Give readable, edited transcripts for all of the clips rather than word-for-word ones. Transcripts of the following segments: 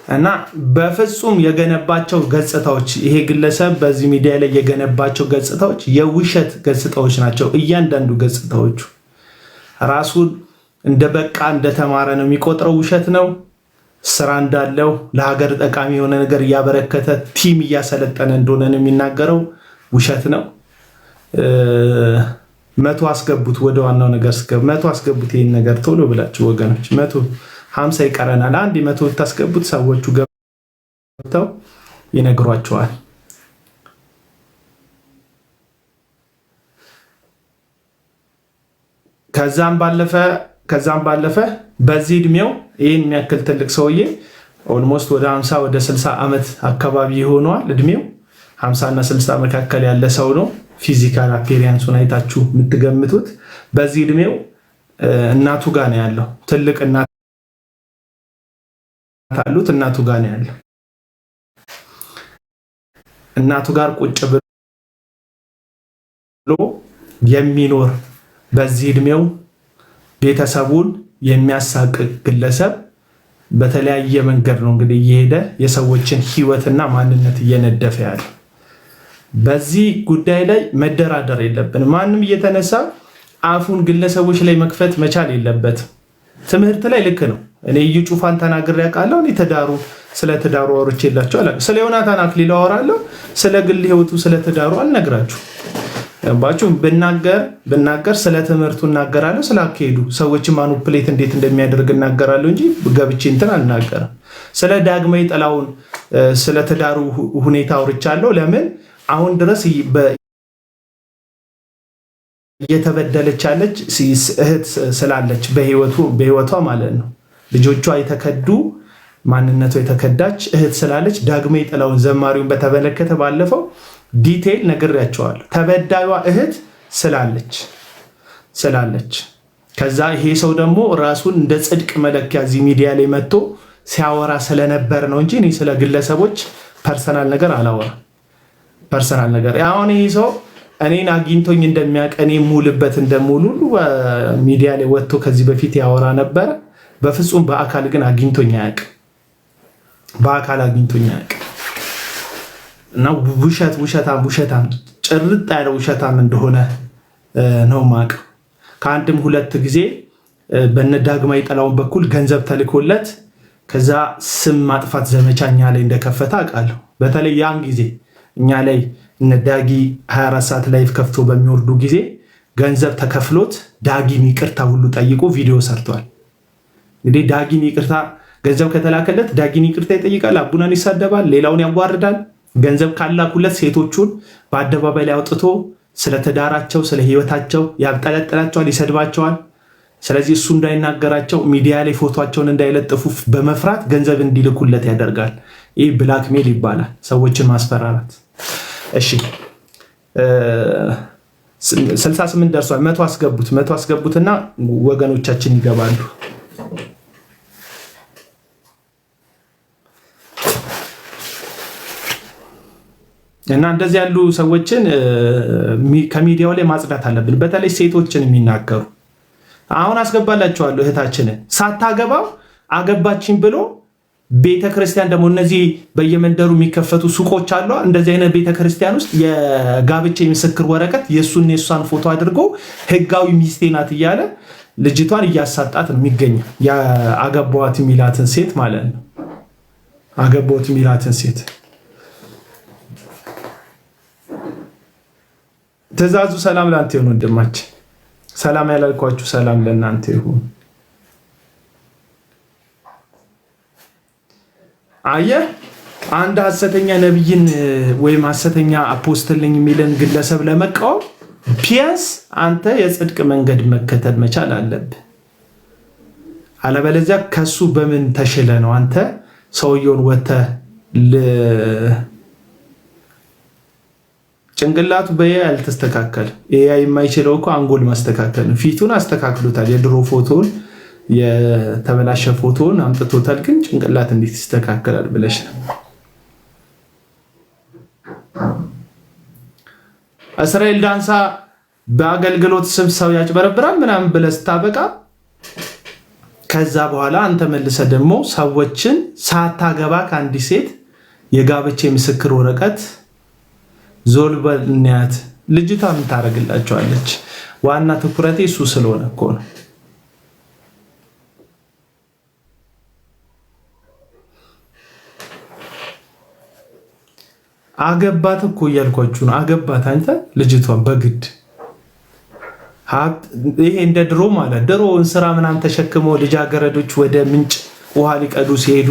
እና በፍጹም የገነባቸው ገጽታዎች ይሄ ግለሰብ በዚህ ሚዲያ ላይ የገነባቸው ገጽታዎች የውሸት ገጽታዎች ናቸው። እያንዳንዱ ገጽታዎቹ ራሱን እንደ በቃ እንደተማረ ነው የሚቆጥረው፣ ውሸት ነው። ስራ እንዳለው ለሀገር ጠቃሚ የሆነ ነገር እያበረከተ ቲም እያሰለጠነ እንደሆነ ነው የሚናገረው፣ ውሸት ነው። መቶ አስገቡት፣ ወደ ዋናው ነገር መቶ አስገቡት። ይህን ነገር ቶሎ ብላችሁ ወገኖች፣ 150 ይቀረናል። አንድ 100 ብታስገቡት ሰዎቹ ገብተው ይነግሯቸዋል። ከዛም ባለፈ በዚህ እድሜው ይህን የሚያክል ትልቅ ሰውዬ ኦልሞስት ወደ 50 ወደ 60 ዓመት አካባቢ ሆኗል እድሜው። 50 እና 60 መካከል ያለ ሰው ነው። ፊዚካል አፒሪያንሱን አይታችሁ የምትገምቱት። በዚህ እድሜው እናቱ ጋር ነው ያለው። ትልቅ እናት አሉት። እናቱ ጋር ነው ያለው። እናቱ ጋር ቁጭ ብሎ የሚኖር በዚህ እድሜው ቤተሰቡን የሚያሳቅቅ ግለሰብ በተለያየ መንገድ ነው እንግዲህ እየሄደ የሰዎችን ህይወትና ማንነት እየነደፈ ያለ። በዚህ ጉዳይ ላይ መደራደር የለብንም። ማንም እየተነሳ አፉን ግለሰቦች ላይ መክፈት መቻል የለበትም። ትምህርት ላይ ልክ ነው። እኔ እዩ ጩፋን ተናግሬ አውቃለሁ። እኔ ስለ ትዳሩ አውርቼላችሁ አላውቅም። ስለ ዮናታን አክሊሉ አወራለሁ። ስለ ግል ህይወቱ ስለ ትዳሩ አልነግራችሁ ባችሁ። ብናገር ስለ ትምህርቱ እናገራለሁ። ስለ አካሄዱ ሰዎችን ማኑፕሌት እንዴት እንደሚያደርግ እናገራለሁ እንጂ ገብቼ እንትን አልናገርም። ስለ ዳግማዊ ጥላሁን ስለ ትዳሩ ሁኔታ አውርቻለሁ። ለምን አሁን ድረስ እየተበደለች ያለች እህት ስላለች በህይወቷ ማለት ነው። ልጆቿ የተከዱ ማንነቷ የተከዳች እህት ስላለች ዳግማዊ ጥላሁን ዘማሪውን በተመለከተ ባለፈው ዲቴይል ነግሬያቸዋለሁ። ተበዳዩዋ እህት ስላለች ከዛ ይሄ ሰው ደግሞ ራሱን እንደ ጽድቅ መለኪያ እዚህ ሚዲያ ላይ መጥቶ ሲያወራ ስለነበር ነው እንጂ እኔ ስለ ግለሰቦች ፐርሰናል ነገር አላወራም። ፐርሰናል ነገር አሁን ይሄ ሰው እኔን አግኝቶኝ እንደሚያውቅ እኔ ሙልበት እንደሙሉ ሚዲያ ላይ ወጥቶ ከዚህ በፊት ያወራ ነበረ። በፍጹም በአካል ግን አግኝቶኝ አያውቅም። እና ውሸታም ጭርጥ ያለ ውሸታም እንደሆነ ነው የማውቀው። ከአንድም ሁለት ጊዜ በነ ዳግማዊ ጥላሁን በኩል ገንዘብ ተልኮለት ከዛ ስም ማጥፋት ዘመቻ እኛ ላይ እንደከፈተ አውቃለሁ። በተለይ ያን ጊዜ እኛ ላይ እነ ዳጊ 24 ሰዓት ላይፍ ከፍቶ በሚወርዱ ጊዜ ገንዘብ ተከፍሎት ዳጊን ይቅርታ ሁሉ ጠይቆ ቪዲዮ ሰርቷል። እንግዲህ ዳጊን ይቅርታ ገንዘብ ከተላከለት ዳጊን ይቅርታ ይጠይቃል፣ አቡናን ይሳደባል፣ ሌላውን ያዋርዳል። ገንዘብ ካላኩለት ሴቶቹን በአደባባይ ላይ አውጥቶ ስለ ትዳራቸው ስለ ህይወታቸው ያብጠለጥላቸዋል፣ ይሰድባቸዋል። ስለዚህ እሱ እንዳይናገራቸው ሚዲያ ላይ ፎቶቸውን እንዳይለጥፉ በመፍራት ገንዘብ እንዲልኩለት ያደርጋል። ይህ ብላክሜል ይባላል፣ ሰዎችን ማስፈራራት። እሺ 68 ደርሷል። 100 አስገቡትና ወገኖቻችን ይገባሉ። እና እንደዚህ ያሉ ሰዎችን ከሚዲያው ላይ ማጽዳት አለብን። በተለይ ሴቶችን የሚናገሩ አሁን አስገባላችኋለሁ። እህታችንን ሳታገባው አገባችን ብሎ ቤተክርስቲያን ደግሞ እነዚህ በየመንደሩ የሚከፈቱ ሱቆች አሉ። እንደዚህ አይነት ቤተክርስቲያን ውስጥ የጋብቻ የምስክር ወረቀት የእሷን ፎቶ አድርጎ ህጋዊ ሚስቴ ናት እያለ ልጅቷን እያሳጣት ነው የሚገኘው። የአገባዋት የሚላትን ሴት ማለት ነው። አገባዋት የሚላትን ሴት ትእዛዙ ሰላም ለአንተ ይሁን ወንድማችን። ሰላም ያላልኳችሁ ሰላም ለእናንተ ይሁን። አየህ አንድ ሐሰተኛ ነብይን ወይም ሐሰተኛ አፖስትል ነኝ የሚልን ግለሰብ ለመቃወም ፒያንስ አንተ የጽድቅ መንገድ መከተል መቻል አለብህ። አለበለዚያ ከሱ በምን ተሽለ ነው አንተ ሰውየውን ወተህ ጭንቅላቱ በኤአይ አልተስተካከለ። ኤአይ የማይችለው እኮ አንጎል ማስተካከል ነው። ፊቱን አስተካክሎታል። የድሮ ፎቶን የተበላሸ ፎቶን አምጥቶታል። ግን ጭንቅላት እንዴት ይስተካከላል ብለሽ ነው? እስራኤል ዳንሳ በአገልግሎት ስም ሰው ያጭበረብራል ምናምን ብለህ ስታበቃ ከዛ በኋላ አንተ መልሰ ደግሞ ሰዎችን ሳታገባ ከአንዲት ሴት የጋብቻ የምስክር ወረቀት ዞል በልንያት ልጅቷ ምን ታደርግላቸዋለች? ዋና ትኩረቴ እሱ ስለሆነ እኮ ነው። አገባት እኮ እያልኳችሁ ነው። አገባት አንተ ልጅቷን በግድ ይሄ እንደ ድሮ ማለት ድሮ እንስራ ምናምን ተሸክመው ልጃገረዶች ወደ ምንጭ ውሃ ሊቀዱ ሲሄዱ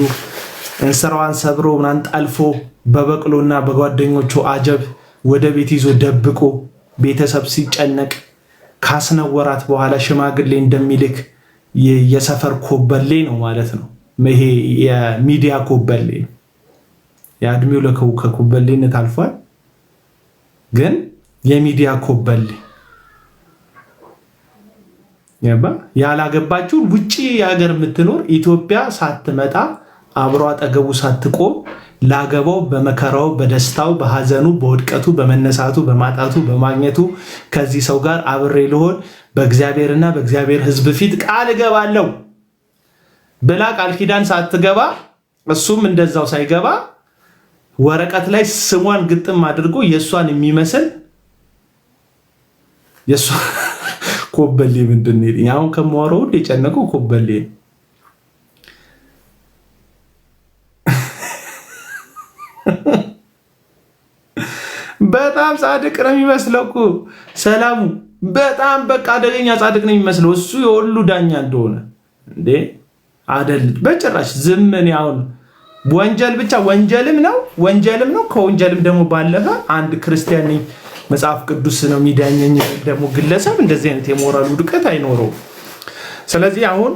እንስራዋን ሰብሮ ምናምን ጠልፎ በበቅሎና በጓደኞቹ አጀብ ወደ ቤት ይዞ ደብቆ ቤተሰብ ሲጨነቅ ካስነወራት በኋላ ሽማግሌ እንደሚልክ የሰፈር ኮበሌ ነው ማለት ነው። ይሄ የሚዲያ ኮበሌ ነው። የእድሜው ከኮበሌነት አልፏል፣ ግን የሚዲያ ኮበሌ ያላገባችሁ ውጪ የሀገር የምትኖር ኢትዮጵያ ሳትመጣ አብሮ አጠገቡ ሳትቆም ላገባው በመከራው በደስታው በሐዘኑ በውድቀቱ በመነሳቱ በማጣቱ በማግኘቱ ከዚህ ሰው ጋር አብሬ ልሆን በእግዚአብሔርና በእግዚአብሔር ሕዝብ ፊት ቃል እገባለሁ ብላ ቃል ኪዳን ሳትገባ እሱም እንደዛው ሳይገባ ወረቀት ላይ ስሟን ግጥም አድርጎ የሷን የሚመስል የሷ ኮበሌ ምንድን ነው? ያው ከመወረው የጨነቀው ኮበሌ በጣም ጻድቅ ነው የሚመስለው እኮ ሰላሙ። በጣም በቃ አደገኛ ጻድቅ ነው የሚመስለው እሱ የሁሉ ዳኛ እንደሆነ እንዴ አደል። በጭራሽ ዝምን ያውን ወንጀል ብቻ ወንጀልም ነው። ከወንጀልም ደግሞ ባለፈ አንድ ክርስቲያን ነኝ መጽሐፍ ቅዱስ ነው የሚዳኘኝ ደግሞ ግለሰብ እንደዚህ አይነት የሞራል ውድቀት አይኖረው። ስለዚህ አሁን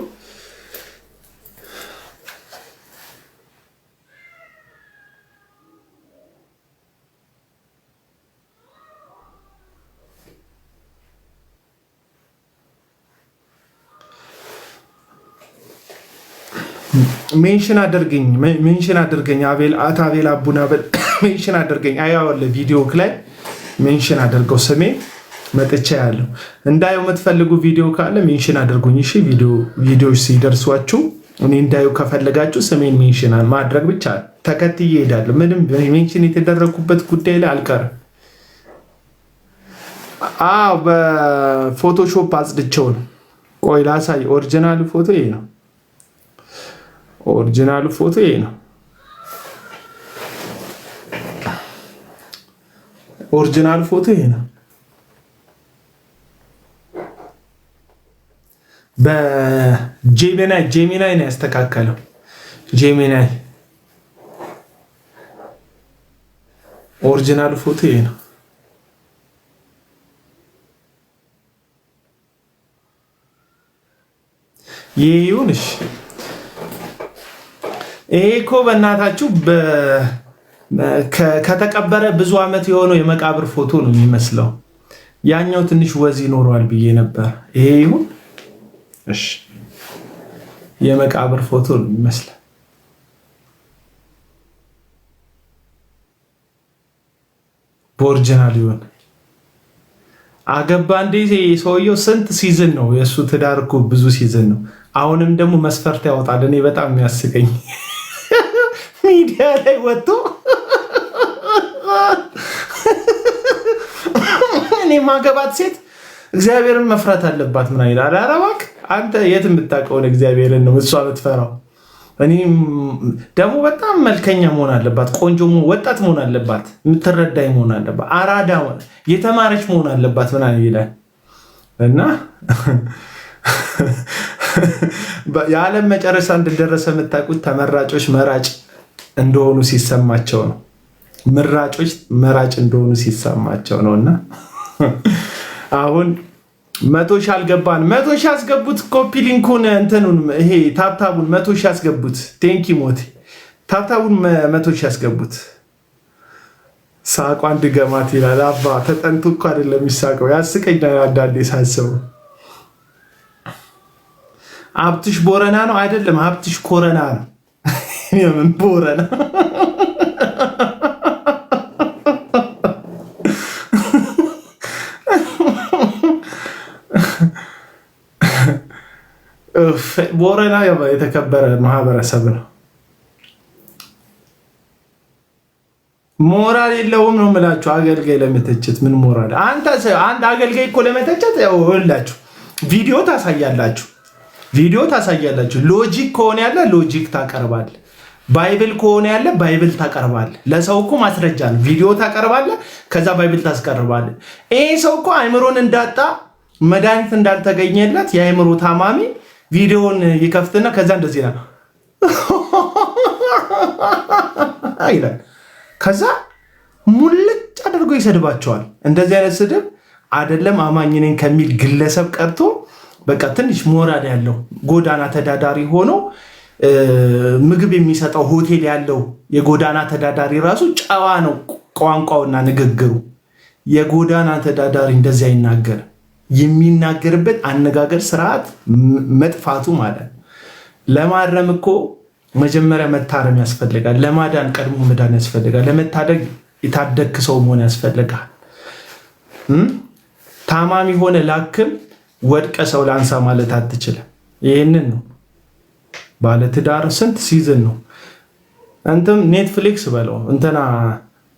ሜንሽን አድርገኝ አቤል አቡናበል ሜንሽን አድርገኝ። አያወለ ቪዲዮ ላይ ሜንሽን አድርገው ስሜ መጥቻ ያለው እንዳየው የምትፈልጉ ቪዲዮ ካለ ሜንሽን አድርጉኝ። እሺ ቪዲዮዎች ሲደርሷችሁ እኔ እንዳየው ከፈለጋችሁ ስሜን ሜንሽን ማድረግ ብቻ ተከትዬ እሄዳለሁ። ምንም ሜንሽን የተደረጉበት ጉዳይ ላይ አልቀርም። በፎቶሾፕ አጽድቼው ነው። ቆይ ላሳይ። ኦሪጂናል ፎቶ ይሄ ነው። ኦሪጂናል ፎቶ ይሄ ነው። ኦሪጂናል ፎቶ ይሄ ነው። በጄሚናይ ነው ያስተካከለው። ጄሚናይ ኦሪጂናል ፎቶ ይሄ ነው። ይሁንሽ። ይሄ እኮ በእናታችሁ ከተቀበረ ብዙ ዓመት የሆነው የመቃብር ፎቶ ነው የሚመስለው። ያኛው ትንሽ ወዝ ይኖረዋል ብዬ ነበር። ይሄ ይሁን እሺ፣ የመቃብር ፎቶ ነው የሚመስለው። በኦሪጂናል ይሁን። አገባ እንዴ ሰውየው? ስንት ሲዝን ነው የእሱ ትዳር እኮ ብዙ ሲዝን ነው። አሁንም ደግሞ መስፈርት ያወጣል። እኔ በጣም የሚያስቀኝ ሚዲያ ላይ ወጥቶ እኔ ማገባት ሴት እግዚአብሔርን መፍራት አለባት ምን ይላል? ኧረ እባክህ አንተ የት የምታውቀውን እግዚአብሔርን ነው እሷ የምትፈራው። እኔም ደግሞ በጣም መልከኛ መሆን አለባት፣ ቆንጆ ወጣት መሆን አለባት፣ የምትረዳኝ መሆን አለባት፣ አራዳ የተማረች መሆን አለባት ምናምን ይላል እና የዓለም መጨረሻ እንደደረሰ የምታውቁት ተመራጮች መራጭ እንደሆኑ ሲሰማቸው ነው። ምራጮች መራጭ እንደሆኑ ሲሰማቸው ነው። እና አሁን 100 ሺህ አልገባን። 100 ሺህ አስገቡት። ኮፒ ሊንኩን እንትኑን ይሄ ታብታቡን 100 ሺህ አስገቡት። ቴንኪ ሞቲ ታብታቡን 100 ሺህ አስገቡት። ሳቋን ድገማት ይላል። አባ ተጠንቶ እኮ አይደለም የሚሳቀው፣ ያስቀኛል አንዳንዴ ሳስበው። ሀብትሽ ቦረና ነው አይደለም፣ ሀብትሽ ኮረና ነው። የምን ቦረና ቦረና የተከበረ ማህበረሰብ ነው። ሞራል የለውም ነው የምላችሁ። አገልጋይ ለመተቸት ምን ሞራል? አንድ አገልጋይ እኮ ለመተቸት ያው ሁላችሁ ቪዲዮ ታሳያላችሁ። ሎጂክ ከሆነ ያለ ሎጂክ ታቀርባል። ባይብል ከሆነ ያለ ባይብል ታቀርባል። ለሰው እኮ ማስረጃ ነው። ቪዲዮ ታቀርባለ፣ ከዛ ባይብል ታስቀርባለ። ይሄ ሰው እኮ አእምሮን እንዳጣ መድኃኒት እንዳልተገኘለት የአእምሮ ታማሚ ቪዲዮን ይከፍትና ከዛ እንደዚህ ነው አይላል። ከዛ ሙልጭ አድርጎ ይሰድባቸዋል። እንደዚህ አይነት ስድብ አይደለም አማኝ ነኝ ከሚል ግለሰብ ቀርቶ በቃ ትንሽ ሞራል ያለው ጎዳና ተዳዳሪ ሆኖ ምግብ የሚሰጠው ሆቴል ያለው የጎዳና ተዳዳሪ ራሱ ጨዋ ነው ቋንቋውና ንግግሩ። የጎዳና ተዳዳሪ እንደዚህ አይናገር። የሚናገርበት አነጋገር ስርዓት መጥፋቱ ማለት ለማረም እኮ መጀመሪያ መታረም ያስፈልጋል። ለማዳን ቀድሞ መዳን ያስፈልጋል። ለመታደግ የታደግክ ሰው መሆን ያስፈልጋል። ታማሚ ሆነ ላክም ወድቀ ሰው ላንሳ ማለት አትችልም። ይህንን ነው ባለትዳር ስንት ሲዝን ነው እንትን ኔትፍሊክስ በለው እንትና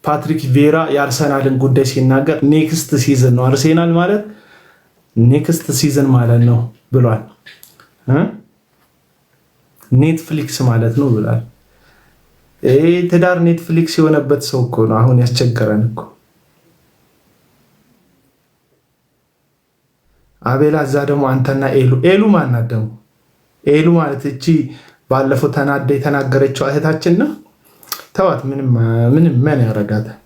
ፓትሪክ ቬራ የአርሰናልን ጉዳይ ሲናገር ኔክስት ሲዝን ነው አርሴናል ማለት ኔክስት ሲዝን ማለት ነው ብሏል። ኔትፍሊክስ ማለት ነው ብሏል። ይሄ ትዳር ኔትፍሊክስ የሆነበት ሰው እኮ ነው አሁን ያስቸገረን እኮ። አቤላ እዛ ደግሞ አንተና ኤሉ ማናት ደግሞ? ኤሉ ማለት እቺ ባለፈው ተናዳ የተናገረችው እህታችን ነው። ተዋት፣ ምንም ምን ያረጋታል?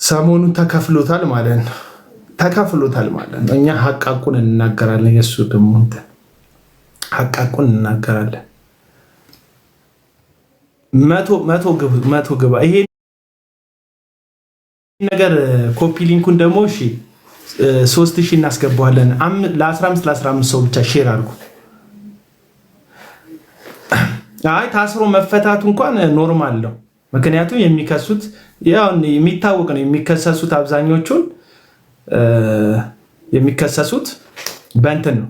ሰሞኑን ተከፍሎታል ማለት ነው። ተከፍሎታል ማለት ነው። እኛ ሐቃቁን እንናገራለን፣ የሱ ደግሞ ሐቃቁን እንናገራለን። መቶ ግባ ይሄ ነገር ኮፒ ሊንኩን ደግሞ እሺ 3000 እናስገባዋለን። ለ15 ለ15 ሰው ብቻ ሼር አድርጉ። አይ ታስሮ መፈታቱ እንኳን ኖርማል ነው። ምክንያቱም የሚከሱት ያው የሚታወቅ ነው። የሚከሰሱት አብዛኞቹን የሚከሰሱት በእንትን ነው፣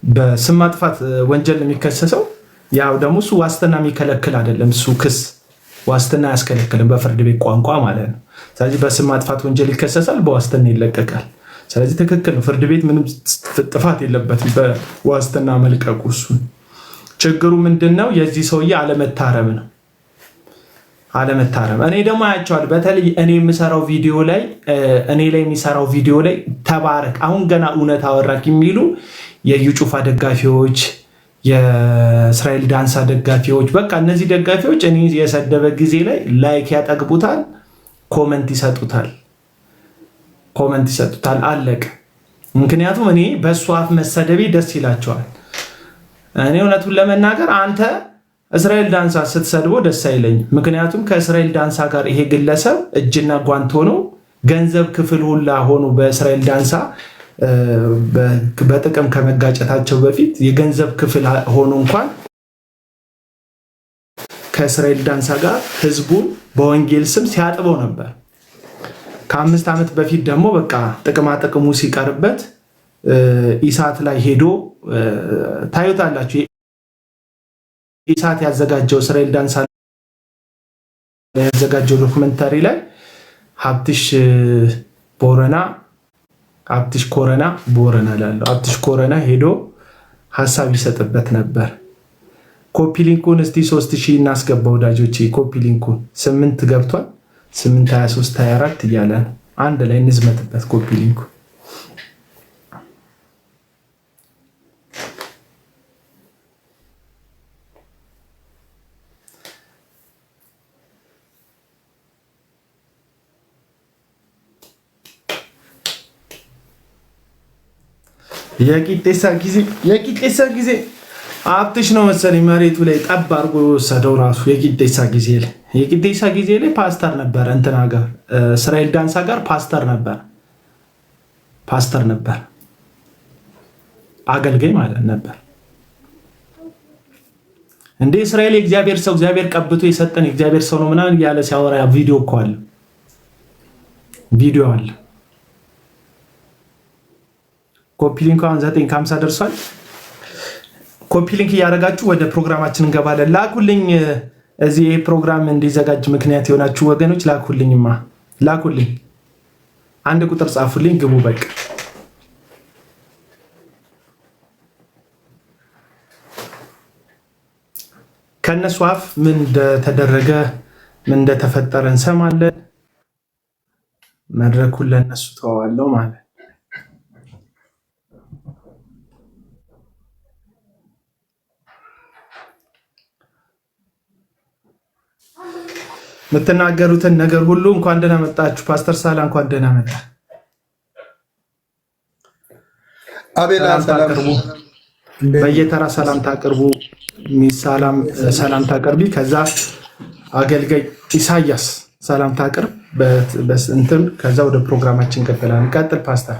በስም ማጥፋት ወንጀል የሚከሰሰው። ያው ደግሞ እሱ ዋስትና የሚከለክል አይደለም። እሱ ክስ ዋስትና አያስከለክልም በፍርድ ቤት ቋንቋ ማለት ነው። ስለዚህ በስም ማጥፋት ወንጀል ይከሰሳል፣ በዋስትና ይለቀቃል። ስለዚህ ትክክል ነው። ፍርድ ቤት ምንም ጥፋት የለበትም በዋስትና መልቀቁ። እሱ ችግሩ ምንድነው? የዚህ ሰውዬ አለመታረም ነው። አለመታረም እኔ ደግሞ አያቸዋል። በተለይ እኔ የሚሰራው ቪዲዮ ላይ ተባረክ አሁን ገና እውነት አወራክ የሚሉ የዩ ጩፋ ደጋፊዎች፣ የእስራኤል ዳንሳ ደጋፊዎች፣ በቃ እነዚህ ደጋፊዎች እኔ የሰደበ ጊዜ ላይ ላይክ ያጠግቡታል፣ ኮመንት ይሰጡታል። አለቅ። ምክንያቱም እኔ በእሱ አፍ መሰደቤ ደስ ይላቸዋል። እኔ እውነቱን ለመናገር አንተ እስራኤል ዳንሳ ስትሰድቦ ደስ አይለኝ። ምክንያቱም ከእስራኤል ዳንሳ ጋር ይሄ ግለሰብ እጅና ጓንት ሆኖ ገንዘብ ክፍል ሁላ ሆኖ በእስራኤል ዳንሳ በጥቅም ከመጋጨታቸው በፊት የገንዘብ ክፍል ሆኖ እንኳን ከእስራኤል ዳንሳ ጋር ህዝቡን በወንጌል ስም ሲያጥበው ነበር። ከ5 ዓመት በፊት ደግሞ በቃ ጥቅማ ጥቅሙ ሲቀርበት ኢሳት ላይ ሄዶ ታዩታላችሁ። ኢሳት ያዘጋጀው እስራኤል ዳንሳ ያዘጋጀው ዶክመንታሪ ላይ ሀብትሽ ኮረና ሄዶ ሀሳብ ይሰጥበት ነበር። ኮፒ ሊንኩን እስቲ 3000 እናስገባ ወዳጆቼ። ኮፒ ሊንኩን 8 ገብቷል። 8 23 24 እያለ ነው። አንድ ላይ እንዝመትበት ኮፒ ሊንኩ። የቂጤሳ ጊዜ አብትሽ ነው መሰለኝ መሬቱ ላይ ጠብ አድርጎ የወሰደው ራሱ። የቂጤሳ ጊዜ ላይ ፓስተር ነበር እንትና ጋር እስራኤል ዳንሳ ጋር ፓስተር ነበር አገልጋይ ማለት ነበር እንደ እስራኤል የእግዚአብሔር ሰው እግዚአብሔር ቀብቶ የሰጠን የእግዚአብሔር ሰው ነው ምናምን ያለ ሲያወራ ቪዲዮ እኮ አለ። ኮፒ ሊንክ አሁን 9:50 ደርሷል። ኮፒ ሊንክ እያደረጋችሁ ወደ ፕሮግራማችን እንገባለን። ላኩልኝ እዚህ ፕሮግራም እንዲዘጋጅ ምክንያት የሆናችሁ ወገኖች ላኩልኝማ፣ ላኩልኝ። አንድ ቁጥር ጻፉልኝ፣ ግቡ በቃ። ከነሱ አፍ ምን እንደተደረገ ምን እንደተፈጠረ እንሰማለን። መድረኩን ለነሱ ተዋዋለው ማለት የምትናገሩትን ነገር ሁሉ እንኳን ደህና መጣችሁ። ፓስተር ሳላ እንኳን ደህና መጣ። አቤላ ሰላም፣ በየተራ ሰላም ታቀርቡ። ሰላም ታቀርቢ። ከዛ አገልጋይ ኢሳያስ ሰላም ታቀርብ በእንትን። ከዛ ወደ ፕሮግራማችን ገበላን። ቀጥል ፓስተር።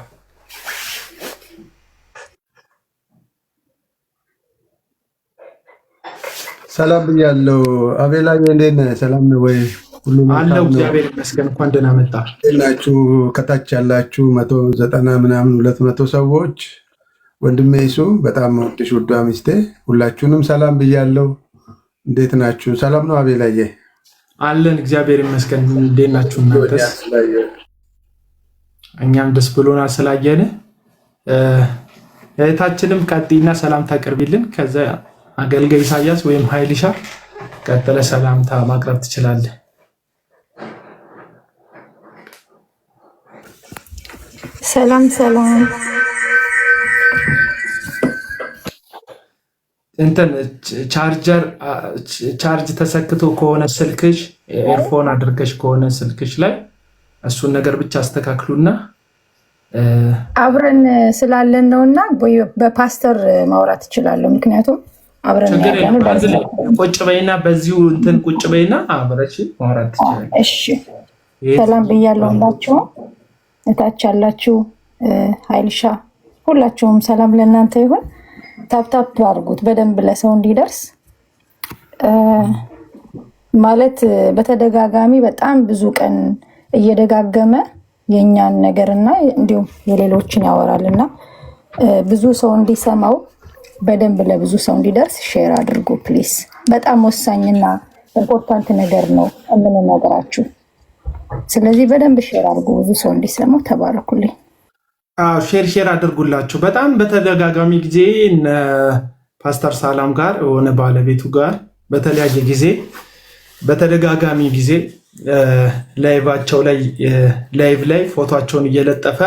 ሰላም ብያለሁ። አቤላ እንዴት ነህ? ሰላም ነው ወይ? ሁሉ አለው እግዚአብሔር ይመስገን። እንኳን ደህና መጣ። ናችሁ ከታች ያላችሁ 190 ምናምን 200 ሰዎች ወንድሜ ይሱ በጣም ወድሽ ውዷ ሚስቴ ሁላችሁንም ሰላም ብያለሁ። እንዴት ናችሁ? ሰላም ነው አቤላዬ? አለን እግዚአብሔር ይመስገን። እንዴት ናችሁ እናንተስ? እኛም ደስ ብሎናል ስላየን። እህታችንም ቀጥይና ሰላም ታቀርቢልን። ከዛ አገልጋይ ኢሳያስ ወይም ኃይልሻ ቀጥለ ሰላምታ ማቅረብ ትችላለህ። ሰላም እንትን ቻርጅ ተሰክቶ ከሆነ ስልክሽ ኤርፎን አድርገሽ ከሆነ ስልክሽ ላይ እሱን ነገር ብቻ አስተካክሉና አብረን ስላለን ነውና በፓስተር ማውራት እችላለሁ። ምክንያቱም አብረን ቁጭ በይና በዚሁ እንትን ቁጭ በይና አብረሽ ማውራት ትችላለሽ። እሺ ሰላም ብያለሁ። ሁላችሁም እታች ያላችሁ ኃይልሻ ሁላችሁም ሰላም ለእናንተ ይሁን። ታፕታፕ አድርጉት በደንብ ለሰው እንዲደርስ። ማለት በተደጋጋሚ በጣም ብዙ ቀን እየደጋገመ የኛን ነገርና እንዲሁም የሌሎችን ያወራልና ብዙ ሰው እንዲሰማው በደንብ ለብዙ ሰው እንዲደርስ ሼር አድርጉ ፕሊስ። በጣም ወሳኝና ኢምፖርታንት ነገር ነው የምንነግራችሁ። ስለዚህ በደንብ ሼር አድርጉ ብዙ ሰው እንዲሰማው። ተባረኩልኝ። ሼር አድርጉላችሁ። በጣም በተደጋጋሚ ጊዜ እነ ፓስተር ሳላም ጋር የሆነ ባለቤቱ ጋር በተለያየ ጊዜ በተደጋጋሚ ጊዜ ላይቫቸው ላይ ላይቭ ላይ ፎቶቸውን እየለጠፈ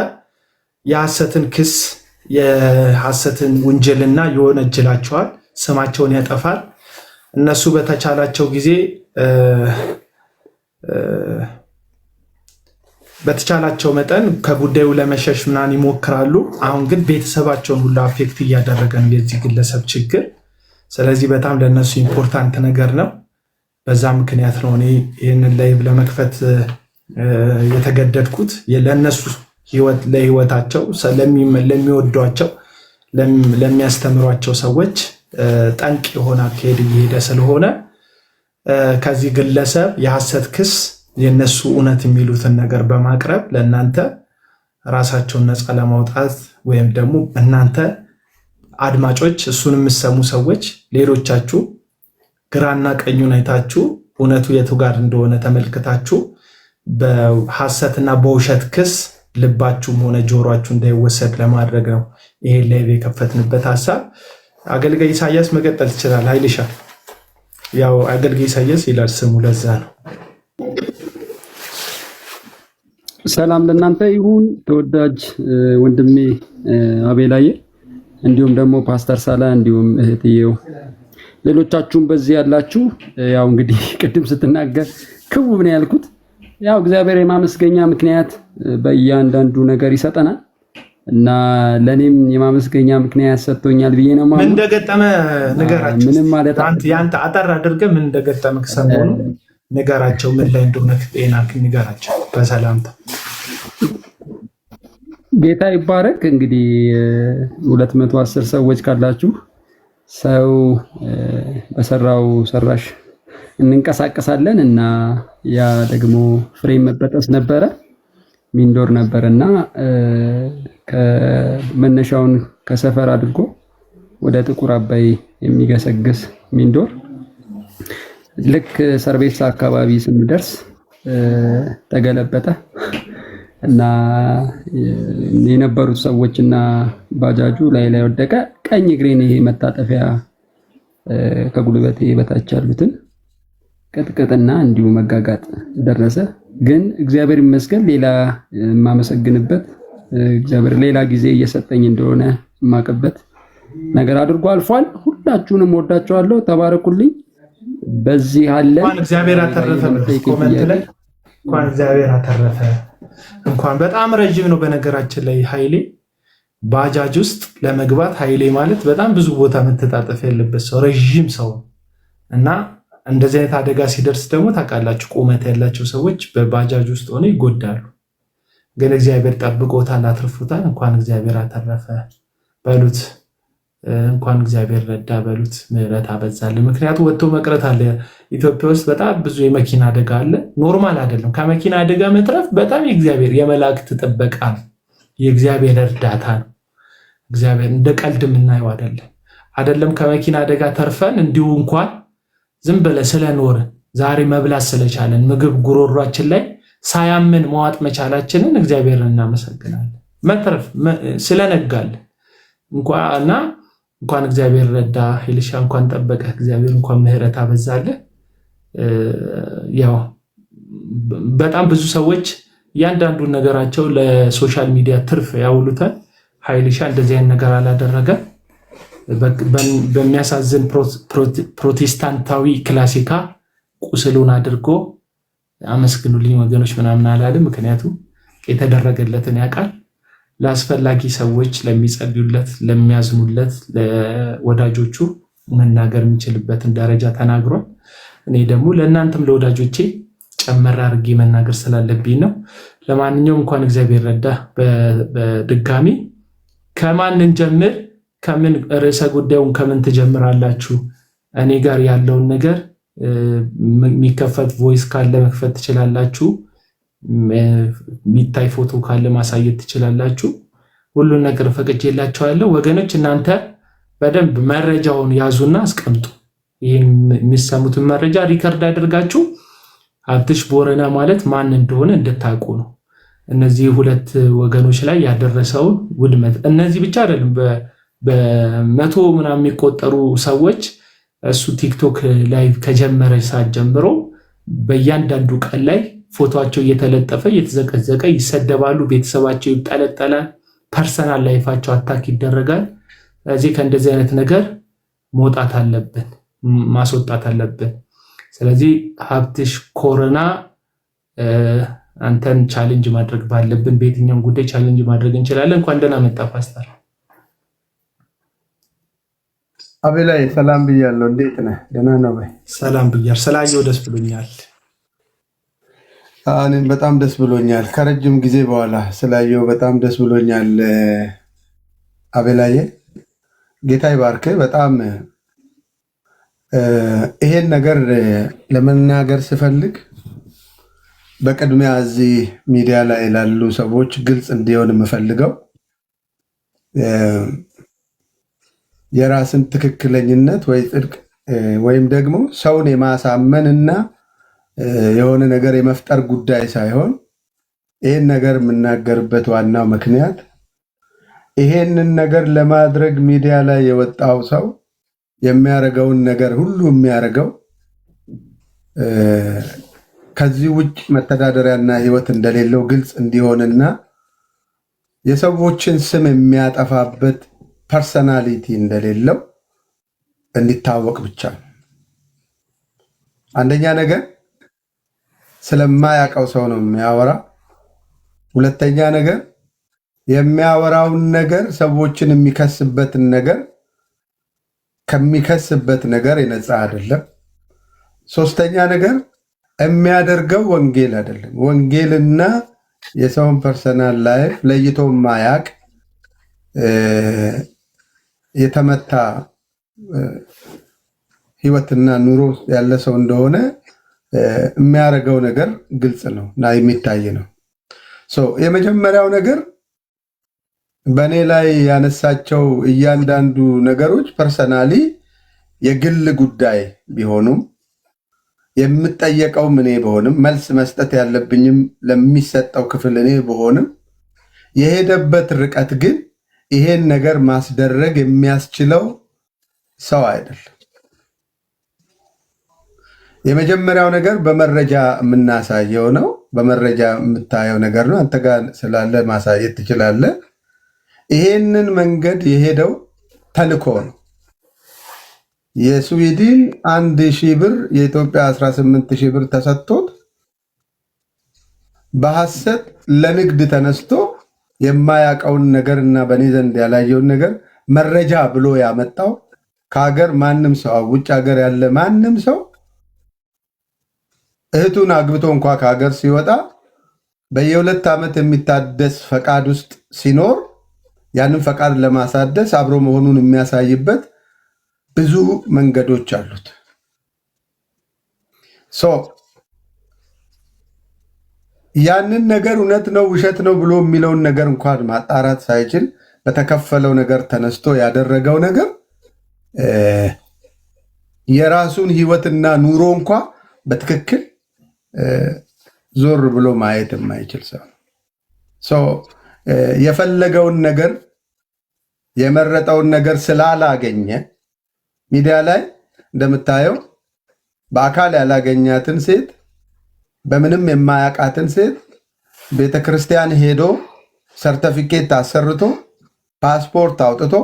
የሐሰትን ክስ የሐሰትን ውንጀልና ይወነጅላቸዋል፣ ስማቸውን ያጠፋል። እነሱ በተቻላቸው ጊዜ በተቻላቸው መጠን ከጉዳዩ ለመሸሽ ምናምን ይሞክራሉ። አሁን ግን ቤተሰባቸውን ሁሉ አፌክት እያደረገ ነው የዚህ ግለሰብ ችግር። ስለዚህ በጣም ለነሱ ኢምፖርታንት ነገር ነው። በዛ ምክንያት ነው እኔ ይህንን ላይቭ ለመክፈት የተገደድኩት። ለነሱ ህይወት ለህይወታቸው ለሚወዷቸው ለሚያስተምሯቸው ሰዎች ጠንቅ የሆነ አካሄድ እየሄደ ስለሆነ ከዚህ ግለሰብ የሐሰት ክስ የነሱ እውነት የሚሉትን ነገር በማቅረብ ለእናንተ ራሳቸውን ነፃ ለማውጣት ወይም ደግሞ እናንተ አድማጮች እሱን የምሰሙ ሰዎች ሌሎቻችሁ ግራና ቀኙን አይታችሁ እውነቱ የቱ ጋር እንደሆነ ተመልክታችሁ በሐሰትና በውሸት ክስ ልባችሁም ሆነ ጆሮአችሁ እንዳይወሰድ ለማድረግ ነው ይሄን ላይቭ የከፈትንበት ሐሳብ። አገልጋይ ኢሳያስ መቀጠል ትችላል። ኃይልሻ ያው አገልጋይ ኢሳያስ ይላል ስሙ፣ ለዛ ነው። ሰላም ለእናንተ ይሁን ተወዳጅ ወንድሜ አቤላዬ፣ እንዲሁም ደግሞ ፓስተር ሳላ፣ እንዲሁም እህትየው ሌሎቻችሁም በዚህ ያላችሁ። ያው እንግዲህ ቅድም ስትናገር ክቡ ምን ያልኩት ያው እግዚአብሔር የማመስገኛ ምክንያት በእያንዳንዱ ነገር ይሰጠናል እና ለኔም የማመስገኛ ምክንያት ሰጥቶኛል ብዬ ነው ማለት። ምን እንደገጠመ ንገራቸው። ምንም ማለት ያንተ አጠር አድርገህ ምን እንደገጠመ ከሰሞኑ ንገራቸው። ምን ላይ እንደሆነ ጤና ንገራቸው በሰላምታ። ጌታ ይባረክ። እንግዲህ 210 ሰዎች ካላችሁ ሰው በሰራው ሰራሽ እንንቀሳቀሳለን እና ያ ደግሞ ፍሬም መበጠስ ነበረ። ሚንዶር ነበርና ከመነሻውን ከሰፈር አድርጎ ወደ ጥቁር አባይ የሚገሰግስ ሚንዶር ልክ ሰርቤሳ አካባቢ ስንደርስ ተገለበጠ እና የነበሩት ሰዎችና ባጃጁ ላይ ወደቀ። ቀኝ እግሬን ይሄ መታጠፊያ ከጉልበቴ በታች ያሉትን ቅጥቅጥና እንዲሁ መጋጋጥ ደረሰ። ግን እግዚአብሔር ይመስገን ሌላ የማመሰግንበት እግዚአብሔር ሌላ ጊዜ እየሰጠኝ እንደሆነ የማቀበት ነገር አድርጎ አልፏል። ሁላችሁንም ወዳችኋለሁ። ተባረኩልኝ። በዚህ አለ እንኳን እግዚአብሔር አተረፈ። ኮሜንት ላይ እንኳን እግዚአብሔር አተረፈ። እንኳን በጣም ረጅም ነው። በነገራችን ላይ ኃይሌ ባጃጅ ውስጥ ለመግባት ኃይሌ ማለት በጣም ብዙ ቦታ መተጣጠፍ ያለበት ሰው ረጅም ሰው እና እንደዚህ አይነት አደጋ ሲደርስ ደግሞ ታውቃላችሁ ቁመት ያላቸው ሰዎች በባጃጅ ውስጥ ሆነው ይጎዳሉ። ግን እግዚአብሔር ጠብቆታል፣ አትርፎታል። እንኳን እግዚአብሔር አተረፈ በሉት፣ እንኳን እግዚአብሔር ረዳ በሉት፣ ምህረት አበዛልን። ምክንያቱም ወጥቶ መቅረት አለ። ኢትዮጵያ ውስጥ በጣም ብዙ የመኪና አደጋ አለ። ኖርማል አይደለም። ከመኪና አደጋ መትረፍ በጣም የእግዚአብሔር የመላእክት ጥበቃ ነው፣ የእግዚአብሔር እርዳታ ነው። እግዚአብሔር እንደ ቀልድ የምናየው አይደለም። ከመኪና አደጋ ተርፈን እንዲሁ እንኳን ዝም ብለ ስለኖርን ዛሬ መብላት ስለቻለን ምግብ ጉሮሯችን ላይ ሳያምን መዋጥ መቻላችንን እግዚአብሔርን እናመሰግናለን። መትረፍ ስለነጋለን እንኳን እግዚአብሔር ረዳ። ሄልሻ እንኳን ጠበቀ እግዚአብሔር፣ እንኳን ምህረት አበዛለ። ያው በጣም ብዙ ሰዎች እያንዳንዱን ነገራቸው ለሶሻል ሚዲያ ትርፍ ያውሉታል። ሄልሻ እንደዚህ አይነት ነገር አላደረገም። በሚያሳዝን ፕሮቴስታንታዊ ክላሲካ ቁስሉን አድርጎ አመስግኑልኝ ወገኖች ምናምን አላለም። ምክንያቱም የተደረገለትን ያውቃል። ለአስፈላጊ ሰዎች ለሚጸልዩለት፣ ለሚያዝኑለት ለወዳጆቹ መናገር የሚችልበትን ደረጃ ተናግሯል። እኔ ደግሞ ለእናንተም ለወዳጆቼ ጨመር አድርጌ መናገር ስላለብኝ ነው። ለማንኛውም እንኳን እግዚአብሔር ረዳ። በድጋሚ ከማንን ጀምር? ከምን ርዕሰ ጉዳዩን ከምን ትጀምራላችሁ? እኔ ጋር ያለውን ነገር የሚከፈት ቮይስ ካለ መክፈት ትችላላችሁ። የሚታይ ፎቶ ካለ ማሳየት ትችላላችሁ። ሁሉን ነገር ፈቅጄላችኋለሁ። ወገኖች እናንተ በደንብ መረጃውን ያዙና አስቀምጡ። ይህን የሚሰሙትን መረጃ ሪከርድ አድርጋችሁ ሀብትሽ ቦረና ማለት ማን እንደሆነ እንድታውቁ ነው። እነዚህ ሁለት ወገኖች ላይ ያደረሰውን ውድመት እነዚህ ብቻ አይደለም፣ በመቶ ምናምን የሚቆጠሩ ሰዎች እሱ ቲክቶክ ላይቭ ከጀመረ ሰዓት ጀምሮ በእያንዳንዱ ቀን ላይ ፎቶቸው እየተለጠፈ እየተዘቀዘቀ ይሰደባሉ። ቤተሰባቸው ይጠለጠላል። ፐርሰናል ላይፋቸው አታክ ይደረጋል። ስለዚህ ከእንደዚህ አይነት ነገር መውጣት አለብን፣ ማስወጣት አለብን። ስለዚህ ሀብትሽ ኮረና አንተን ቻሌንጅ ማድረግ ባለብን በየትኛውም ጉዳይ ቻሌንጅ ማድረግ እንችላለን። እንኳን ደህና መጣ ፓስተር አቤላይ። ሰላም ብያለሁ። እንዴት ነህ? ደህና ነው ወይ? ሰላም ብያለሁ። ስላየው ደስ ብሎኛል። እኔም በጣም ደስ ብሎኛል። ከረጅም ጊዜ በኋላ ስላየው በጣም ደስ ብሎኛል። አቤላዬ ጌታ ይባርክ። በጣም ይሄን ነገር ለመናገር ስፈልግ በቅድሚያ እዚህ ሚዲያ ላይ ላሉ ሰዎች ግልጽ እንዲሆን የምፈልገው የራስን ትክክለኝነት ወይ ጽድቅ ወይም ደግሞ ሰውን የማሳመንና የሆነ ነገር የመፍጠር ጉዳይ ሳይሆን ይሄን ነገር የምናገርበት ዋናው ምክንያት ይሄንን ነገር ለማድረግ ሚዲያ ላይ የወጣው ሰው የሚያደርገውን ነገር ሁሉ የሚያደርገው ከዚህ ውጭ መተዳደሪያና ሕይወት እንደሌለው ግልጽ እንዲሆንና የሰዎችን ስም የሚያጠፋበት ፐርሰናሊቲ እንደሌለው እንዲታወቅ ብቻ ነው። አንደኛ ነገር ስለማያውቀው ሰው ነው የሚያወራ። ሁለተኛ ነገር የሚያወራውን ነገር ሰዎችን የሚከስበትን ነገር ከሚከስበት ነገር የነፃ አይደለም። ሶስተኛ ነገር የሚያደርገው ወንጌል አይደለም። ወንጌልና የሰውን ፐርሰናል ላይፍ ለይቶ ማያቅ የተመታ ህይወትና ኑሮ ያለ ሰው እንደሆነ የሚያደርገው ነገር ግልጽ ነው እና የሚታይ ነው። የመጀመሪያው ነገር በእኔ ላይ ያነሳቸው እያንዳንዱ ነገሮች ፐርሰናሊ የግል ጉዳይ ቢሆኑም የምጠየቀው እኔ በሆንም መልስ መስጠት ያለብኝም ለሚሰጠው ክፍል እኔ በሆንም የሄደበት ርቀት ግን ይሄን ነገር ማስደረግ የሚያስችለው ሰው አይደለም። የመጀመሪያው ነገር በመረጃ የምናሳየው ነው። በመረጃ የምታየው ነገር ነው። አንተ ጋር ስላለ ማሳየት ትችላለህ። ይሄንን መንገድ የሄደው ተልኮ ነው። የስዊድን 1000 ብር የኢትዮጵያ 18000 ብር ተሰጥቶት በሐሰት ለንግድ ተነስቶ የማያውቀውን ነገርና በኔ ዘንድ ያላየውን ነገር መረጃ ብሎ ያመጣው ከሀገር ማንም ሰው ውጭ ሀገር ያለ ማንም ሰው እህቱን አግብቶ እንኳ ከሀገር ሲወጣ በየ2 ዓመት የሚታደስ ፈቃድ ውስጥ ሲኖር ያንን ፈቃድ ለማሳደስ አብሮ መሆኑን የሚያሳይበት ብዙ መንገዶች አሉት። ያንን ነገር እውነት ነው ውሸት ነው ብሎ የሚለውን ነገር እንኳን ማጣራት ሳይችል በተከፈለው ነገር ተነስቶ ያደረገው ነገር የራሱን ህይወትና ኑሮ እንኳ በትክክል ዞር ብሎ ማየት የማይችል ሰው የፈለገውን ነገር የመረጠውን ነገር ስላላገኘ ሚዲያ ላይ እንደምታየው በአካል ያላገኛትን ሴት በምንም የማያውቃትን ሴት ቤተክርስቲያን ሄዶ ሰርተፊኬት አሰርቶ ፓስፖርት አውጥቶ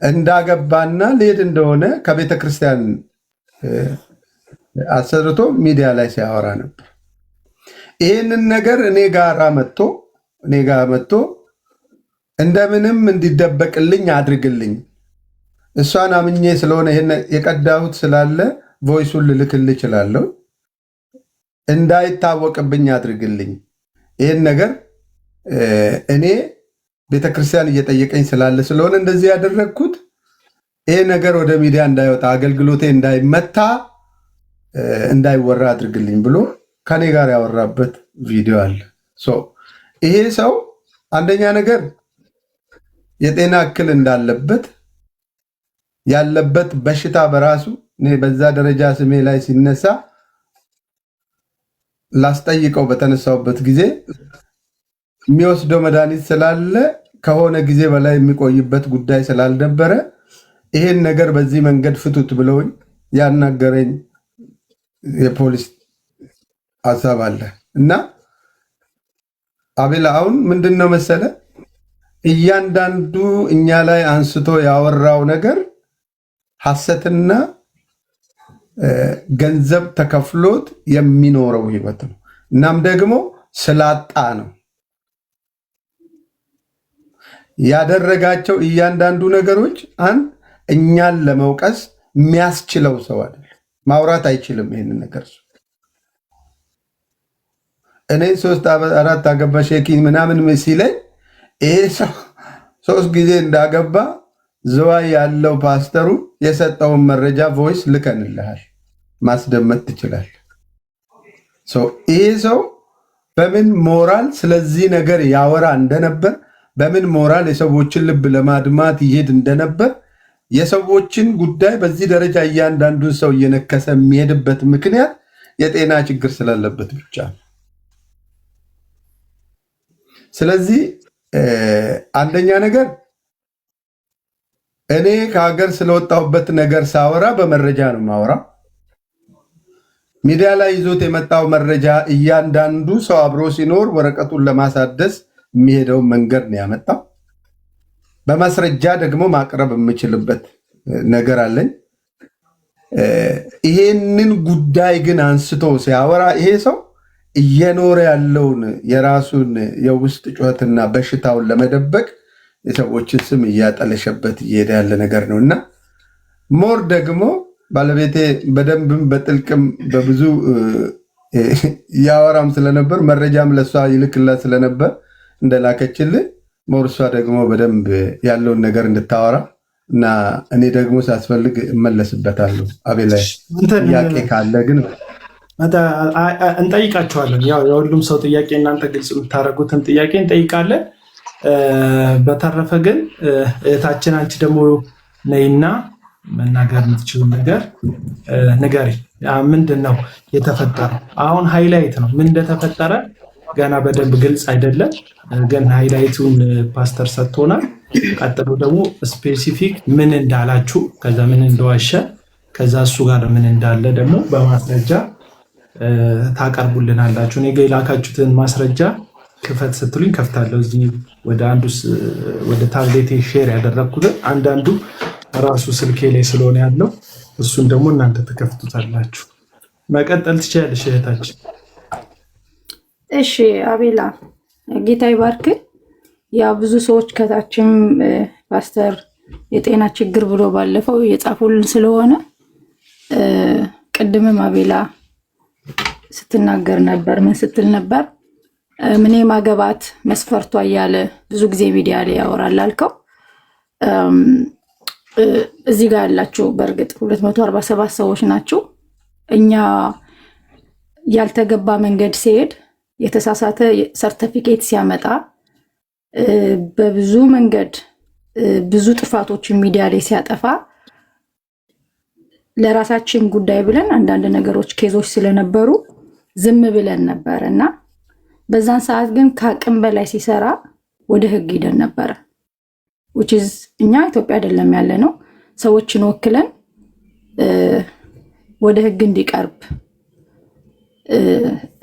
እንዳገባና ሊሄድ እንደሆነ ከቤተክርስቲያን አሰርቶ ሚዲያ ላይ ሲያወራ ነበር። ይህንን ነገር እኔ ጋር መጥቶ እንደምንም እንዲደበቅልኝ አድርግልኝ፣ እሷን አምኜ ስለሆነ ይሄን የቀዳሁት ስላለ ቮይሱን ልልክልህ እችላለሁ፣ እንዳይታወቅብኝ አድርግልኝ፣ ይሄን ነገር እኔ ቤተክርስቲያን እየጠየቀኝ ስላለ ስለሆነ እንደዚህ ያደረግኩት፣ ይሄ ነገር ወደ ሚዲያ እንዳይወጣ አገልግሎቴ እንዳይመታ እንዳይወራ አድርግልኝ ብሎ ከኔ ጋር ያወራበት ቪዲዮ አለ። ይሄ ሰው አንደኛ ነገር የጤና እክል እንዳለበት ያለበት በሽታ በራሱ በዛ ደረጃ ስሜ ላይ ሲነሳ ላስጠይቀው በተነሳውበት ጊዜ የሚወስደው መድኃኒት ስላለ ከሆነ ጊዜ በላይ የሚቆይበት ጉዳይ ስላልነበረ ይሄን ነገር በዚህ መንገድ ፍቱት ብለውኝ ያናገረኝ የፖሊስ ሀሳብ አለ እና አቤላ አሁን ምንድነው መሰለ እያንዳንዱ እኛ ላይ አንስቶ ያወራው ነገር ሐሰትና ገንዘብ ተከፍሎት የሚኖረው ህይወት ነው። እናም ደግሞ ስላጣ ነው ያደረጋቸው እያንዳንዱ ነገሮች እኛን ለመውቀስ የሚያስችለው ሰው አይደለም። ማውራት አይችልም ይሄንን ነገር። እኔ 3-4 አገባ ሼኪ ምናምን ሲለኝ ይሄ ሰው 3 ጊዜ እንዳገባ ዝዋይ ያለው ፓስተሩ የሰጠውን መረጃ ቮይስ ልከንልሃል፣ ማስደመጥ ትችላል። ይሄ ሰው በምን ሞራል ስለዚህ ነገር ያወራ እንደነበር፣ በምን ሞራል የሰዎችን ልብ ለማድማት ይሄድ እንደነበር፣ የሰዎችን ጉዳይ በዚህ ደረጃ እያንዳንዱን ሰው እየነከሰ የሚሄድበት ምክንያት የጤና ችግር ስላለበት ብቻ ነው። ስለዚህ አንደኛ ነገር እኔ ከሀገር ስለወጣሁበት ነገር ሳወራ በመረጃ ነው ማወራ። ሚዲያ ላይ ይዞት የመጣው መረጃ እያንዳንዱ ሰው አብሮ ሲኖር ወረቀቱን ለማሳደስ የሚሄደው መንገድ ነው ያመጣው። በማስረጃ ደግሞ ማቅረብ የምችልበት ነገር አለኝ። ይሄንን ጉዳይ ግን አንስቶ ሲያወራ ይሄ ሰው እየኖረ ያለውን የራሱን የውስጥ ጩኸትና በሽታውን ለመደበቅ የሰዎችን ስም እያጠለሸበት እየሄደ ያለ ነገር ነው እና ሞር ደግሞ ባለቤቴ በደንብም በጥልቅም በብዙ ያወራም ስለነበር መረጃም ለሷ ይልክላት ስለነበር እንደላከችልህ ሞር እሷ ደግሞ በደንብ ያለውን ነገር እንድታወራ እና እኔ ደግሞ ሳስፈልግ እመለስበታለሁ። አቤላ ጥያቄ ካለ ግን እንጠይቃቸዋለን። ያው የሁሉም ሰው ጥያቄ እናንተ ግልጽ የምታደርጉትን ጥያቄ እንጠይቃለን። በተረፈ ግን እህታችን አንቺ ደግሞ ነይና መናገር የምትችሉ ነገር ንገሪ። ምንድን ነው የተፈጠረው? አሁን ሃይላይት ነው ምን እንደተፈጠረ ገና በደንብ ግልጽ አይደለም፣ ግን ሃይላይቱን ፓስተር ሰጥቶናል። ቀጥሎ ደግሞ ስፔሲፊክ ምን እንዳላችሁ፣ ከዛ ምን እንደዋሸ፣ ከዛ እሱ ጋር ምን እንዳለ ደግሞ በማስረጃ ታቀርቡልናላችሁ። እኔ ጋ የላካችሁትን ማስረጃ ክፈት ስትሉኝ ከፍታለሁ። እዚህ ወደ ታብሌቴ ሼር ያደረግኩትን አንዳንዱ ራሱ ስልኬ ላይ ስለሆነ ያለው እሱን ደግሞ እናንተ ትከፍቱታላችሁ። መቀጠል ትችያለሽ እህታችን። እሺ አቤላ ጌታ ይባርክ። ያው ብዙ ሰዎች ከታችም ፓስተር የጤና ችግር ብሎ ባለፈው የጻፉልን ስለሆነ ቅድምም አቤላ ስትናገር ነበር። ምን ስትል ነበር? ምን ማገባት መስፈርቷ እያለ ብዙ ጊዜ ሚዲያ ላይ ያወራል አልከው። እዚህ ጋር ያላችሁ በእርግጥ 247 ሰዎች ናችሁ። እኛ ያልተገባ መንገድ ሲሄድ የተሳሳተ ሰርቲፊኬት ሲያመጣ በብዙ መንገድ ብዙ ጥፋቶችን ሚዲያ ላይ ሲያጠፋ ለራሳችን ጉዳይ ብለን አንዳንድ ነገሮች ኬዞች ስለነበሩ ዝም ብለን ነበር እና በዛን ሰዓት ግን ከአቅም በላይ ሲሰራ ወደ ህግ ሄደን ነበረ። which is እኛ ኢትዮጵያ አይደለም ያለ ነው ሰዎችን ወክለን ወደ ህግ እንዲቀርብ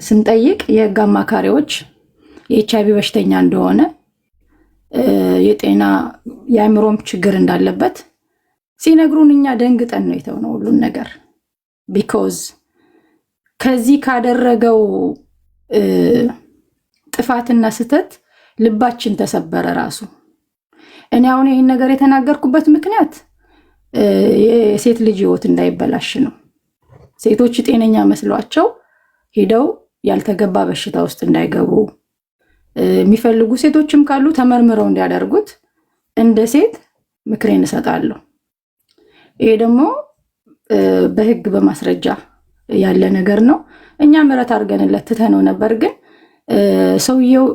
ስንጠይቅ የህግ አማካሪዎች የኤችአይቪ በሽተኛ እንደሆነ የጤና የአእምሮም ችግር እንዳለበት ሲነግሩን እኛ ደንግጠን ነው የተውነው ሁሉን ነገር። because ከዚህ ካደረገው ጥፋትና ስተት ልባችን ተሰበረ ራሱ። እኔ አሁን ይሄን ነገር የተናገርኩበት ምክንያት የሴት ልጅ ህይወት እንዳይበላሽ ነው። ሴቶች ጤነኛ መስሏቸው ሄደው ያልተገባ በሽታ ውስጥ እንዳይገቡ የሚፈልጉ ሴቶችም ካሉ ተመርምረው እንዲያደርጉት እንደ ሴት ምክሬን እሰጣለሁ። ይሄ ደግሞ በህግ በማስረጃ ያለ ነገር ነው። እኛ ምሕረት አድርገንለት ትተነው ነበር፣ ግን ሰውየው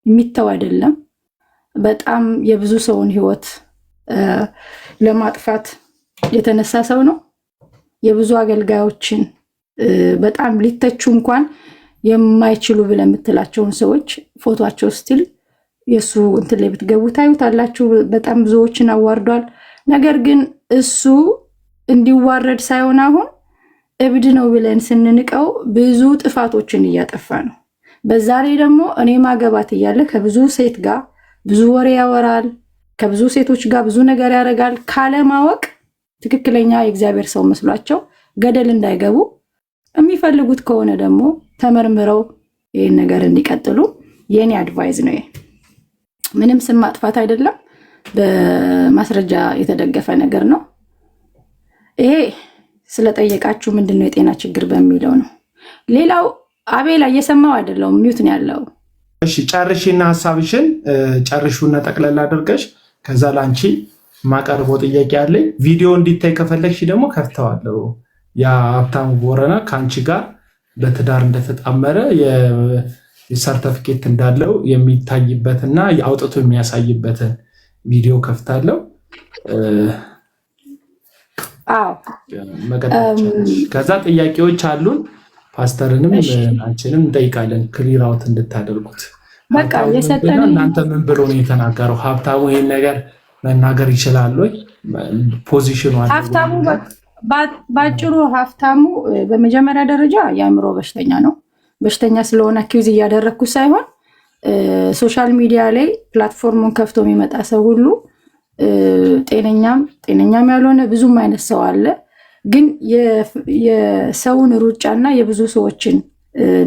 የሚተው አይደለም። በጣም የብዙ ሰውን ህይወት ለማጥፋት የተነሳ ሰው ነው። የብዙ አገልጋዮችን በጣም ሊተቹ እንኳን የማይችሉ ብለን የምትላቸውን ሰዎች ፎቶአቸው ስቲል የሱ እንትን ላይ ብትገቡ ታዩታላችሁ። በጣም ብዙዎችን አዋርዷል። ነገር ግን እሱ እንዲዋረድ ሳይሆን አሁን እብድ ነው ብለን ስንንቀው ብዙ ጥፋቶችን እያጠፋ ነው። በዛ ላይ ደግሞ እኔ ማገባት እያለ ከብዙ ሴት ጋር ብዙ ወሬ ያወራል፣ ከብዙ ሴቶች ጋር ብዙ ነገር ያደርጋል። ካለማወቅ ትክክለኛ የእግዚአብሔር ሰው መስሏቸው ገደል እንዳይገቡ የሚፈልጉት ከሆነ ደግሞ ተመርምረው ይሄን ነገር እንዲቀጥሉ የኔ አድቫይዝ ነው። ምንም ስም ማጥፋት አይደለም፣ በማስረጃ የተደገፈ ነገር ነው። ይሄ ስለጠየቃችሁ ምንድነው የጤና ችግር በሚለው ነው። ሌላው አቤላ እየሰማው አይደለም፣ ሚውት ነው ያለው። እሺ ጨርሽና ሐሳብሽን ጨርሹና ጠቅለል አድርገሽ ከዛ ላንቺ ማቀርበው ጥያቄ አለኝ። ቪዲዮ እንዲታይ ከፈለግሽ ደግሞ ከፍተዋለሁ። ያ ሀብታሙ ቦረና ከአንቺ ጋር በትዳር እንደተጣመረ የሰርተፊኬት እንዳለው የሚታይበትና አውጥቶ የሚያሳይበትን ቪዲዮ ከፍታለሁ። ከዛ ጥያቄዎች አሉን። ፓስተርንም አንቺንም እንጠይቃለን ክሊር አውት እንድታደርጉት። በቃ የሰጠን እናንተ ምን ብሎ ነው የተናገረው? ሀብታሙ ይሄን ነገር መናገር ይችላል ወይ? ፖዚሽኑ አለ ሀብታሙ ባጭሩ ሀብታሙ በመጀመሪያ ደረጃ የአእምሮ በሽተኛ ነው። በሽተኛ ስለሆነ አኪውዝ እያደረግኩ ሳይሆን ሶሻል ሚዲያ ላይ ፕላትፎርሙን ከፍቶ የሚመጣ ሰው ሁሉ ጤነኛም ያልሆነ ብዙም አይነት ሰው አለ። ግን የሰውን ሩጫና የብዙ ሰዎችን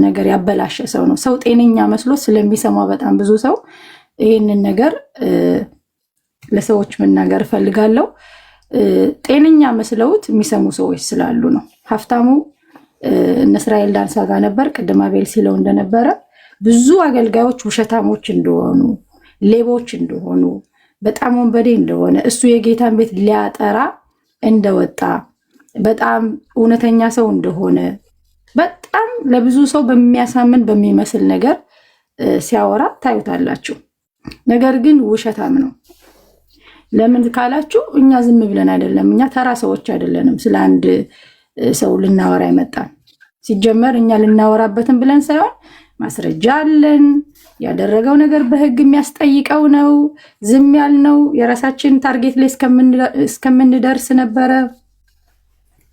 ነገር ያበላሸ ሰው ነው። ሰው ጤነኛ መስሎ ስለሚሰማ በጣም ብዙ ሰው ይህንን ነገር ለሰዎች መናገር እፈልጋለሁ። ጤነኛ መስለውት የሚሰሙ ሰዎች ስላሉ ነው። ሀብታሙ እነ እስራኤል ዳንሳ ጋር ነበር። ቅድም አቤል ሲለው እንደነበረ ብዙ አገልጋዮች ውሸታሞች እንደሆኑ፣ ሌቦች እንደሆኑ፣ በጣም ወንበዴ እንደሆነ፣ እሱ የጌታን ቤት ሊያጠራ እንደወጣ፣ በጣም እውነተኛ ሰው እንደሆነ ለብዙ ሰው በሚያሳምን በሚመስል ነገር ሲያወራ ታዩታላችሁ። ነገር ግን ውሸታም ነው። ለምን ካላችሁ እኛ ዝም ብለን አይደለም፣ እኛ ተራ ሰዎች አይደለንም። ስለ አንድ ሰው ልናወራ ይመጣል። ሲጀመር እኛ ልናወራበትን ብለን ሳይሆን ማስረጃ አለን። ያደረገው ነገር በህግ የሚያስጠይቀው ነው። ዝም ያልነው የራሳችን ታርጌት ላይ እስከምንደርስ ነበረ።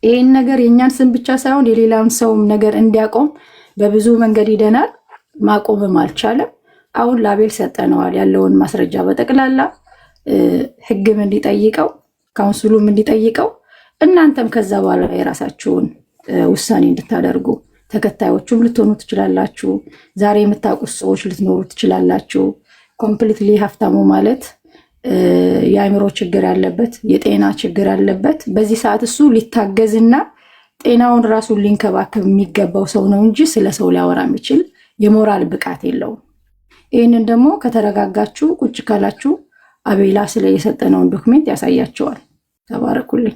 ይህን ነገር የእኛን ስም ብቻ ሳይሆን የሌላውን ሰውም ነገር እንዲያቆም በብዙ መንገድ ሂደናል። ማቆምም አልቻለም። አሁን ለአቤል ሰጠነዋል ያለውን ማስረጃ በጠቅላላ ህግም እንዲጠይቀው ካውንስሉም እንዲጠይቀው እናንተም ከዛ በኋላ የራሳችሁን ውሳኔ እንድታደርጉ ተከታዮቹም ልትሆኑ ትችላላችሁ። ዛሬ የምታውቁት ሰዎች ልትኖሩ ትችላላችሁ። ኮምፕሊትሊ ሀብታሙ ማለት የአእምሮ ችግር ያለበት የጤና ችግር ያለበት በዚህ ሰዓት እሱ ሊታገዝና ጤናውን ራሱን ሊንከባከብ የሚገባው ሰው ነው እንጂ ስለ ሰው ሊያወራ የሚችል የሞራል ብቃት የለውም። ይህንን ደግሞ ከተረጋጋችሁ ቁጭ ካላችሁ አቤላ ስለ የሰጠነውን ዶክሜንት ያሳያቸዋል። ተባረኩልኝ።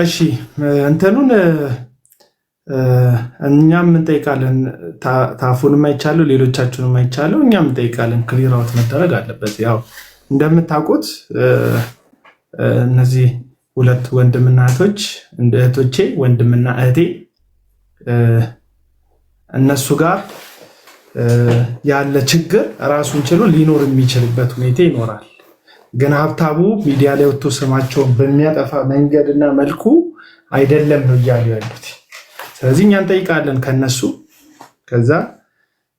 እሺ እንትኑን እኛም እንጠይቃለን። ታፉንም አይቻለሁ፣ ሌሎቻችሁንም አይቻለሁ። እኛም እንጠይቃለን። ክሊር አውት መደረግ አለበት። ያው እንደምታውቁት እነዚህ ሁለት ወንድምና እህቶች እንደ እህቶቼ ወንድምና እህቴ እነሱ ጋር ያለ ችግር ራሱን ችሎ ሊኖር የሚችልበት ሁኔታ ይኖራል። ግን ሀብታሙ ሚዲያ ላይ ወጥቶ ስማቸውን በሚያጠፋ መንገድና መልኩ አይደለም ነው እያሉ ያሉት። ስለዚህ እኛ እንጠይቃለን ከነሱ፣ ከዛ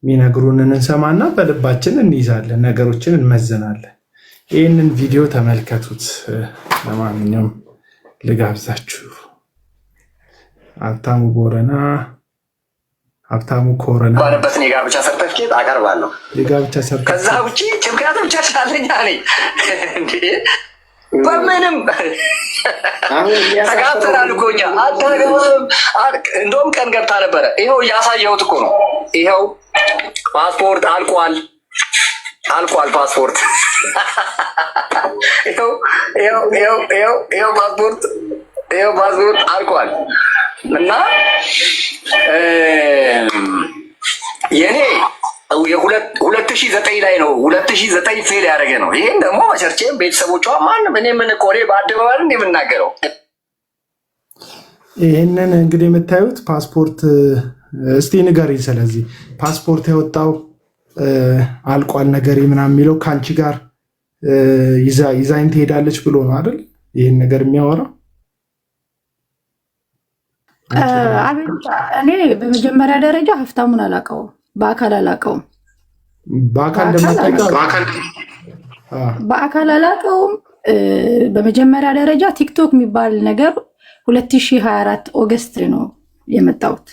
የሚነግሩንን እንሰማና በልባችን እንይዛለን፣ ነገሮችን እንመዝናለን። ይህንን ቪዲዮ ተመልከቱት። ለማንኛውም ልጋብዛችሁ። ሀብታሙ ኮረና ባለበትን የጋብቻ ሰርተፍኬት አቀርባለሁ። የጋብቻ ሰርተፍኬት ከዛ ውጪ ጭምክላት ብቻ ቻለኛ ነኝ በምንም ተጋብተናል እኮ እኛ አታገባም። እንደውም ቀን ገብታ ነበረ። ይኸው እያሳየሁት እኮ ነው። ይኸው ፓስፖርት አልቋል ፓስፖርት ይኸው ፓስፖርት አልቋል። እና የኔ 2009 ላይ ነው 2009 ፌል ያደረገ ነው። ይህን ደግሞ መቸርቼም ቤተሰቦቿ ማንም እኔ ምን ቆሬ በአደባባይ የምናገረው ይህንን እንግዲህ የምታዩት ፓስፖርት እስቲ ንገሪኝ። ስለዚህ ፓስፖርት ያወጣው አልቋል ነገር ምናምን የሚለው ከአንቺ ጋር ይዛኝ ትሄዳለች ብሎ ነው አይደል? ይህን ነገር የሚያወራው እኔ በመጀመሪያ ደረጃ ሀብታሙን አላውቀውም፣ በአካል አላውቀውም። በአካል አላውቀውም። በመጀመሪያ ደረጃ ቲክቶክ የሚባል ነገር 2024 ኦገስት ነው የመጣሁት።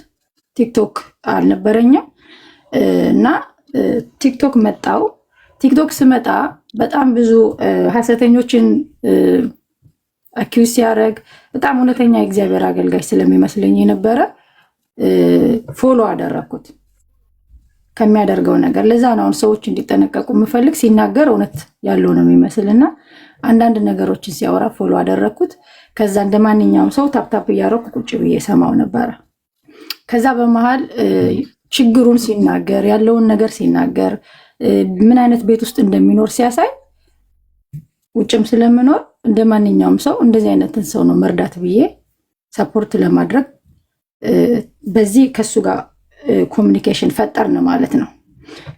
ቲክቶክ አልነበረኝም እና ቲክቶክ መጣው። ቲክቶክ ስመጣ በጣም ብዙ ሀሰተኞችን አኪውዝ ሲያደርግ በጣም እውነተኛ የእግዚአብሔር አገልጋይ ስለሚመስለኝ የነበረ ፎሎ አደረኩት ከሚያደርገው ነገር። ለዛ ነው አሁን ሰዎች እንዲጠነቀቁ የምፈልግ። ሲናገር እውነት ያለው ነው የሚመስል እና አንዳንድ ነገሮችን ሲያወራ ፎሎ አደረኩት። ከዛ እንደ ማንኛውም ሰው ታፕታፕ እያደረኩ ቁጭ ብዬ ሰማው ነበረ። ከዛ በመሃል ችግሩን ሲናገር ያለውን ነገር ሲናገር ምን አይነት ቤት ውስጥ እንደሚኖር ሲያሳይ ውጭም ስለምኖር እንደ ማንኛውም ሰው እንደዚህ አይነትን ሰው ነው መርዳት ብዬ ሰፖርት ለማድረግ በዚህ ከሱ ጋር ኮሚኒኬሽን ፈጠርን ማለት ነው።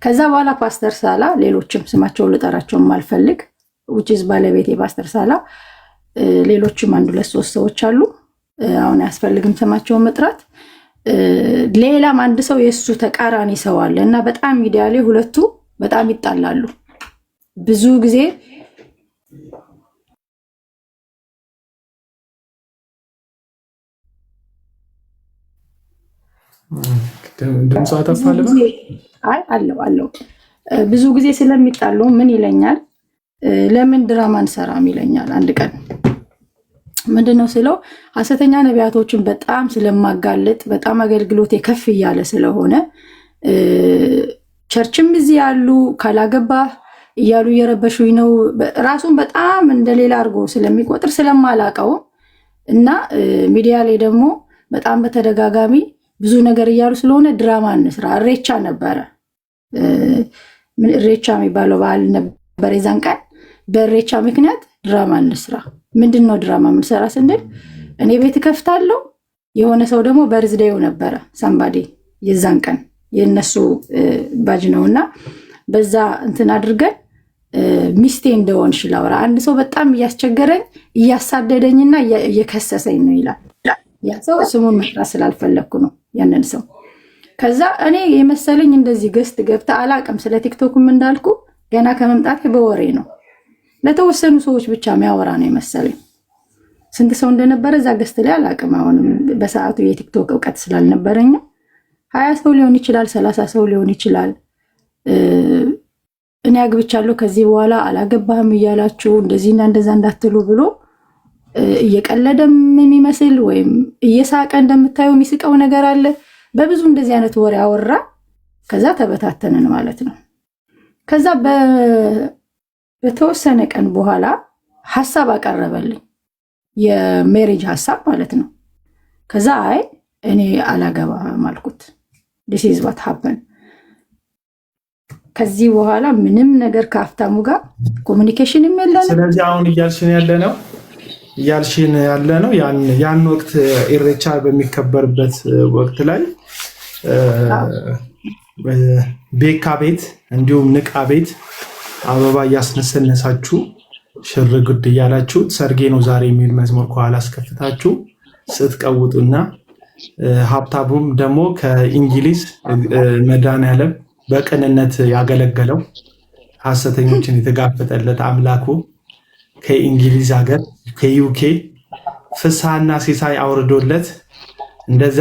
ከዛ በኋላ ፓስተር ሳላ፣ ሌሎችም ስማቸውን ልጠራቸውም አልፈልግ ውጭዝ ባለቤት የፓስተር ሳላ፣ ሌሎችም 1 2 3 ሰዎች አሉ። አሁን አያስፈልግም ስማቸውን መጥራት። ሌላም አንድ ሰው የእሱ ተቃራኒ ሰው አለ እና በጣም ሚዲያ ላይ ሁለቱ በጣም ይጣላሉ ብዙ ጊዜ። ድምፅ አጠፋለ አለው ብዙ ጊዜ ስለሚጣሉ ምን ይለኛል፣ ለምን ድራማ እንሰራም ይለኛል። አንድ ቀን ምንድነው ስለው ሐሰተኛ ነቢያቶችን በጣም ስለማጋለጥ በጣም አገልግሎት ከፍ እያለ ስለሆነ ቸርችም እዚህ ያሉ ካላገባ እያሉ እየረበሹኝ ነው። ራሱን በጣም እንደሌላ አድርጎ ስለሚቆጥር ስለማላቀው እና ሚዲያ ላይ ደግሞ በጣም በተደጋጋሚ ብዙ ነገር እያሉ ስለሆነ ድራማ እንስራ። እሬቻ ነበረ፣ እሬቻ የሚባለው በዓል ነበር የዛን ቀን። በእሬቻ ምክንያት ድራማ እንስራ። ምንድን ነው ድራማ የምንሰራ ስንል እኔ ቤት ከፍታለሁ፣ የሆነ ሰው ደግሞ በርዝዴው ነበረ ሳምባዴ የዛን ቀን የነሱ ባጅ ነውና በዛ እንትን አድርገን ሚስቴ እንደሆንሽ ላውራ፣ አንድ ሰው በጣም እያስቸገረኝ እያሳደደኝና እየከሰሰኝ ነው ይላል። ያ ሰው ስሙን መጥራት ስላልፈለግኩ ነው ያንን ሰው። ከዛ እኔ የመሰለኝ እንደዚህ ገስት ገብታ አላቅም፣ ስለ ቲክቶክም እንዳልኩ ገና ከመምጣቴ በወሬ ነው ለተወሰኑ ሰዎች ብቻ የሚያወራ ነው የመሰለኝ። ስንት ሰው እንደነበረ እዛ ገስት ላይ አላቅም። አሁንም በሰዓቱ የቲክቶክ እውቀት ስላልነበረኝ 20 ሰው ሊሆን ይችላል፣ 30 ሰው ሊሆን ይችላል። እኔ አግብቻለሁ ከዚህ በኋላ አላገባህም እያላችሁ እንደዚህና እንደዛ እንዳትሉ ብሎ እየቀለደም የሚመስል ወይም እየሳቀ እንደምታዩ የሚስቀው ነገር አለ። በብዙ እንደዚህ አይነት ወሬ አወራ። ከዛ ተበታተንን ማለት ነው። ከዛ በተወሰነ ቀን በኋላ ሐሳብ አቀረበልኝ፣ የሜሪጅ ሐሳብ ማለት ነው። ከዛ አይ እኔ አላገባም አልኩት። this is what happened። ከዚህ በኋላ ምንም ነገር ከሀብታሙ ጋር ኮሙኒኬሽን የለንም። ስለዚህ አሁን እያልሽን ያለ ነው ያን ወቅት ኢሬቻ በሚከበርበት ወቅት ላይ ቤካ ቤት እንዲሁም ንቃ ቤት አበባ እያስነሰነሳችሁ ሽር ጉድ እያላችሁ ሰርጌ ነው ዛሬ የሚል መዝሙር ከኋላ አስከፍታችሁ ስትቀውጡና ሀብታሙም ደግሞ ከእንግሊዝ መድኃኒዓለም በቅንነት ያገለገለው ሐሰተኞችን የተጋፈጠለት አምላኩ ከእንግሊዝ ሀገር ከዩኬ ፍስሐና ሲሳይ አውርዶለት እንደዛ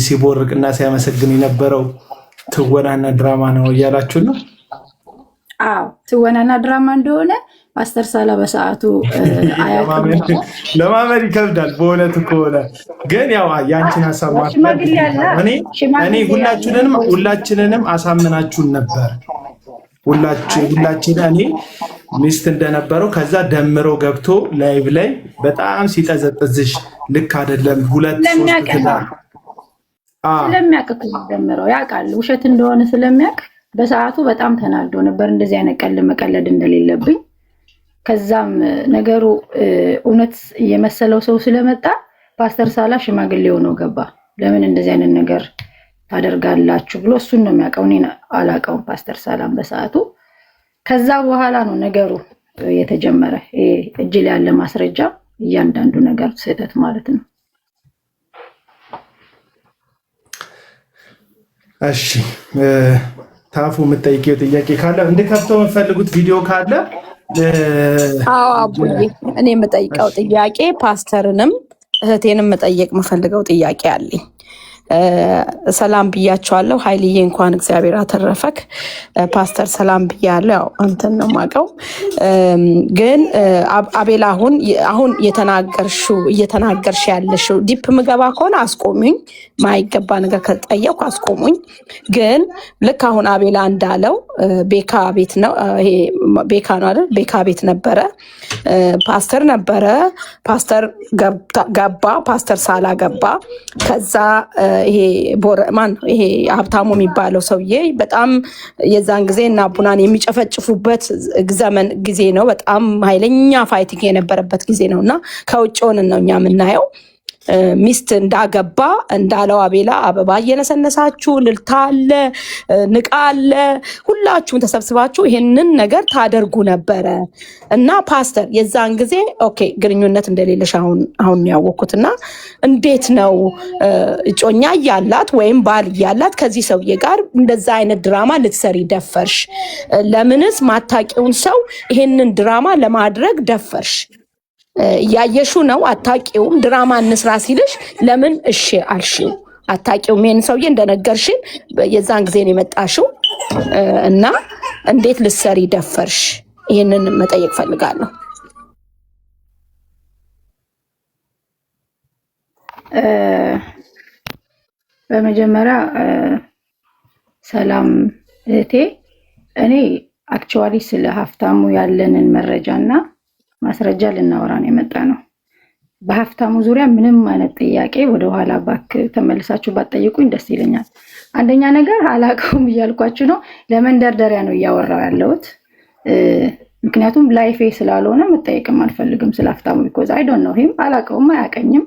ሲቦርቅና ሲያመሰግን የነበረው ትወናና ድራማ ነው እያላችሁ ነው? አዎ ትወናና ድራማ እንደሆነ ፓስተር ሳላ በሰዓቱ ለማመን ይከብዳል። በእውነቱ ከሆነ ግን ያው ያንቺን ሀሳብ እኔ ሁላችንንም አሳምናችሁን ነበር። ሁላችን እኔ ሚስት እንደነበረው ከዛ ደምረው ገብቶ ላይቭ ላይ በጣም ሲጠዘጥዝሽ ልክ አይደለም 2-3 ትዳር ስለሚያውቅ ደምረው ያውቃል ውሸት እንደሆነ ስለሚያውቅ በሰዓቱ በጣም ተናዶ ነበር። እንደዚህ አይነት ቀልድ መቀለድ እንደሌለብኝ ከዛም ነገሩ እውነት የመሰለው ሰው ስለመጣ ፓስተር ሳላ ሽማግሌ ሆኖ ገባ። ለምን እንደዚህ አይነት ነገር ታደርጋላችሁ ብሎ እሱን ነው የሚያውቀው፣ እኔ አላውቀውም ፓስተር ሳላም በሰዓቱ። ከዛ በኋላ ነው ነገሩ የተጀመረ። እጅ ላይ ያለ ማስረጃ እያንዳንዱ ነገር ስህተት ማለት ነው። እሺ ታፉ የምትጠይቂው ጥያቄ ካለ እንድከፍተው የምትፈልጉት ቪዲዮ ካለ? አዎ አቡዬ፣ እኔ የምጠይቀው ጥያቄ ፓስተርንም እህቴንም መጠየቅ የምፈልገው ጥያቄ አለኝ። ሰላም ብያቸዋለሁ። ኃይልዬ እንኳን እግዚአብሔር አተረፈክ። ፓስተር ሰላም ብያለሁ። ያው አንተን ነው የማውቀው። ግን አቤላ አሁን እየተናገርሽ ያለሽው ዲፕ ምገባ ከሆነ አስቆሙኝ። ማይገባ ነገር ከጠየቁ አስቆሙኝ። ግን ልክ አሁን አቤላ እንዳለው ቤካ ቤት ነው፣ ይሄ ቤካ ነው አይደል? ቤካ ቤት ነበረ፣ ፓስተር ነበረ፣ ፓስተር ገባ፣ ፓስተር ሳላ ገባ። ከዛ ይሄ ሀብታሙ የሚባለው ሰውዬ በጣም የዛን ጊዜ እና ቡናን የሚጨፈጭፉበት ዘመን ጊዜ ነው። በጣም ኃይለኛ ፋይቲንግ የነበረበት ጊዜ ነው እና ከውጭ ሆነን ነው እኛ የምናየው። ሚስት እንዳገባ እንዳለው አቤላ አበባ እየነሰነሳችሁ ልልታ አለ፣ ንቃ አለ፣ ሁላችሁም ተሰብስባችሁ ይሄንን ነገር ታደርጉ ነበረ እና ፓስተር የዛን ጊዜ ኦኬ ግንኙነት እንደሌለሽ አሁን ያወቅኩትና እንዴት ነው እጮኛ እያላት ወይም ባል እያላት ከዚህ ሰውዬ ጋር እንደዛ አይነት ድራማ ልትሰሪ ደፈርሽ? ለምንስ ማታቂውን ሰው ይሄንን ድራማ ለማድረግ ደፈርሽ? እያየሹ ነው፣ አታቂውም። ድራማ እንስራ ሲልሽ ለምን እሺ አልሽው? አታቂውም። ይሄን ሰውዬ እንደነገርሽን የዛን ጊዜ ነው የመጣሽው እና እንዴት ልትሰሪ ደፈርሽ? ይሄንን መጠየቅ ፈልጋለሁ። በመጀመሪያ ሰላም እህቴ፣ እኔ አክቹዋሊ ስለ ሀብታሙ ያለንን መረጃና ማስረጃ ልናወራ ነው የመጣ ነው። በሀብታሙ ዙሪያ ምንም አይነት ጥያቄ ወደኋላ ባክ ተመልሳችሁ ባትጠይቁኝ ደስ ይለኛል። አንደኛ ነገር አላውቀውም እያልኳችሁ ነው፣ ለመንደርደሪያ ነው እያወራው ያለሁት። ምክንያቱም ላይፌ ስላልሆነ መጠየቅም አልፈልግም ስለ ሀብታሙ ቢኮዝ አይ ዶንት ኖ ሂም፣ አላውቀውም፣ አያውቀኝም።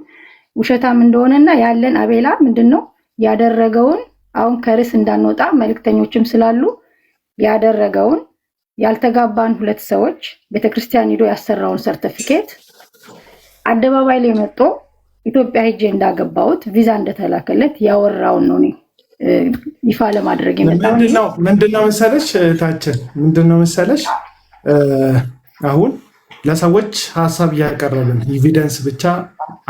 ውሸታም እንደሆነና ያለን አቤላ ምንድነው ያደረገውን አሁን ከርስ እንዳንወጣ መልእክተኞችም ስላሉ ያደረገውን ያልተጋባን ሁለት ሰዎች ቤተክርስቲያን ሄዶ ያሰራውን ሰርቲፊኬት አደባባይ ላይ መጥቶ ኢትዮጵያ ሄጄ እንዳገባሁት ቪዛ እንደተላከለት ያወራውን ነው ይፋ ለማድረግ የመጣው። ምንድነው መሰለሽ ታችን ምንድነው መሰለሽ አሁን ለሰዎች ሐሳብ ያቀርብን ኤቪደንስ ብቻ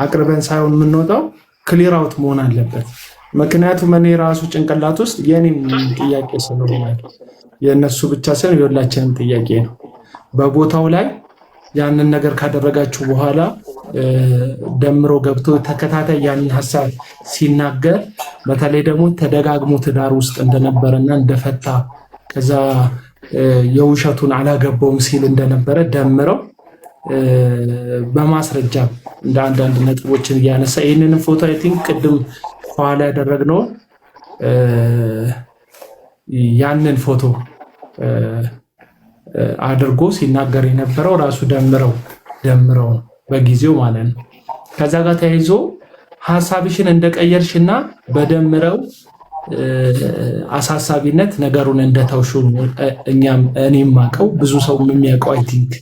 አቅርበን ሳይሆን የምንወጣው ክሊር አውት መሆን አለበት። ምክንያቱም እኔ ራሱ ጭንቅላት ውስጥ የኔም ጥያቄ ስለሆነ የነሱ ብቻ ሳይሆን የሁላችንም ጥያቄ ነው። በቦታው ላይ ያንን ነገር ካደረጋችሁ በኋላ ደምሮ ገብቶ ተከታታይ ያንን ሐሳብ ሲናገር በተለይ ደግሞ ተደጋግሞ ትዳር ውስጥ እንደነበረና እንደፈታ ከዛ የውሸቱን አላገባውም ሲል እንደነበረ ደምረው በማስረጃ እንደ አንዳንድ ነጥቦችን እያነሳ ይህንን ፎቶ አይ ቲንክ ቅድም ኋላ ያደረግነው ያንን ፎቶ አድርጎ ሲናገር የነበረው ራሱ ደምረው በጊዜው ማለት ነው። ከዛ ጋር ተያይዞ ሐሳብሽን እንደቀየርሽና በደምረው አሳሳቢነት ነገሩን እንደተውሹ እኔም ማቀው ብዙ ሰው የሚያውቀው አይ ቲንክ።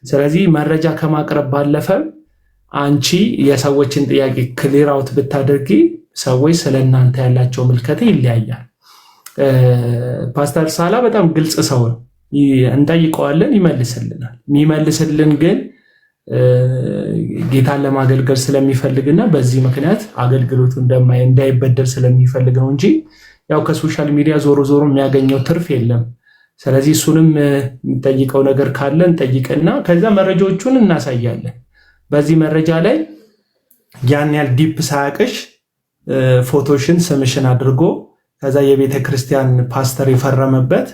ስለዚህ መረጃ ከማቅረብ ባለፈ አንቺ የሰዎችን ጥያቄ ክሊር አውት ብታደርጊ ሰዎች ስለእናንተ ያላቸው ምልከታ ይለያያል። ፓስተር ሳላ በጣም ግልጽ ሰው ነው። እንጠይቀዋለን፣ ይመልስልናል። የሚመልስልን ግን ጌታን ለማገልገል ስለሚፈልግና በዚህ ምክንያት አገልግሎቱ እንዳይበደል ስለሚፈልግ ነው እንጂ ያው ከሶሻል ሚዲያ ዞሮ የሚያገኘው ትርፍ የለም። ስለዚህ እሱንም የሚጠይቀው ነገር ካለ እንጠይቅና ከዛ መረጃዎቹን እናሳያለን። በዚህ መረጃ ላይ ያን ያህል ዲፕ ሳያቅሽ ፎቶሽን ስምሽን አድርጎ ከዛ የቤተ ክርስቲያን ፓስተር የፈረመበት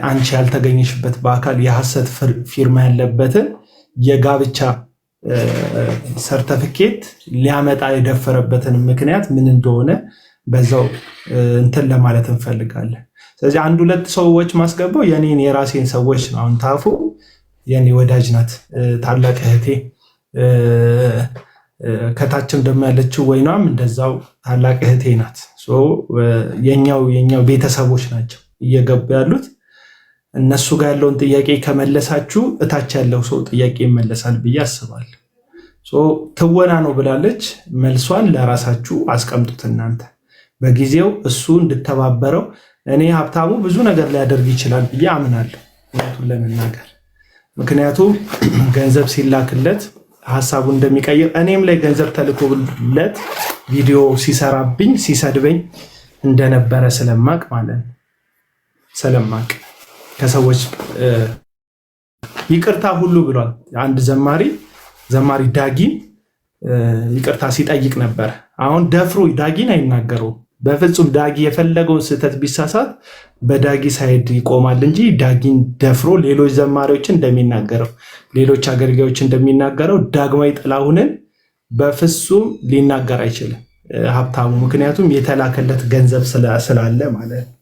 አንቺ ያልተገኘሽበት በአካል የሐሰት ፊርማ ያለበትን የጋብቻ ሰርተፊኬት ሊያመጣ የደፈረበትን ምክንያት ምን እንደሆነ በዛው እንትን ለማለት እንፈልጋለን። ስለዚህ አንድ ሁለት ሰዎች ማስገባው የኔን የራሴን ሰዎች ነው። አሁን ታፉ የኔ ወዳጅ ናት፣ ታላቅ እህቴ። ከታችም ደግሞ ያለችው ወይኗም እንደዛው ታላቅ እህቴ ናት። የኛው ቤተሰቦች ናቸው እየገቡ ያሉት። እነሱ ጋር ያለውን ጥያቄ ከመለሳችሁ እታች ያለው ሰው ጥያቄ ይመለሳል ብዬ አስባለሁ። ትወና ነው ብላለች። መልሷን ለራሳችሁ አስቀምጡት እናንተ በጊዜው እሱ እንድተባበረው። እኔ ሀብታሙ ብዙ ነገር ሊያደርግ ይችላል ብዬ አምናለሁ እውነቱን ለመናገር። ምክንያቱም ገንዘብ ሲላክለት ሀሳቡ እንደሚቀይር እኔም ላይ ገንዘብ ተልኮለት ቪዲዮ ሲሰራብኝ ሲሰድበኝ እንደነበረ ስለማቅ ማለት ነው። ስለማቅ ከሰዎች ይቅርታ ሁሉ ብሏል። አንድ ዘማሪ ዳጊን ይቅርታ ሲጠይቅ ነበር። አሁን ደፍሮ ዳጊን አይናገረውም በፍጹም። ዳጊ የፈለገውን ስህተት ቢሳሳት በዳጊ ሳይድ ይቆማል እንጂ ዳጊን ደፍሮ ሌሎች ዘማሪዎችን እንደሚናገረው ሌሎች አገልጋዮች እንደሚናገረው ዳግማዊ ጥላሁንን በፍጹም ሊናገር አይችልም ሀብታሙ። ምክንያቱም የተላከለት ገንዘብ ስላለ ማለት ነው።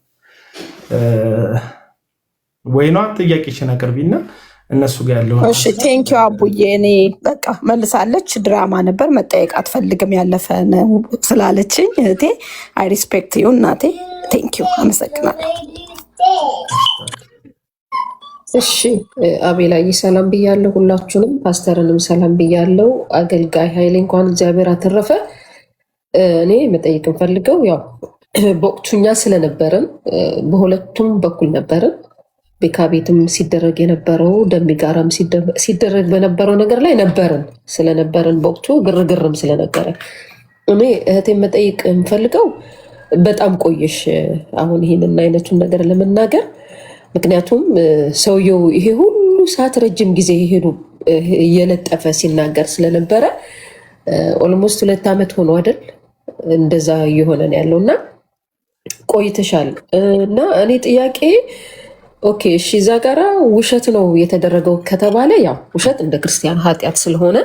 ወይኗ ጥያቄሽን አቅርቢና እነሱ ጋር ያለው። እሺ ቴንኪው አቡዬ። እኔ በቃ መልሳለች። ድራማ ነበር መጠየቅ አትፈልግም ያለፈ ነው ስላለችኝ እህቴ አይ ሪስፔክት ዩ እናቴ። ቴንኪው አመሰግናለሁ። እሺ አቤላዬ ሰላም ብያለሁ፣ ሁላችሁንም ፓስተርንም ሰላም ብያለሁ። አገልጋይ ኃይሌ እንኳን እግዚአብሔር አተረፈ። እኔ መጠየቅ እንፈልገው ያው በወቅቱኛ ስለነበረን በሁለቱም በኩል ነበርን። ቤካቤትም ሲደረግ የነበረው ደሚጋራም ሲደረግ በነበረው ነገር ላይ ስለነበረን በወቅቱ ግርግርም ስለነበረ እኔ እህቴን መጠየቅ የምፈልገው በጣም ቆየሽ አሁን ይህንን አይነቱን ነገር ለመናገር። ምክንያቱም ሰውየው ይሄ ሁሉ ሰዓት ረጅም ጊዜ ሄዱ እየለጠፈ ሲናገር ስለነበረ ኦልሞስት 2 ዓመት ሆኖ አይደል እንደዛ እየሆነ ነው ያለውና ቆይተሻል። እና እኔ ጥያቄ ኦኬ እሺ እዛ ጋራ ውሸት ነው የተደረገው ከተባለ ያው ውሸት እንደ ክርስቲያን ኃጢአት ስለሆነ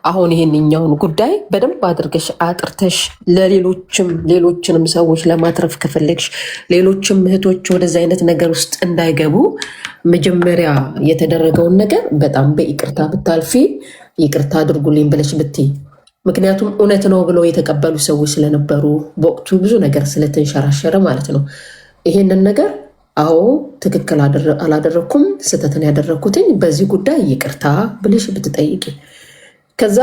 አሁን ይሄንኛውን ጉዳይ በደንብ አድርገሽ አጥርተሽ ሌሎችንም ሰዎች ለማትረፍ ከፈለግሽ ሌሎችም እህቶች ወደዚ አይነት ነገር ውስጥ እንዳይገቡ መጀመሪያ የተደረገውን ነገር በጣም በይቅርታ ብታልፊ ይቅርታ አድርጉልኝ ብለሽ ብትይ፣ ምክንያቱም እውነት ነው ብለው የተቀበሉ ሰዎች ስለነበሩ በወቅቱ ብዙ ነገር ስለተንሸራሸረ ማለት ነው። ይሄንን ነገር አዎ ትክክል አላደረኩም፣ ስህተትን ያደረኩትኝ በዚህ ጉዳይ ይቅርታ ብለሽ ብትጠይቂ፣ ከዛ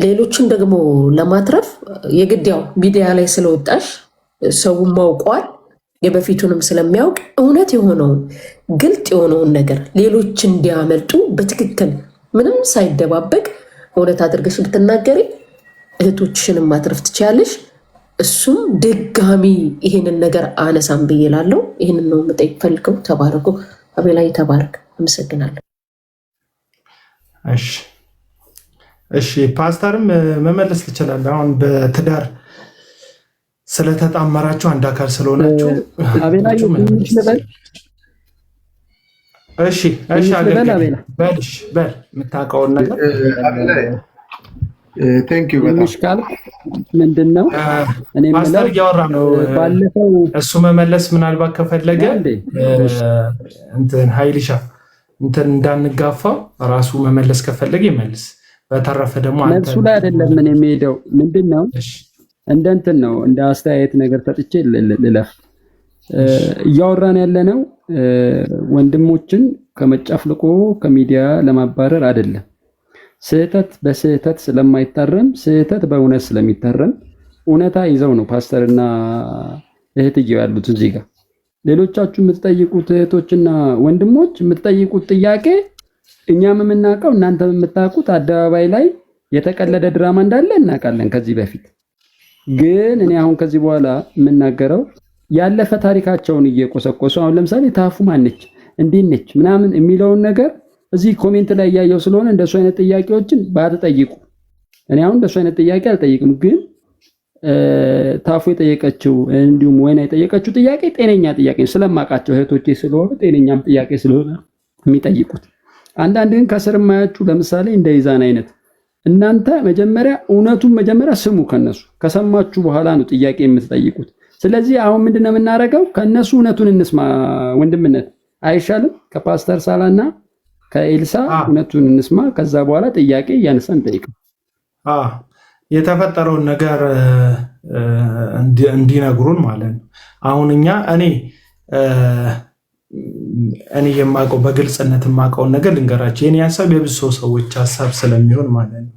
ሌሎችን ደግሞ ለማትረፍ የግድ ያው ሚዲያ ላይ ስለወጣሽ ሰውም ማውቋል የበፊቱንም ስለሚያውቅ እውነት የሆነውን ግልጥ የሆነውን ነገር ሌሎች እንዲያመልጡ በትክክል ምንም ሳይደባበቅ እውነት አድርገሽ ብትናገሪ እህቶችሽንም ማትረፍ ትችያለሽ። እሱም ድጋሚ ይሄንን ነገር አነሳም ብዬ እላለሁ። ይሄንን ነው የምጠይቅ ፈልገው። ተባረኩ። አቤላይ ተባረክ። አመሰግናለሁ። እሺ ፓስተርም መመለስ ትችላለህ። አሁን በትዳር ስለተጣመራችሁ አንድ አካል ስለሆናችሁ አቤላይ ልበል። እሺ በልሽ በል የምታውቀውን ነገር ትንሽ ካል ምንድን ነው ፓስተር እያወራ ነው። ባለፈው እሱ መመለስ ምናልባት ከፈለገ እንትን ሀይልሻ እንትን እንዳንጋፋ ራሱ መመለስ ከፈለገ ይመልስ። በተረፈ ደግሞ መልሱ ላይ አይደለም ምን የሚሄደው ምንድን ነው እንደ እንትን ነው እንደ አስተያየት ነገር ተጥቼ ልለፍ። እያወራን ያለነው ወንድሞችን ከመጫፍልቆ ከሚዲያ ለማባረር አይደለም። ስህተት በስህተት ስለማይታረም ስህተት በእውነት ስለሚታረም እውነታ ይዘው ነው ፓስተርና እህትየው ያሉት እዚህ ጋር። ሌሎቻችሁ የምትጠይቁት እህቶችና ወንድሞች የምትጠይቁት ጥያቄ እኛም የምናውቀው እናንተም የምታውቁት አደባባይ ላይ የተቀለደ ድራማ እንዳለ እናውቃለን ከዚህ በፊት። ግን እኔ አሁን ከዚህ በኋላ የምናገረው ያለፈ ታሪካቸውን እየቆሰቆሱ አሁን ለምሳሌ ታፉ ማነች እንዴት ነች ምናምን የሚለውን ነገር እዚህ ኮሜንት ላይ እያየው ስለሆነ እንደሱ አይነት ጥያቄዎችን ባትጠይቁ። እኔ አሁን እንደሱ አይነት ጥያቄ አልጠይቅም። ግን ታፉ የጠየቀችው እንዲሁም ወይና የጠየቀችው ጥያቄ ጤነኛ ጥያቄ ስለማውቃቸው እህቶቼ ስለሆነ ጤነኛም ጥያቄ ስለሆነ የሚጠይቁት። አንዳንድ ግን ከስር የማያችሁ ለምሳሌ እንደ ይዛን አይነት እናንተ መጀመሪያ እውነቱን መጀመሪያ ስሙ ከነሱ ከሰማችሁ በኋላ ነው ጥያቄ የምትጠይቁት። ስለዚህ አሁን ምንድነው የምናደርገው? ከነሱ እውነቱን እንስማ። ወንድምነት አይሻልም? ከፓስተር ሳላና ከኤልሳ እውነቱን እንስማ። ከዛ በኋላ ጥያቄ እያነሳን እንጠይቅ። የተፈጠረውን ነገር እንዲነግሩን ማለት ነው። አሁን እኔ የማውቀው በግልጽነት የማውቀውን ነገር ልንገራቸው። የኔ ሀሳብ የብዙ ሰዎች ሀሳብ ስለሚሆን ማለት ነው።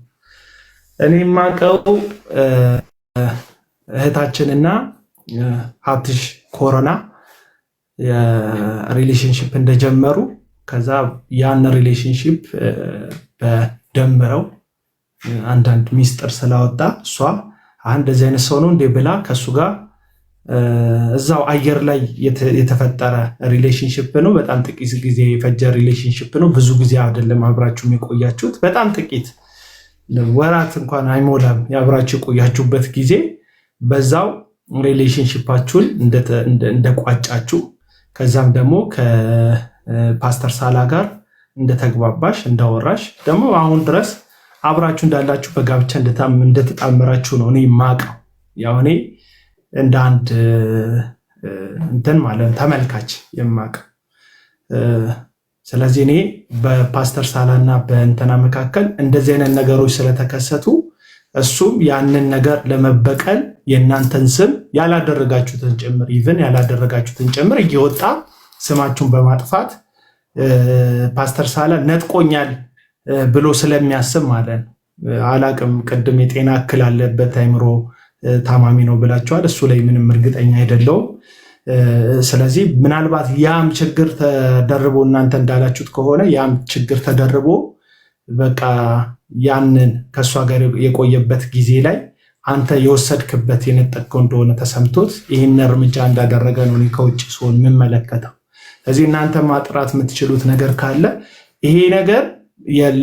እኔ የማውቀው እህታችንና ሀብትሽ ኮሮና ሪሌሽንሽፕ እንደጀመሩ ከዛ ያን ሪሌሽንሽፕ በደምረው አንዳንድ ሚስጥር ስላወጣ እሷ እንደዚህ አይነት ሰው ነው እንዴ ብላ ከሱ ጋር እዛው አየር ላይ የተፈጠረ ሪሌሽንሽፕ ነው። በጣም ጥቂት ጊዜ የፈጀ ሪሌሽንሽፕ ነው። ብዙ ጊዜ አይደለም አብራችሁ የቆያችሁት፣ በጣም ጥቂት ወራት እንኳን አይሞላም ያብራችሁ የቆያችሁበት ጊዜ። በዛው ሪሌሽንሽፓችሁን እንደቋጫችሁ ከዛም ደግሞ ከፓስተር ሳላ ጋር እንደተግባባሽ እንዳወራሽ ደግሞ አሁን ድረስ አብራችሁ እንዳላችሁ በጋብቻ እንደተጣመራችሁ ነው እኔ የማውቀው። ያው እኔ እንደ አንድ እንትን ማለት ተመልካች የማውቀው። ስለዚህ እኔ በፓስተር ሳላና በእንትና መካከል እንደዚህ አይነት ነገሮች ስለተከሰቱ እሱም ያንን ነገር ለመበቀል የእናንተን ስም ያላደረጋችሁትን ጭምር እየወጣ ስማችሁን በማጥፋት ፓስተር ሳላ ነጥቆኛል ብሎ ስለሚያስብ ማለት ነው። አላቅም፣ ቅድም የጤና እክል አለበት አይምሮ ታማሚ ነው ብላችኋል። እሱ ላይ ምንም እርግጠኛ አይደለሁም። ስለዚህ ምናልባት ያም ችግር ተደርቦ እናንተ እንዳላችሁት ከሆነ ያም ችግር ተደርቦ በቃ ያንን ከእሷ ጋር የቆየበት ጊዜ ላይ አንተ የወሰድክበት የነጠቅከው እንደሆነ ተሰምቶት ይህን እርምጃ እንዳደረገ ነው እኔ ከውጭ ሲሆን የምመለከተው። ስለዚህ እናንተ ማጥራት የምትችሉት ነገር ካለ ይሄ ነገር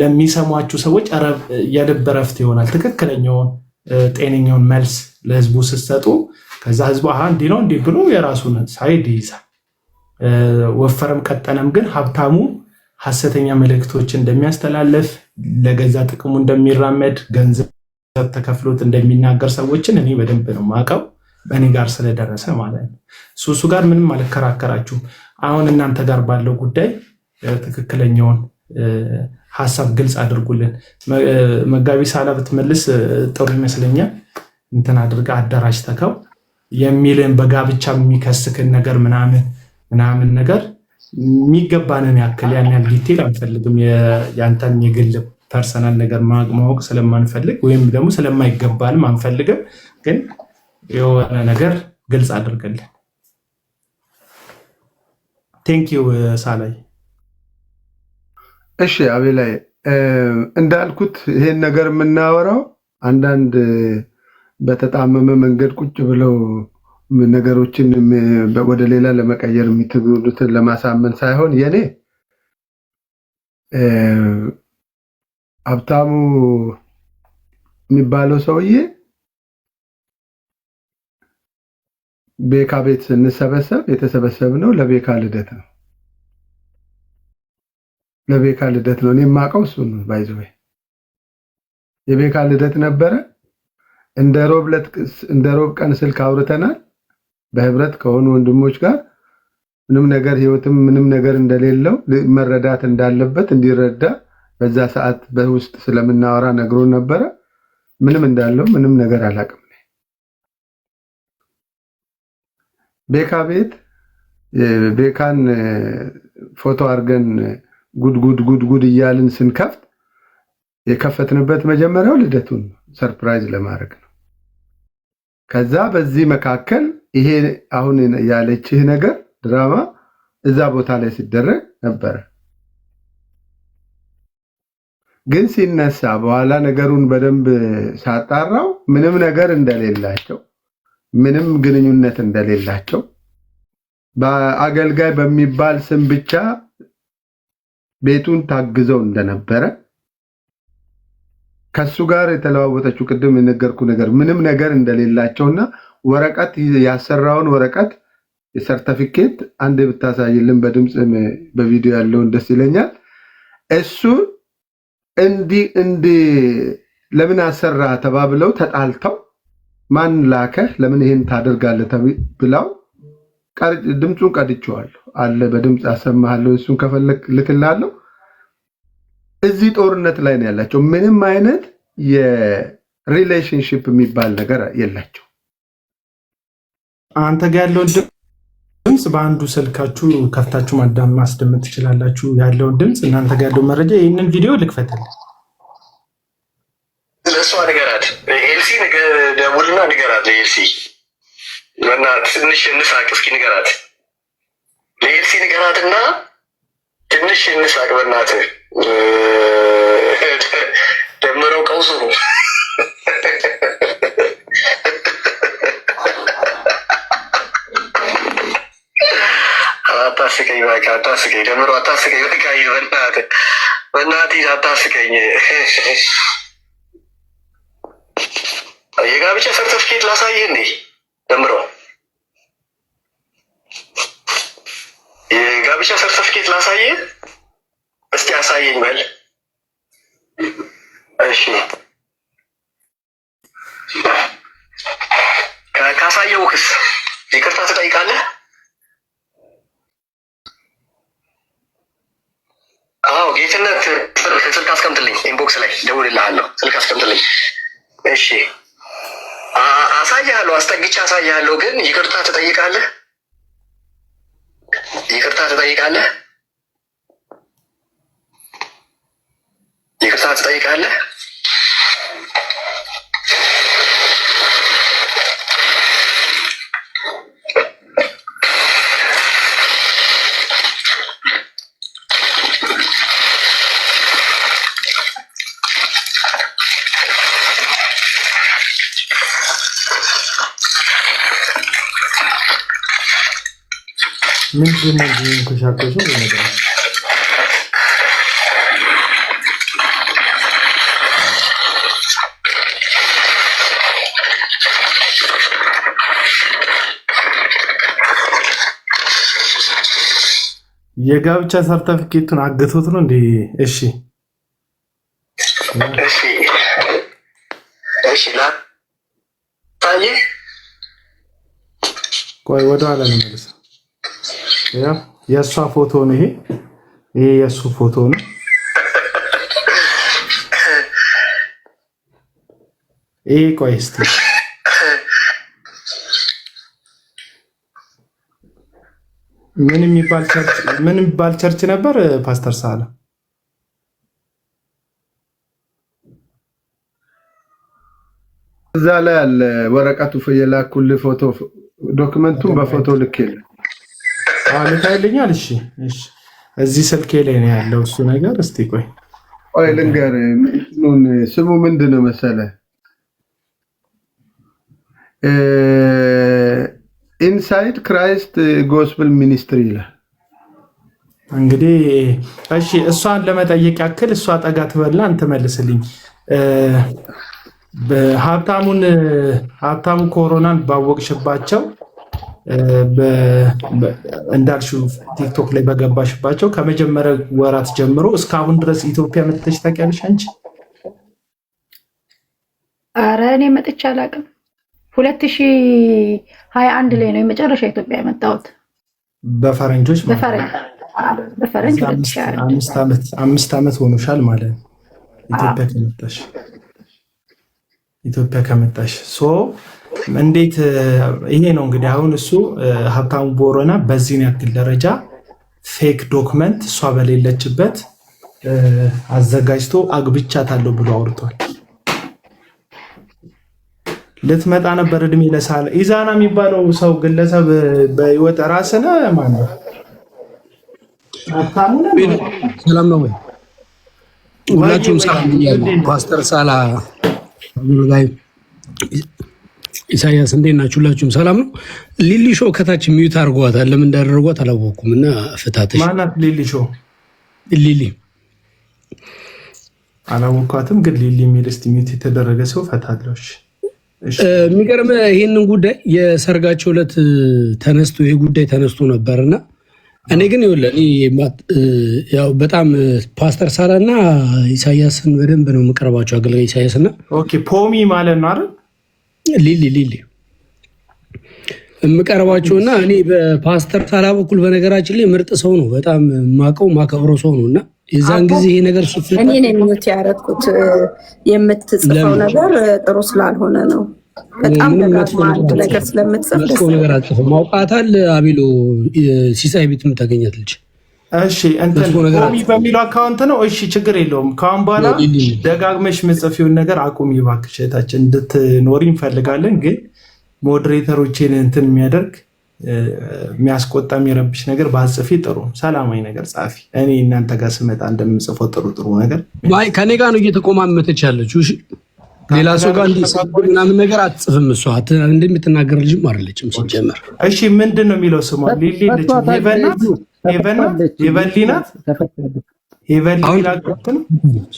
ለሚሰሟችሁ ሰዎች የልብ እረፍት ይሆናል። ትክክለኛውን ጤነኛውን መልስ ለህዝቡ ስትሰጡ ከዛ ህዝቡ እንዲህ ነው እንዲህ ብሎ የራሱን ሳይድ ይይዛል። ወፈረም ቀጠነም ግን ሀብታሙ ሐሰተኛ መልእክቶች እንደሚያስተላልፍ ለገዛ ጥቅሙ እንደሚራመድ ገንዘብ ተከፍሎት እንደሚናገር ሰዎችን እኔ በደንብ ነው ማቀው በእኔ ጋር ስለደረሰ ማለት ነው። እሱ ጋር ምንም አልከራከራችሁም። አሁን እናንተ ጋር ባለው ጉዳይ ትክክለኛውን ሐሳብ ግልጽ አድርጉልን። መጋቢ ሳላ ብትመልስ ጥሩ ይመስለኛል። እንትን አድርጋ አዳራሽ ተከው የሚልን በጋብቻ የሚከስክን ነገር ምናምን ነገር የሚገባንን ያክል ያን ያህል ዲቴል አንፈልግም። ያንተን የግል ፐርሰናል ነገር ማወቅ ስለማንፈልግ ወይም ደግሞ ስለማይገባንም አንፈልግም። ግን የሆነ ነገር ግልጽ አድርገልን። ቴንኪው ሳላይ። እሺ አቤላይ እንዳልኩት ይሄን ነገር የምናወራው አንዳንድ በተጣመመ መንገድ ቁጭ ብለው ነገሮችን ወደ ሌላ ለመቀየር የሚትጉሉትን ለማሳመን ሳይሆን የኔ ሀብታሙ የሚባለው ሰውዬ ቤካ ቤት ስንሰበሰብ የተሰበሰብነው ለቤካ ልደት ነው። ለቤካ ልደት ነው። እኔ የማውቀው እሱን ነው። ባይዘው የቤካ ልደት ነበረ። እንደ ሮብ ቀን ስልክ አውርተናል በህብረት ከሆኑ ወንድሞች ጋር ምንም ነገር ህይወትም ምንም ነገር እንደሌለው መረዳት እንዳለበት እንዲረዳ በዛ ሰዓት በውስጥ ስለምናወራ ነግሮን ነበረ። ምንም እንዳለው ምንም ነገር አላውቅም። ቤካ ቤት ቤካን ፎቶ አድርገን ጉድ እያልን ስንከፍት የከፈትንበት መጀመሪያው ልደቱን ሰርፕራይዝ ለማድረግ ነው። ከዛ በዚህ መካከል ይሄ አሁን ያለችህ ነገር ድራማ እዛ ቦታ ላይ ሲደረግ ነበረ። ግን ሲነሳ በኋላ ነገሩን በደንብ ሳጣራው ምንም ነገር እንደሌላቸው ምንም ግንኙነት እንደሌላቸው በአገልጋይ በሚባል ስም ብቻ ቤቱን ታግዘው እንደነበረ ከሱ ጋር የተለዋወጠችው ቅድም የነገርኩ ነገር ምንም ነገር እንደሌላቸውና ወረቀት ያሰራውን ወረቀት የሰርቲፊኬት አንድ ብታሳይልን በድምጽ በቪዲዮ ያለውን ደስ ይለኛል። እሱ እንዲ ለምን አሰራ ተባብለው ተጣልተው ማን ላከህ ለምን ይሄን ታደርጋለህ ብለው ድምጹን ቀድቼዋለሁ አለ በድምጽ አሰማሃለሁ። እሱን ከፈለክ ልክላለሁ። እዚህ ጦርነት ላይ ነው ያላቸው። ምንም አይነት የሪሌሽንሺፕ የሚባል ነገር የላቸው። አንተ ጋር ያለውን ድምጽ በአንዱ ስልካችሁ ከፍታችሁ ማስደመጥ ትችላላችሁ። ያለውን ድምጽ እናንተ ጋር ያለው መረጃ ይህንን ቪዲዮ ልክፈትልህ። ለእሷ ንገራት፣ ኤልሲ ደውልና ንገራት። ለኤልሲ በእናትህ ትንሽ እንሳቅ እስኪ ንገራት። ለኤልሲ ንገራትና ትንሽ እንሳቅ በእናትህ። ደምረው ቀውሱ ነው። አታስቀኝ እባክህ፣ አታስቀኝ። ደምረው አታስቀኝ። በቃ በእናትህ አታስቀኝ። የጋብቻ ሰርተፍኬት ላሳየህ እንዴ? ደምረው የጋብቻ ሰርተፍኬት ላሳየህ እስቲ አሳየኝ በል። እሺ ካሳየውክስ ይቅርታ ትጠይቃለህ? አዎ ጌትነት ስልክ አስቀምጥልኝ፣ ኢንቦክስ ላይ ደውልልሃለሁ። ስልክ አስቀምጥልኝ። እሺ አሳያለሁ፣ አስጠግቼ አሳያለሁ። ግን ይቅርታ ትጠይቃለህ? ይቅርታ ትጠይቃለህ? ይቅርታ ትጠይቃለህ? ምንድን ነው ኩሻኮሽ ነገር የጋብቻ ሰርተፊኬቱን አግቶት ነው እንዴ? እሺ እሺ እሺ ላታየ ቆይ ወደ ኋላ ልመለስ። ያ የእሷ ፎቶ ነው ይሄ የእሱ ፎቶ ነው። ይሄ ቆይ እስቲ ምን የሚባል ቸርች ነበር ፓስተር ሳለ? እዛ ላይ አለ ወረቀቱ የላኩልህ ፎቶ ዶክመንቱን በፎቶ ልኬልህ ልካይልኛል። እሺ እሺ እዚህ ስልኬ ላይ ነው ያለው እሱ ነገር። እስቲ ቆይ ልንገርህ ስሙ ምንድን ነው መሰለህ? ኢንሳይድ ክራይስት ጎስፕል ሚኒስትሪ ይላል። እንግዲህ እሺ እሷን ለመጠየቅ ያክል እሷ ጠጋ ትበልና አንተ መልስልኝ። ሀብታሙ ኮሮናን ባወቅሽባቸው እንዳልሽው ቲክቶክ ላይ በገባሽባቸው ከመጀመሪያ ወራት ጀምሮ እስካሁን ድረስ ኢትዮጵያ መጥተሽ ታውቂያለሽ አንቺ? አረ እኔ መጥቼ አላውቅም። 2021 ላይ ነው የመጨረሻ ኢትዮጵያ የመጣሁት በፈረንጆች በፈረንጅ 5 ዓመት ሆኖሻል ማለት ነው ኢትዮጵያ ከመጣሽ። ሶ እንዴት ይሄ ነው እንግዲህ አሁን እሱ ሀብታሙ ቦረና በዚህን ያክል ደረጃ ፌክ ዶክመንት እሷ በሌለችበት አዘጋጅቶ አግብቻታለሁ ብሎ አውርቷል። ልትመጣ ነበር እድሜ ለሳለ ኢዛና የሚባለው ሰው ግለሰብ በህይወት ራስነ ማን ነው? ሰላም ነው ወይ? ሁላችሁም ሰላም ብያለሁ። ፓስተር ሳላ ጋይ ኢሳያስ እንዴት ናችሁ? ሁላችሁም ሰላም ነው። ሊሊ ሾው ከታች ሚዩት አድርጓታል። ለምን እንዳደረጓት አላወኩም እና ፍታተሽ ማናት ሊሊ ሾው? ሊሊ አላወኳትም፣ ግን ሊሊ የሚል እስቲ ሚዩት የተደረገ ሰው ፈታለሽ። የሚገርም ይሄንን ጉዳይ የሰርጋቸው ዕለት ተነስቶ ይሄ ጉዳይ ተነስቶ ነበርና እኔ ግን ይኸውልህ ያው በጣም ፓስተር ሳላና ኢሳያስን በደንብ ነው የምቀርባቸው። አገልጋይ ኢሳያስና ኦኬ ፖሚ ማለት ነው አይደል? ሊሊ የምቀርባቸውና እኔ በፓስተር ሳላ በኩል በነገራችን ላይ ምርጥ ሰው ነው፣ በጣም ማከብረው ሰው ነውና የዛን ጊዜ ይሄ ነገር እኔ ነኝ ሚውት ያደረኩት። የምትጽፈው ነገር ጥሩ ስላልሆነ ነው። በጣም አንድ ነገር ስለምትጽፍ መጥፎ ነገር አጽፈው ማውቃታል። አቢሎ ሲሳይ ቤትም ታገኛት ልጅ። እሺ እንትን ፖሚ በሚለው አካውንት ነው። እሺ ችግር የለውም። ካሁን በኋላ ደጋግመሽ ምጽፊውን ነገር አቁሚ እባክሽ። እህታችን እንድትኖሪ እንፈልጋለን፣ ግን ሞዴሬተሮችን እንትን የሚያደርግ የሚያስቆጣ የሚረብሽ ነገር ባጽፊ ጥሩ ሰላማዊ ነገር ጻፊ። እኔ እናንተ ጋር ስመጣ እንደምጽፈው ጥሩ ነገር ከኔ ጋር ነው እየተቆማመተች ያለችው። እሺ ሌላ ሰው ጋር ምናምን ነገር አትጽፍም። እሷ እንደምትናገር ልጅም አይደለችም ሲጀመር። እሺ ምንድን ነው የሚለው ስሟ? ሊሊ ልጅ ሄቨሊናት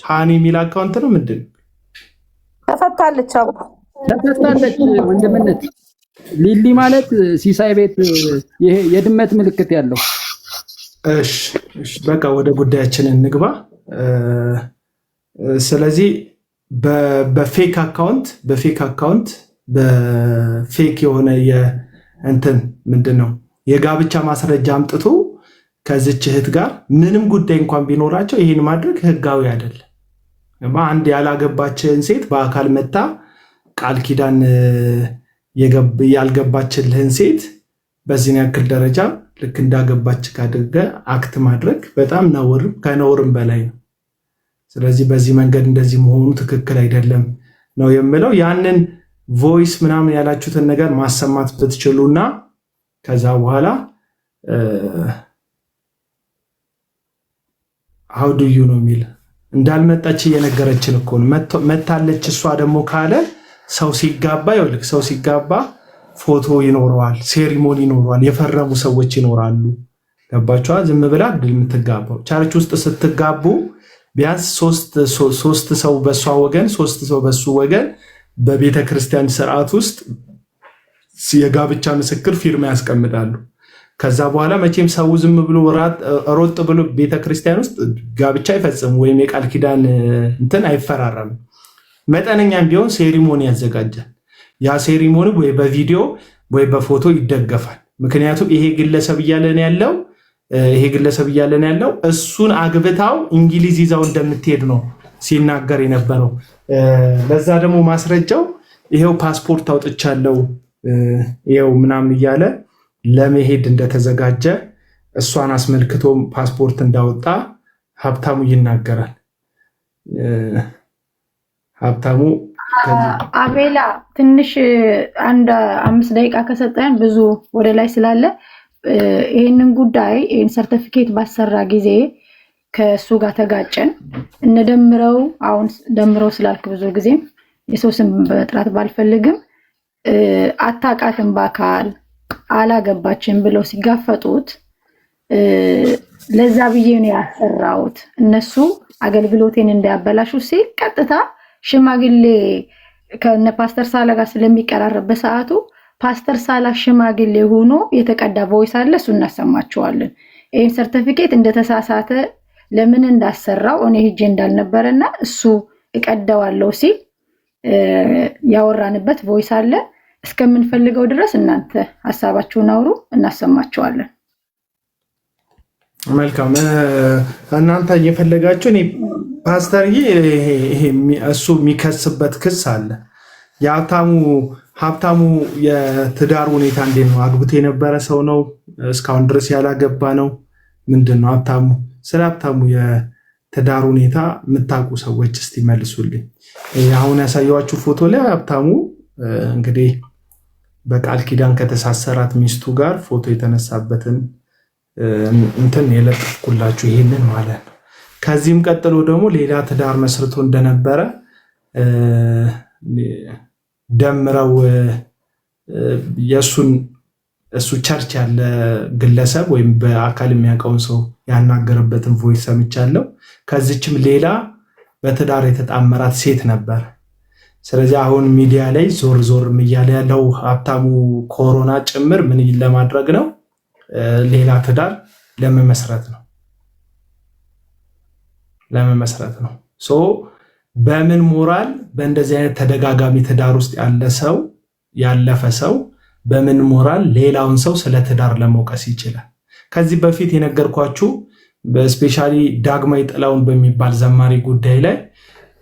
ሃኒ የሚል አካውንት ነው። ምንድን ነው ተፈታለች? አቡ ተፈታለች። ወንድምነት ሊሊ ማለት ሲሳይ ቤት ይሄ የድመት ምልክት ያለው። እሺ በቃ ወደ ጉዳያችን እንግባ። ስለዚህ በፌክ አካውንት በፌክ የሆነ የእንትን ምንድን ነው የጋብቻ ማስረጃ አምጥቶ ከዚች እህት ጋር ምንም ጉዳይ እንኳን ቢኖራቸው ይህን ማድረግ ህጋዊ አይደለም። አንድ ያላገባችህን ሴት በአካል መታ ቃል ኪዳን ያልገባችልህን ሴት በዚህን ያክል ደረጃ ልክ እንዳገባች ካደረገ አክት ማድረግ በጣም ከነውርም በላይ ነው። ስለዚህ በዚህ መንገድ እንደዚህ መሆኑ ትክክል አይደለም ነው የምለው። ያንን ቮይስ ምናምን ያላችሁትን ነገር ማሰማት ብትችሉና ከዛ በኋላ how do you ነው የሚል እንዳልመጣች እየነገረችን እኮ ነው። መታለች እሷ ደግሞ ካለ ሰው ሲጋባ ይኸውልህ፣ ሰው ሲጋባ ፎቶ ይኖረዋል፣ ሴሪሞኒ ይኖረዋል፣ የፈረሙ ሰዎች ይኖራሉ። ገባችኋ? ዝም ብላ የምትጋባው ቻርች ውስጥ ስትጋቡ ቢያንስ ሶስት ሰው በሷ ወገን 3 ሰው በሱ ወገን በቤተ ክርስቲያን ስርዓት ውስጥ የጋብቻ ምስክር ፊርማ ያስቀምጣሉ። ከዛ በኋላ መቼም ሰው ዝም ብሎ ሮጥ ብሎ ቤተክርስቲያን ውስጥ ጋብቻ አይፈጽም ወይም የቃል ኪዳን እንትን አይፈራረም። መጠነኛም ቢሆን ሴሪሞኒ ያዘጋጃል። ያ ሴሪሞኒ ወይ በቪዲዮ ወይ በፎቶ ይደገፋል። ምክንያቱም ይሄ ግለሰብ እያለን ያለው እሱን አግብታው እንግሊዝ ይዛው እንደምትሄድ ነው ሲናገር የነበረው። ለዛ ደግሞ ማስረጃው ይሄው ፓስፖርት አውጥቻለሁ ይሄው ምናምን እያለ ለመሄድ እንደተዘጋጀ እሷን አስመልክቶም ፓስፖርት እንዳወጣ ሀብታሙ ይናገራል። ሀብታሙ አቤላ ትንሽ አንድ 5 ደቂቃ ከሰጠን ብዙ ወደ ላይ ስላለ ይህንን ጉዳይ ይህን ሰርተፊኬት ባሰራ ጊዜ ከእሱ ጋር ተጋጨን። እንደምረው አሁን ደምረው ስላልክ ብዙ ጊዜ የሰው ስም በጥራት ባልፈልግም አታውቃትም በአካል አላገባችም ብለው ሲጋፈጡት ለዛ ብዬ ነው ያሰራሁት። እነሱ አገልግሎቴን እንዳያበላሹ ሲል ቀጥታ ሽማግሌ ከነ ፓስተር ሳላ ጋር ስለሚቀራረብ በሰዓቱ ፓስተር ሳላ ሽማግሌ ሆኖ የተቀዳ ቮይስ አለ፣ እሱ እናሰማቸዋለን። ይሄን ሰርቲፊኬት እንደተሳሳተ ለምን እንዳሰራው እኔ ሄጄ እንዳልነበረና እሱ እቀዳዋለሁ ሲል ያወራንበት ቮይስ አለ። እስከምንፈልገው ድረስ እናንተ ሐሳባችሁን አውሩ፣ እናሰማቸዋለን። መልካም። እናንተ እየፈለጋችሁ እኔ ፓስተርዬ ይሄ እሱ የሚከስበት ክስ አለ። ሀብታሙ የትዳር ሁኔታ እንዴት ነው? አግብቶ የነበረ ሰው ነው? እስካሁን ድረስ ያላገባ ነው? ምንድን ነው ሀብታሙ? ስለ ሀብታሙ የትዳር ሁኔታ የምታውቁ ሰዎች እስቲ መልሱልኝ። አሁን ያሳየኋችሁ ፎቶ ላይ ሀብታሙ እንግዲህ በቃል ኪዳን ከተሳሰራት ሚስቱ ጋር ፎቶ የተነሳበትን እንትን የለጠፍኩላችሁ ይሄንን ማለት ነው። ከዚህም ቀጥሎ ደግሞ ሌላ ትዳር መስርቶ እንደነበረ ደምረው እሱ ቸርች ያለ ግለሰብ ወይም በአካል የሚያውቀውን ሰው ያናገረበትን ቮይስ ሰምቻለሁ። ከዚችም ሌላ በትዳር የተጣመራት ሴት ነበር። ስለዚህ አሁን ሚዲያ ላይ ዞር ዞር እያለ ያለው ሀብታሙ ኮሮና ጭምር ምን ለማድረግ ነው? ሌላ ትዳር ለመመስረት ነው። ሶ በምን ሞራል በእንደዚህ አይነት ተደጋጋሚ ትዳር ውስጥ ያለፈ ሰው በምን ሞራል ሌላውን ሰው ስለ ትዳር ለመውቀስ ይችላል? ከዚህ በፊት የነገርኳችሁ በስፔሻሊ ዳግማዊ ጥላውን በሚባል ዘማሪ ጉዳይ ላይ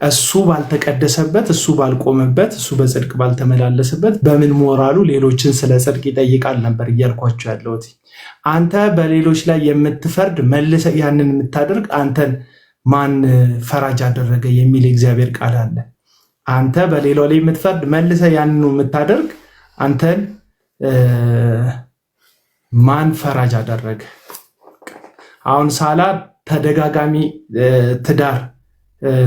እሱ ባልተቀደሰበት፣ እሱ ባልቆመበት፣ እሱ በጽድቅ ባልተመላለሰበት በምን ሞራሉ ሌሎችን ስለ ጽድቅ ይጠይቃል ነበር እያልኳችሁ ያለሁት። አንተ በሌሎች ላይ የምትፈርድ መልሰ ያንን የምታደርግ አንተን ማን ፈራጅ አደረገ የሚል እግዚአብሔር ቃል አለ። አንተ በሌላው ላይ የምትፈርድ መልሰ ያንኑ የምታደርግ አንተን ማን ፈራጅ አደረገ? አሁን ሳላ ተደጋጋሚ ትዳር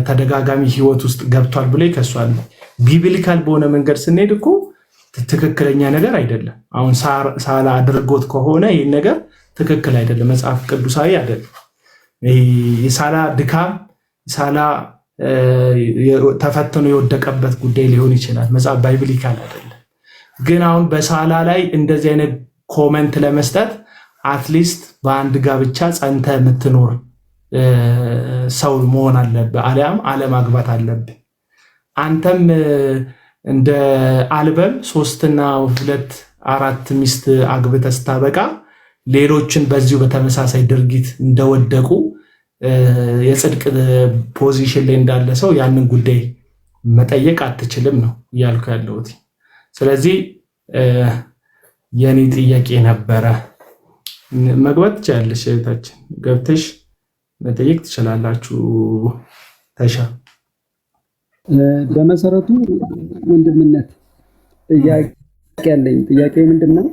ተደጋጋሚ ህይወት ውስጥ ገብቷል ብሎ ይከሷል። ቢብሊካል በሆነ መንገድ ስንሄድ እኮ ትክክለኛ ነገር አይደለም። አሁን ሳላ አድርጎት ከሆነ ይህ ነገር ትክክል አይደለም፣ መጽሐፍ ቅዱሳዊ አይደለም። የሳላ ድካም ሳላ ተፈትኖ የወደቀበት ጉዳይ ሊሆን ይችላል፣ መጽሐፍ ባይብሊካል አይደለም። ግን አሁን በሳላ ላይ እንደዚህ አይነት ኮመንት ለመስጠት አትሊስት በአንድ ጋብቻ ጸንተ የምትኖር ሰው መሆን አለብህ፣ አሊያም አለማግባት አለብህ። አንተም እንደ አልበም 3 እና 2 4 ሚስት አግብተህ ስታበቃ ሌሎችን በዚሁ በተመሳሳይ ድርጊት እንደወደቁ የጽድቅ ፖዚሽን ላይ እንዳለ ሰው ያንን ጉዳይ መጠየቅ አትችልም ነው እያልኩ ያለሁት። ስለዚህ የኔ ጥያቄ ነበረ። መግባት ትችላለሽ እህታችን፣ ገብተሽ መጠየቅ ትችላላችሁ። ተሻ በመሰረቱ ወንድምነት ጥያቄ ያለኝ ጥያቄ ምንድነው?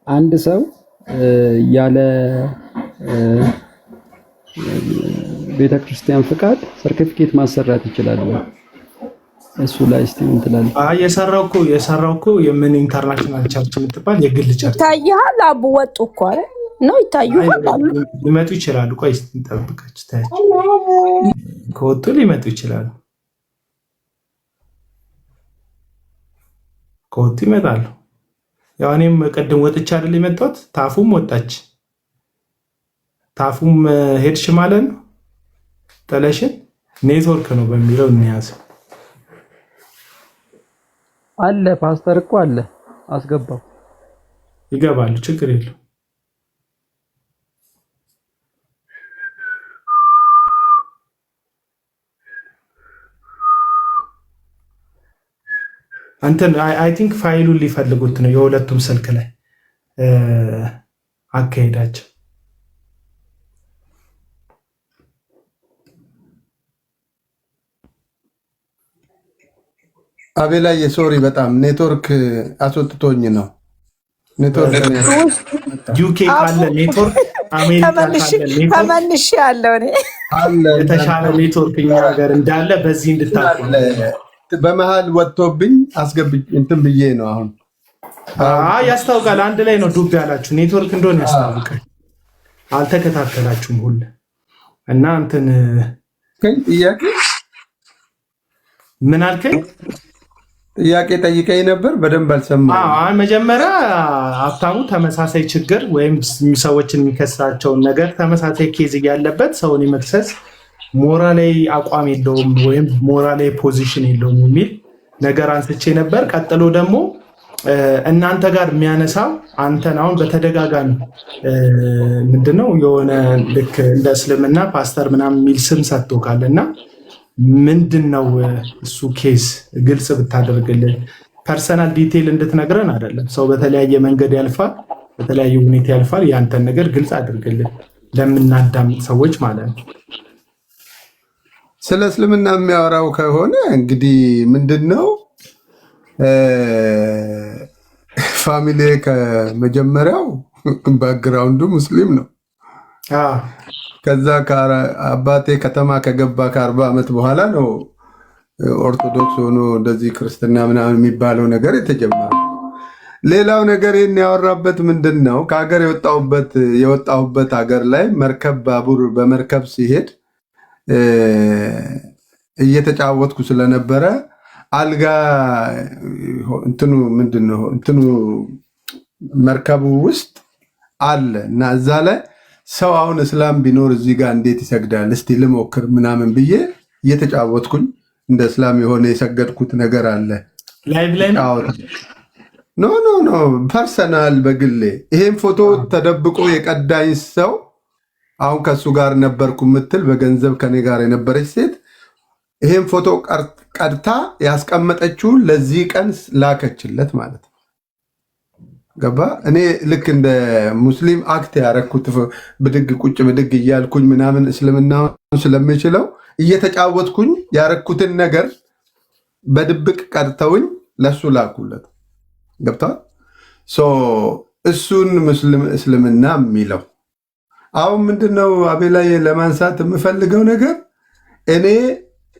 አንድ ሰው ያለ ቤተክርስቲያን ፍቃድ ሰርቲፊኬት ማሰራት ይችላል? እሱ ላይ እስቲ ምን ትላለህ? የሰራው እኮ የምን ኢንተርናሽናል ቸርች የምትባል የግል ቸርች ይታያል። አቡ ወጡ እኮ አይደል ነው ይታዩሃል። ሊመጡ ይችላሉ። ቆይ እስቲ እንጠብቃችሁ ታያችሁ። ከወጡ ሊመጡ ይችላሉ። ከወጡ ይመጣሉ። ያው እኔም ቅድም ወጥቼ አይደል የመጣሁት፣ ታፉም ወጣች። ታፉም ሄድሽ ማለት ነው። ጥለሽን ኔትወርክ ነው በሚለው እንያዘው። አለ ፓስተር እኮ አለ፣ አስገባው። ይገባሉ፣ ችግር የለው። አንተን አይ ቲንክ ፋይሉን ሊፈልጉት ነው የሁለቱም ስልክ ላይ አካሄዳቸው። አቤላዬ ሶሪ፣ በጣም ኔትወርክ አስወጥቶኝ ነው። ኔትወርክ ዩኬ ካለ ኔትወርክ አሜሪካ ካለ ኔትወርክ ተመልሼ ያለው እኔ አለ የተሻለ ኔትወርክ እኛ ሀገር እንዳለ በዚህ እንድታውቁ። በመሃል ወጥቶብኝ አስገብኝ እንትን ብዬ ነው። አሁን ያስታውቃል። አንድ ላይ ነው ዱብ ያላችሁ ኔትወርክ እንደሆነ ያስታውቃል። አልተከታተላችሁም ሁሉ እና እንትን ጥያቄ ምን አልከኝ? ጥያቄ ጠይቀኝ ነበር፣ በደንብ አልሰማሁም። መጀመሪያ ሀብታሙ ተመሳሳይ ችግር ወይም ሰዎችን የሚከሳቸውን ነገር ተመሳሳይ ኬዝ ያለበት ሰውን የመክሰስ ሞራላዊ አቋም የለውም ወይም ሞራላዊ ፖዚሽን የለውም የሚል ነገር አንስቼ ነበር። ቀጥሎ ደግሞ እናንተ ጋር የሚያነሳው አንተን አሁን በተደጋጋሚ ምንድነው የሆነ ልክ እንደ እስልምና ፓስተር ምናምን የሚል ስም ሰጥቶካል እና ምንድን ነው እሱ ኬስ ግልጽ ብታደርግልን። ፐርሰናል ዲቴይል እንድትነግረን አይደለም። ሰው በተለያየ መንገድ ያልፋል፣ በተለያየ ሁኔታ ያልፋል። ያንተን ነገር ግልጽ አድርግልን ለምናዳምጥ ሰዎች ማለት ነው። ስለ እስልምና የሚያወራው ከሆነ እንግዲህ ምንድን ነው ፋሚሊ ከመጀመሪያው ባክግራውንዱ ሙስሊም ነው። ከዛ አባቴ ከተማ ከገባ ከ40 ዓመት በኋላ ነው ኦርቶዶክስ ሆኖ እንደዚህ ክርስትና ምናምን የሚባለው ነገር የተጀመረው። ሌላው ነገር ይህን ያወራበት ምንድን ነው ከሀገር የወጣሁበት ሀገር ላይ መርከብ ባቡር በመርከብ ሲሄድ እየተጫወትኩ ስለነበረ አልጋ እንትኑ ምንድነው እንትኑ መርከቡ ውስጥ አለ እና እዛ ላይ ሰው አሁን እስላም ቢኖር እዚህ ጋር እንዴት ይሰግዳል እስቲ ልሞክር ምናምን ብዬ እየተጫወትኩኝ እንደ እስላም የሆነ የሰገድኩት ነገር አለ። ላይቭ ላይ ኖ ፐርሰናል በግሌ ይሄን ፎቶ ተደብቆ የቀዳኝ ሰው አሁን ከሱ ጋር ነበርኩ ምትል በገንዘብ ከኔ ጋር የነበረች ሴት ይሄን ፎቶ ቀድታ ያስቀመጠችውን ለዚህ ቀን ላከችለት ማለት ነው። ገባ? እኔ ልክ እንደ ሙስሊም አክት ያረኩት ብድግ ቁጭ ብድግ እያልኩኝ ምናምን እስልምና ስለሚችለው እየተጫወትኩኝ ያረኩትን ነገር በድብቅ ቀድተውኝ ለሱ ላኩለት። ገብቷል? እሱን እስልምና የሚለው አሁን ምንድነው አቤላዬ ለማንሳት የምፈልገው ነገር እኔ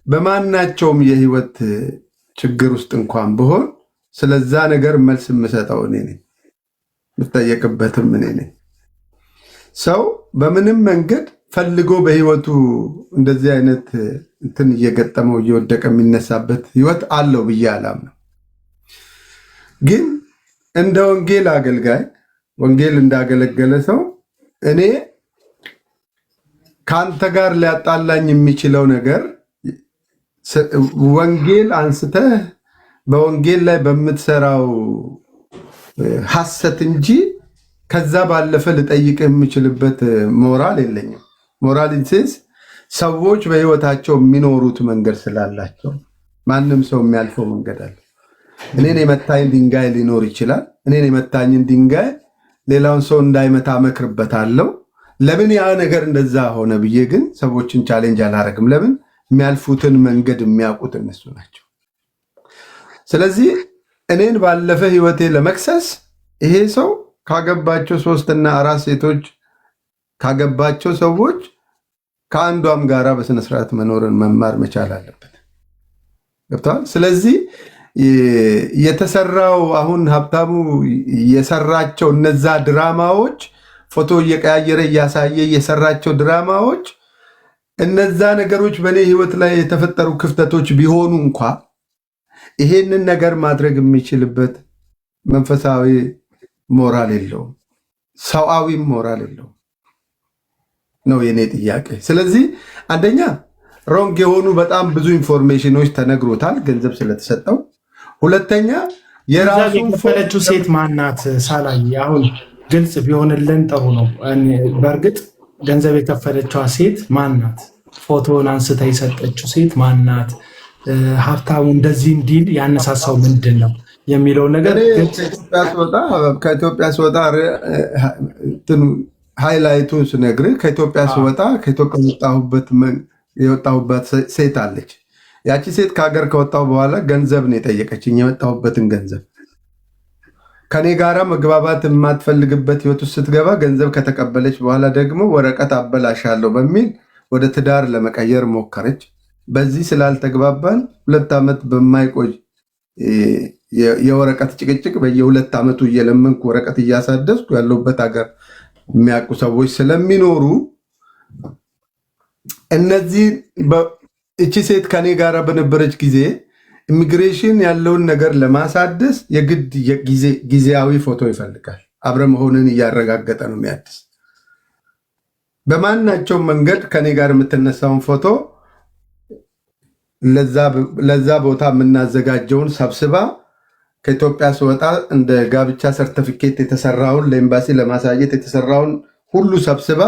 በማናቸውም የህይወት ችግር ውስጥ እንኳን ብሆን ስለዛ ነገር መልስ የምሰጠው እኔ ነኝ፣ የምጠየቅበትም እኔ ነኝ። ሰው በምንም መንገድ ፈልጎ በህይወቱ እንደዚህ አይነት እንትን እየገጠመው እየወደቀ የሚነሳበት ህይወት አለው ብዬ አላምነው። ግን እንደ ወንጌል አገልጋይ ወንጌል እንዳገለገለ ሰው እኔ ከአንተ ጋር ሊያጣላኝ የሚችለው ነገር ወንጌል አንስተህ በወንጌል ላይ በምትሰራው ሐሰት እንጂ ከዛ ባለፈ ልጠይቅ የምችልበት ሞራል የለኝም። ሞራል ኢንሴንስ ሰዎች በህይወታቸው የሚኖሩት መንገድ ስላላቸው ማንም ሰው የሚያልፈው መንገድ አለ። እኔን የመታኝ ድንጋይ ሊኖር ይችላል። እኔን የመታኝን ድንጋይ ሌላውን ሰው እንዳይመታ መክርበታለሁ። ለምን ያ ነገር እንደዛ ሆነ ብዬ ግን ሰዎችን ቻሌንጅ አላረግም። ለምን የሚያልፉትን መንገድ የሚያውቁት እነሱ ናቸው። ስለዚህ እኔን ባለፈ ህይወቴ ለመክሰስ ይሄ ሰው ካገባቸው 3 እና 4 ሴቶች ካገባቸው ሰዎች ከአንዷም ጋራ በስነስርዓት መኖርን መማር መቻል አለበት። ገብተዋል? ስለዚህ የተሰራው አሁን ሀብታሙ የሰራቸው እነዛ ድራማዎች ፎቶ እየቀያየረ እያሳየ የሰራቸው ድራማዎች እነዛ ነገሮች በእኔ ህይወት ላይ የተፈጠሩ ክፍተቶች ቢሆኑ እንኳ ይሄንን ነገር ማድረግ የሚችልበት መንፈሳዊ ሞራል የለውም፣ ሰዋዊም ሞራል የለውም ነው የኔ ጥያቄ። ስለዚህ አንደኛ ሮንግ የሆኑ በጣም ብዙ ኢንፎርሜሽኖች ተነግሮታል ገንዘብ ስለተሰጠው። ሁለተኛ የራሱ የከፈለችው ሴት ማናት? ሳላይ አሁን ግልጽ ቢሆንልን ጥሩ ነው። በእርግጥ ገንዘብ የከፈለችዋ ሴት ማናት? ፎቶን አንስታ የሰጠችው ሴት ማናት? ሀብታሙ እንደዚህ እንዲል ያነሳሳው ምንድን ነው የሚለው ነገር ከኢትዮጵያ ስወጣ ሃይላይቱን ስነግርህ ከኢትዮጵያ ስወጣ ከኢትዮጵያ የወጣሁበት ሴት አለች። ያቺ ሴት ከሀገር ከወጣሁ በኋላ ገንዘብ ነው የጠየቀችኝ፣ የወጣሁበትን ገንዘብ። ከኔ ጋራ መግባባት የማትፈልግበት ህይወት ውስጥ ስትገባ ገንዘብ ከተቀበለች በኋላ ደግሞ ወረቀት አበላሻለሁ በሚል ወደ ትዳር ለመቀየር ሞከረች። በዚህ ስላልተግባባን 2 ዓመት በማይቆይ የወረቀት ጭቅጭቅ በየ2 ዓመቱ እየለመንኩ ወረቀት እያሳደስኩ ያለሁበት ሀገር የሚያውቁ ሰዎች ስለሚኖሩ እነዚህ እቺ ሴት ከኔ ጋር በነበረች ጊዜ ኢሚግሬሽን ያለውን ነገር ለማሳደስ የግድ ጊዜያዊ ፎቶ ይፈልጋል። አብረ መሆንን እያረጋገጠ ነው የሚያድስ። በማናቸው መንገድ ከኔ ጋር የምትነሳውን ፎቶ ለዛ ቦታ የምናዘጋጀውን ሰብስባ ከኢትዮጵያ ስወጣ እንደ ጋብቻ ሰርተፊኬት የተሰራውን ለኤምባሲ ለማሳየት የተሰራውን ሁሉ ሰብስባ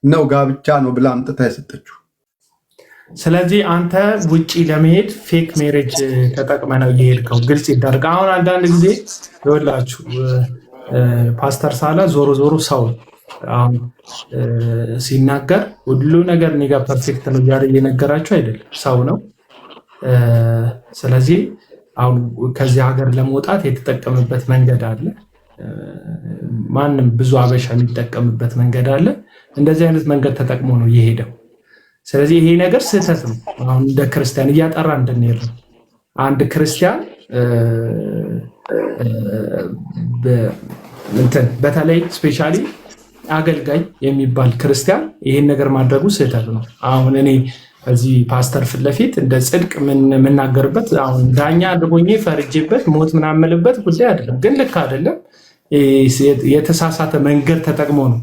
ነው ጋብቻ ነው ብላ አምጥታ የሰጠችው። ስለዚህ አንተ ውጪ ለመሄድ ፌክ ሜሬጅ ተጠቅመ ነው እየሄድከው። ግልጽ ይደረግ። አሁን አንዳንድ ጊዜ ይኸውላችሁ ፓስተር ሳላ ዞሮ ዞሮ ሰው አሁን ሲናገር ሁሉ ነገር እኔ ጋር ፐርፌክት ነው እያለ እየነገራችሁ አይደለም፣ ሰው ነው። ስለዚህ አሁን ከዚህ ሀገር ለመውጣት የተጠቀምበት መንገድ አለ። ማንም ብዙ አበሻ የሚጠቀምበት መንገድ አለ። እንደዚህ አይነት መንገድ ተጠቅሞ ነው የሄደው። ስለዚህ ይሄ ነገር ስህተት ነው። አሁን እንደ ክርስቲያን እያጠራ እንድንሄድ ነው። አንድ ክርስቲያን በተለይ ስፔሻሊ አገልጋይ የሚባል ክርስቲያን ይሄን ነገር ማድረጉ ስህተት ነው። አሁን እኔ እዚህ ፓስተር ፊት ለፊት እንደ ጽድቅ የምናገርበት አሁን ዳኛ አድርጎኝ ፈርጄበት ሞት ምናምልበት ጉዳይ አይደለም፣ ግን ልክ አይደለም። የተሳሳተ መንገድ ተጠቅሞ ነው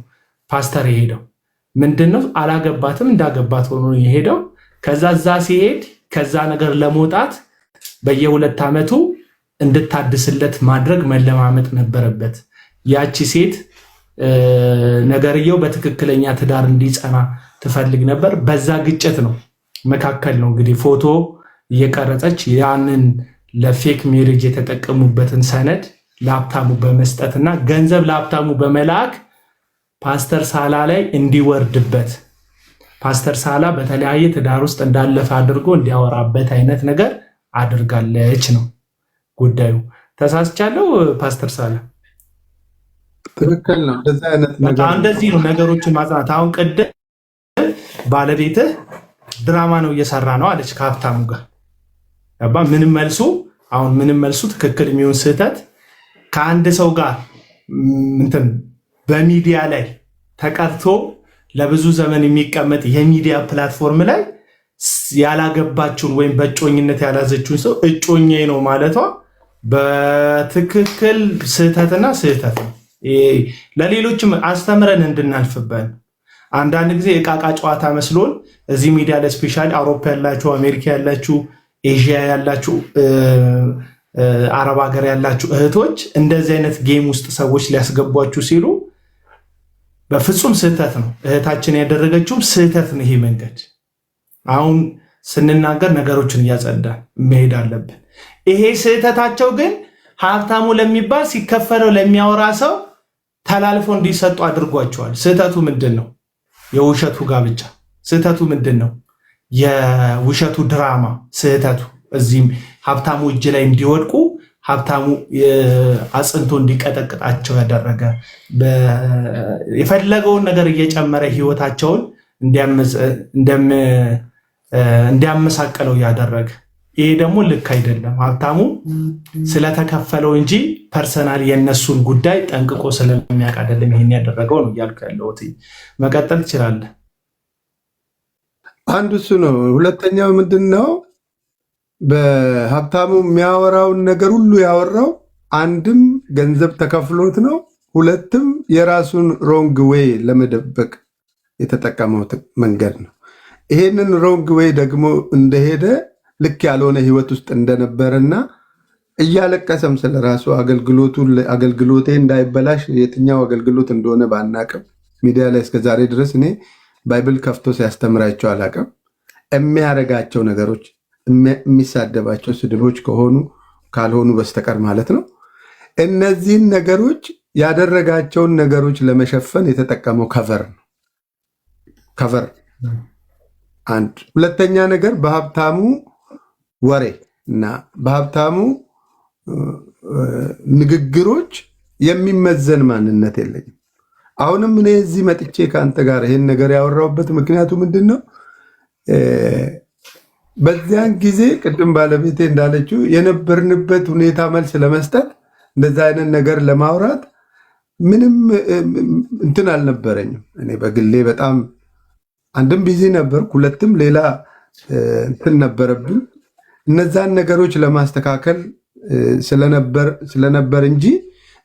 ፓስተር የሄደው። ምንድነው አላገባትም እንዳገባት ሆኖ የሄደው። ከዛ እዛ ሲሄድ ከዛ ነገር ለመውጣት በየ2 ዓመቱ እንድታድስለት ማድረግ መለማመጥ ነበረበት። ያቺ ሴት ነገርየው በትክክለኛ ትዳር እንዲጸና ትፈልግ ነበር። በዛ ግጭት ነው መካከል ነው እንግዲህ ፎቶ እየቀረጸች ያንን ለፌክ ሜሬጅ የተጠቀሙበትን ሰነድ ለሀብታሙ በመስጠትና ገንዘብ ለሀብታሙ በመላክ ፓስተር ሳላ ላይ እንዲወርድበት ፓስተር ሳላ በተለያየ ትዳር ውስጥ እንዳለፈ አድርጎ እንዲያወራበት አይነት ነገር አድርጋለች ነው ጉዳዩ። ተሳስቻለሁ ፓስተር ሳላ? ትክክል ነው። እንደዚህ ነው ነገሮችን ማጽናት። አሁን ቅድም ባለቤትህ ድራማ ነው እየሰራ ነው አለች ከሀብታሙ ጋር። ምንም መልሱ ትክክል የሚሆን ስህተት ከአንድ ሰው ጋር በሚዲያ ላይ ተቀርቶ ለብዙ ዘመን የሚቀመጥ የሚዲያ ፕላትፎርም ላይ ያላገባችውን ወይም በእጮኝነት ያላዘችውን ሰው እጮኛዬ ነው ማለቷ በትክክል ስህተትና ስህተት ነው። ለሌሎችም አስተምረን እንድናልፍበን። አንዳንድ ጊዜ እቃቃ ጨዋታ መስሎን እዚህ ሚዲያ ላይ ስፔሻሊ አውሮፓ ያላችሁ፣ አሜሪካ ያላችሁ፣ ኤዥያ ያላችሁ፣ አረብ ሀገር ያላችሁ እህቶች እንደዚህ አይነት ጌም ውስጥ ሰዎች ሊያስገቧችሁ ሲሉ በፍጹም ስህተት ነው። እህታችን ያደረገችውም ስህተት ነው። ይሄ መንገድ አሁን ስንናገር ነገሮችን እያጸዳን መሄድ አለብን። ይሄ ስህተታቸው ግን ሀብታሙ ለሚባል ሲከፈለው ለሚያወራ ሰው ተላልፎ እንዲሰጡ አድርጓቸዋል። ስህተቱ ምንድን ነው? የውሸቱ ጋብቻ ስህተቱ ምንድን ነው? የውሸቱ ድራማ ስህተቱ እዚህም ሀብታሙ እጅ ላይ እንዲወድቁ ሀብታሙ አጽንቶ እንዲቀጠቅጣቸው ያደረገ የፈለገውን ነገር እየጨመረ ህይወታቸውን እንዲያመሳቀለው ያደረገ። ይሄ ደግሞ ልክ አይደለም። ሀብታሙ ስለተከፈለው እንጂ ፐርሰናል የነሱን ጉዳይ ጠንቅቆ ስለሚያውቅ አይደለም ይሄን ያደረገው ነው እያልኩ ያለሁት። መቀጠል ትችላለህ። አንዱ እሱ ነው። ሁለተኛው ምንድን ነው? በሀብታሙ የሚያወራውን ነገር ሁሉ ያወራው አንድም ገንዘብ ተከፍሎት ነው፣ ሁለትም የራሱን ሮንግ ዌይ ለመደበቅ የተጠቀመው መንገድ ነው። ይሄንን ሮንግ ዌይ ደግሞ እንደሄደ ልክ ያልሆነ ህይወት ውስጥ እንደነበረና እያለቀሰም ስለራሱ አገልግሎቴ እንዳይበላሽ የትኛው አገልግሎት እንደሆነ ባናቅም ሚዲያ ላይ እስከዛሬ ድረስ እኔ ባይብል ከፍቶ ሲያስተምራቸው አላቅም። የሚያረጋቸው ነገሮች የሚሳደባቸው ስድቦች ካልሆኑ በስተቀር ማለት ነው። እነዚህን ነገሮች ያደረጋቸውን ነገሮች ለመሸፈን የተጠቀመው ከቨር አንድ። ሁለተኛ ነገር በሀብታሙ ወሬ እና በሀብታሙ ንግግሮች የሚመዘን ማንነት የለኝም። አሁንም እኔ እዚህ መጥቼ ከአንተ ጋር ይሄን ነገር ያወራሁበት ምክንያቱ ምንድን ነው? በዚያን ጊዜ ቅድም ባለቤቴ እንዳለችው የነበርንበት ሁኔታ መልስ ለመስጠት እንደዛ አይነት ነገር ለማውራት ምንም እንትን አልነበረኝም። እኔ በግሌ በጣም አንድም ቢዚ ነበርኩ፣ ሁለትም ሌላ እንትን ነበረብኝ። እነዛን ነገሮች ለማስተካከል ስለነበር እንጂ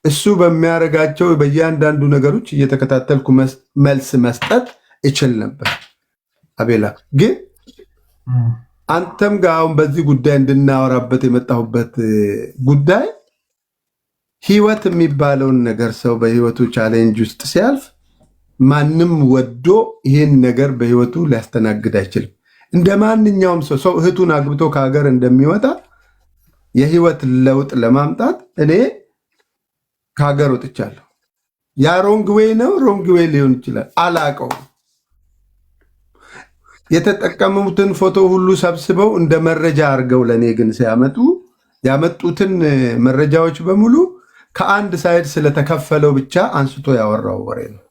እሱ በሚያደርጋቸው በእያንዳንዱ ነገሮች እየተከታተልኩ መልስ መስጠት እችል ነበር። አቤላ ግን አንተም ጋር አሁን በዚህ ጉዳይ እንድናወራበት የመጣሁበት ጉዳይ ህይወት የሚባለውን ነገር ሰው በህይወቱ ቻሌንጅ ውስጥ ሲያልፍ ማንም ወዶ ይህን ነገር በህይወቱ ሊያስተናግድ አይችልም። እንደ ማንኛውም ሰው እህቱን አግብቶ ከሀገር እንደሚወጣ የህይወት ለውጥ ለማምጣት እኔ ከሀገር ወጥቻለሁ። ያ ሮንግ ዌይ ነው፣ ሮንግ ዌይ ሊሆን ይችላል፣ አላቀውም። የተጠቀሙትን ፎቶ ሁሉ ሰብስበው እንደ መረጃ አድርገው ለእኔ ግን ሲያመጡ ያመጡትን መረጃዎች በሙሉ ከአንድ ሳይድ ስለተከፈለው ብቻ አንስቶ ያወራው ወሬ ነው።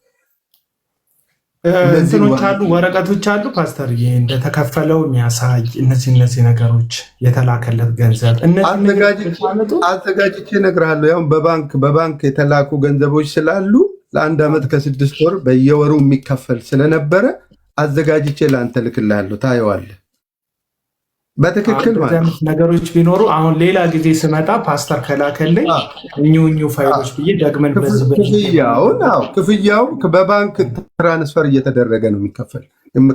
እንትኖች አሉ፣ ወረቀቶች አሉ ፓስተር እንደተከፈለው የሚያሳይ እነዚህ ነገሮች የተላከለት ገንዘብ አዘጋጅቼ እነግርሃለሁ። ያው በባንክ የተላኩ ገንዘቦች ስላሉ ለአንድ ዓመት ከ6 ወር በየወሩ የሚከፈል ስለነበረ አዘጋጅቼ ለአንተ ልክልሃለሁ፣ ታየዋለህ። በትክክል ማለት ነገሮች ቢኖሩ አሁን ሌላ ጊዜ ስመጣ ፓስተር ከላከልኝ እኙ ፋይሎች ብዬ ደግመን ክፍያው በባንክ ትራንስፈር እየተደረገ ነው የሚከፈል።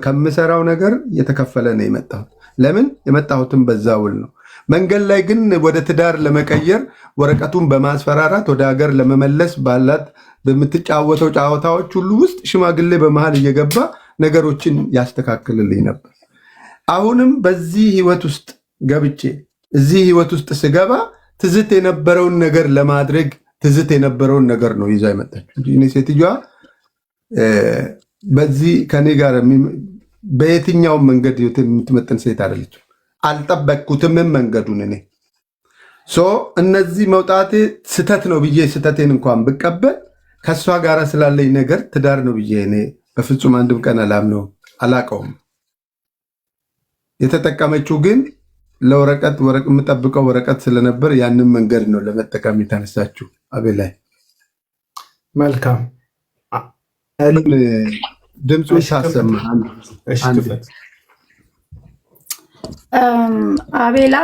ከምሰራው ነገር እየተከፈለ ነው የመጣሁት። ለምን የመጣሁትም በዛ ውል ነው። መንገድ ላይ ግን ወደ ትዳር ለመቀየር ወረቀቱን በማስፈራራት ወደ ሀገር ለመመለስ ባላት በምትጫወተው ጨዋታዎች ሁሉ ውስጥ ሽማግሌ በመሃል እየገባ ነገሮችን ያስተካክልልኝ ነበር። አሁንም በዚህ ህይወት ውስጥ ገብቼ እዚህ ህይወት ውስጥ ስገባ ትዝት የነበረውን ነገር ለማድረግ ትዝት የነበረውን ነገር ነው ይዛ የመጣችው እንጂ እኔ ሴትዮዋ በዚህ ከኔ ጋር በየትኛውም መንገድ የምትመጥን ሴት አይደለችም። አልጠበቅኩትም መንገዱን። እኔ እነዚህ መውጣቴ ስተት ነው ብዬ ስተቴን እንኳን ብቀበል ከእሷ ጋር ስላለኝ ነገር ትዳር ነው ብዬ እኔ በፍጹም አንድም ቀን አላቀውም። የተጠቀመችው ግን ለወረቀት የምጠብቀው ወረቀት ስለነበር ያንን መንገድ ነው ለመጠቀም የተነሳችው። አቤላይ መልካም ድምፁ ሳሰማ አቤላ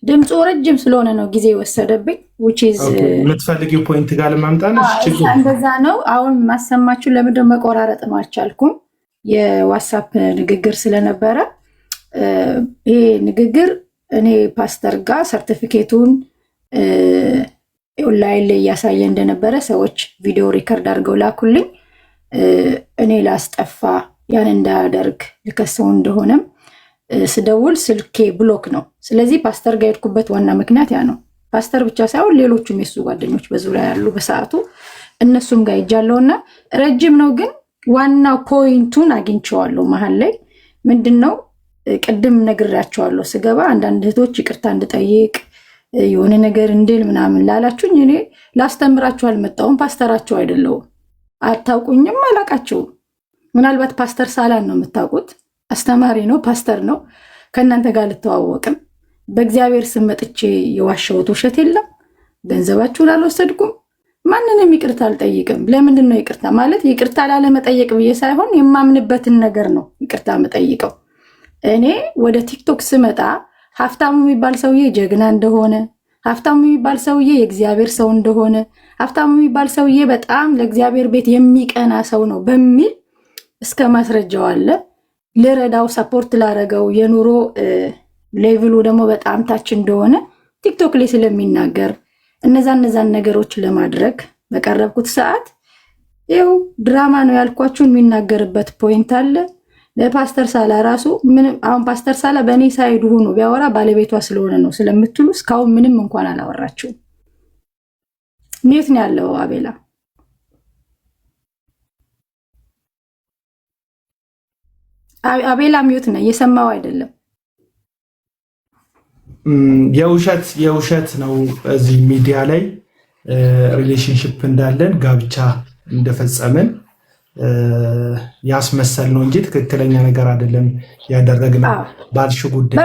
ድምፁ ረጅም ስለሆነ ነው ጊዜ የወሰደብኝ። የምትፈልጊው ፖይንት ጋር ለማምጣት እንደዛ ነው። አሁን ማሰማችሁ ለምንድን መቆራረጥ ነው አልቻልኩም። የዋትሳፕ ንግግር ስለነበረ ይሄ ንግግር እኔ ፓስተር ጋር ሰርቲፊኬቱን ኦንላይን ላይ እያሳየ እንደነበረ ሰዎች ቪዲዮ ሪከርድ አድርገው ላኩልኝ። እኔ ላስጠፋ ያን እንዳያደርግ ልከሰው እንደሆነም ስደውል ስልኬ ብሎክ ነው። ስለዚህ ፓስተር ጋር የሄድኩበት ዋና ምክንያት ያ ነው። ፓስተር ብቻ ሳይሆን ሌሎቹም የሱ ጓደኞች በዙሪያ ያሉ በሰዓቱ እነሱም ጋር ይጃለውና ረጅም ነው፣ ግን ዋና ፖይንቱን አግኝቼዋለሁ። መሀል ላይ ምንድነው ቅድም ነግራቸዋለሁ። ስገባ አንዳንድ እህቶች ይቅርታ እንድጠይቅ የሆነ ነገር እንድል ምናምን ላላችሁኝ እኔ ላስተምራችሁ አልመጣሁም። ፓስተራቸው አይደለሁም። አታውቁኝም፣ አላቃቸውም። ምናልባት ፓስተር ሳላን ነው የምታውቁት። አስተማሪ ነው፣ ፓስተር ነው። ከእናንተ ጋር ልተዋወቅም። በእግዚአብሔር ስም መጥቼ የዋሸሁት ውሸት የለም። ገንዘባችሁን አልወሰድኩም። ማንንም ይቅርታ አልጠይቅም። ለምንድን ነው ይቅርታ ማለት? ይቅርታ ላለመጠየቅ ብዬ ሳይሆን የማምንበትን ነገር ነው ይቅርታ የምጠይቀው። እኔ ወደ ቲክቶክ ስመጣ ሀብታሙ የሚባል ሰውዬ ጀግና እንደሆነ ሀብታሙ የሚባል ሰውዬ የእግዚአብሔር ሰው እንደሆነ፣ ሀብታሙ የሚባል ሰውዬ በጣም ለእግዚአብሔር ቤት የሚቀና ሰው ነው በሚል እስከ ማስረጃው አለ። ልረዳው ሰፖርት ላረገው የኑሮ ሌቭሉ ደግሞ በጣም ታች እንደሆነ ቲክቶክ ላይ ስለሚናገር እነዛን ነገሮች ለማድረግ በቀረብኩት ሰዓት ይኸው ድራማ ነው ያልኳችሁን የሚናገርበት ፖይንት አለ። ለፓስተር ሳላ ራሱ ምንም አሁን ፓስተር ሳላ በእኔ ሳይድ ሆኖ ቢያወራ ባለቤቷ ስለሆነ ነው ስለምትሉ እስካሁን ምንም እንኳን አላወራችሁም። ሚዩት ነው ያለው አቤላ። አቤላ ሚዩት ነው፣ እየሰማው አይደለም። የውሸት ነው እዚህ ሚዲያ ላይ ሪሌሽንሽፕ እንዳለን ጋብቻ እንደፈጸምን ያስመሰል ነው እንጂ ትክክለኛ ነገር አይደለም ያደረግነው። ባልሽ ጉዳይ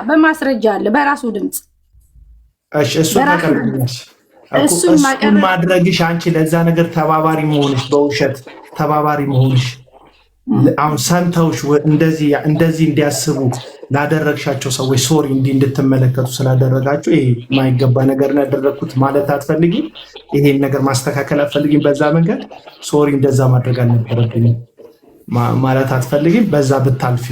በማስረጃ አለ በራሱ ድምጽ። እሺ እሱን ማድረግሽ አንቺ ለዛ ነገር ተባባሪ መሆንሽ በውሸት ተባባሪ መሆንሽ አሁን ሰምተውሽ እንደዚህ እንዲያስቡ ላደረግሻቸው ሰዎች ሶሪ እንድትመለከቱ ስላደረጋችሁ ይሄ የማይገባ ነገር ነው ያደረግኩት ማለት አትፈልጊም? ይሄን ነገር ማስተካከል አትፈልጊም? በዛ መንገድ ሶሪ እንደዛ ማድረግ አልነበረብኝም ማለት አትፈልጊም? በዛ ብታልፊ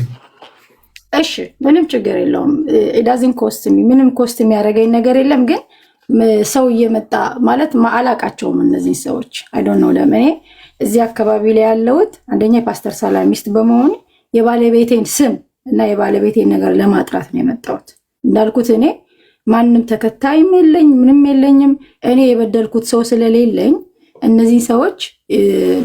እሺ ምንም ችግር የለውም። ኢዳዝን ኮስት ምንም ኮስት የሚያደርገኝ ነገር የለም። ግን ሰው እየመጣ ማለት አላቃቸውም እነዚህ ሰዎች አይ ዶንት ኖ ለምን እዚህ አካባቢ ላይ ያለውት አንደኛ የፓስተር ሳላ ሚስት በመሆን የባለቤቴን ስም እና የባለቤቴን ነገር ለማጥራት ነው የመጣሁት። እንዳልኩት እኔ ማንም ተከታይም የለኝ ምንም የለኝም። እኔ የበደልኩት ሰው ስለሌለኝ እነዚህ ሰዎች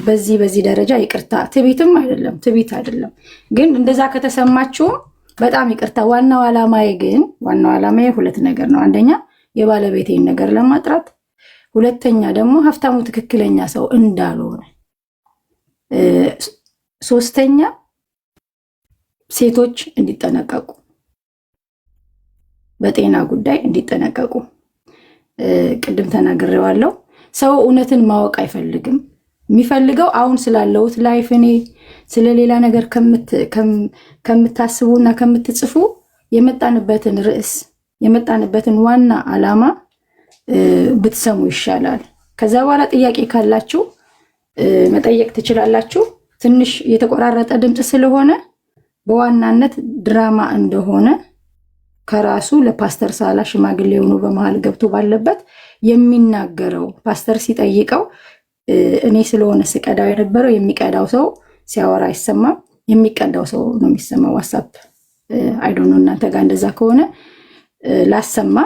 በዚህ ደረጃ ይቅርታ ትቢትም አይደለም ትቢት አይደለም። ግን እንደዛ ከተሰማችሁም በጣም ይቅርታ። ዋናው ዓላማዬ ሁለት ነገር ነው። አንደኛ የባለቤቴን ነገር ለማጥራት፣ ሁለተኛ ደግሞ ሀብታሙ ትክክለኛ ሰው እንዳልሆነ፣ ሶስተኛ ሴቶች እንዲጠነቀቁ በጤና ጉዳይ እንዲጠነቀቁ። ቅድም ተናግሬዋለሁ። ሰው እውነትን ማወቅ አይፈልግም። የሚፈልገው አሁን ስላለውት ላይፍ እኔ ስለሌላ ነገር ከምታስቡና ከምትጽፉ የመጣንበትን ርዕስ የመጣንበትን ዋና ዓላማ ብትሰሙ ይሻላል። ከዛ በኋላ ጥያቄ ካላችሁ መጠየቅ ትችላላችሁ። ትንሽ የተቆራረጠ ድምፅ ስለሆነ በዋናነት ድራማ እንደሆነ ከራሱ ለፓስተር ሳላ ሽማግሌ ሆኖ በመሃል ገብቶ ባለበት የሚናገረው ፓስተር ሲጠይቀው እኔ ስለሆነ ስቀዳው የነበረው የሚቀዳው ሰው ሲያወራ አይሰማም፣ የሚቀዳው ሰው ነው የሚሰማው። ዋትስአፕ አይ ዶንት ኖ እናንተ ጋር እንደዛ ከሆነ ላሰማ።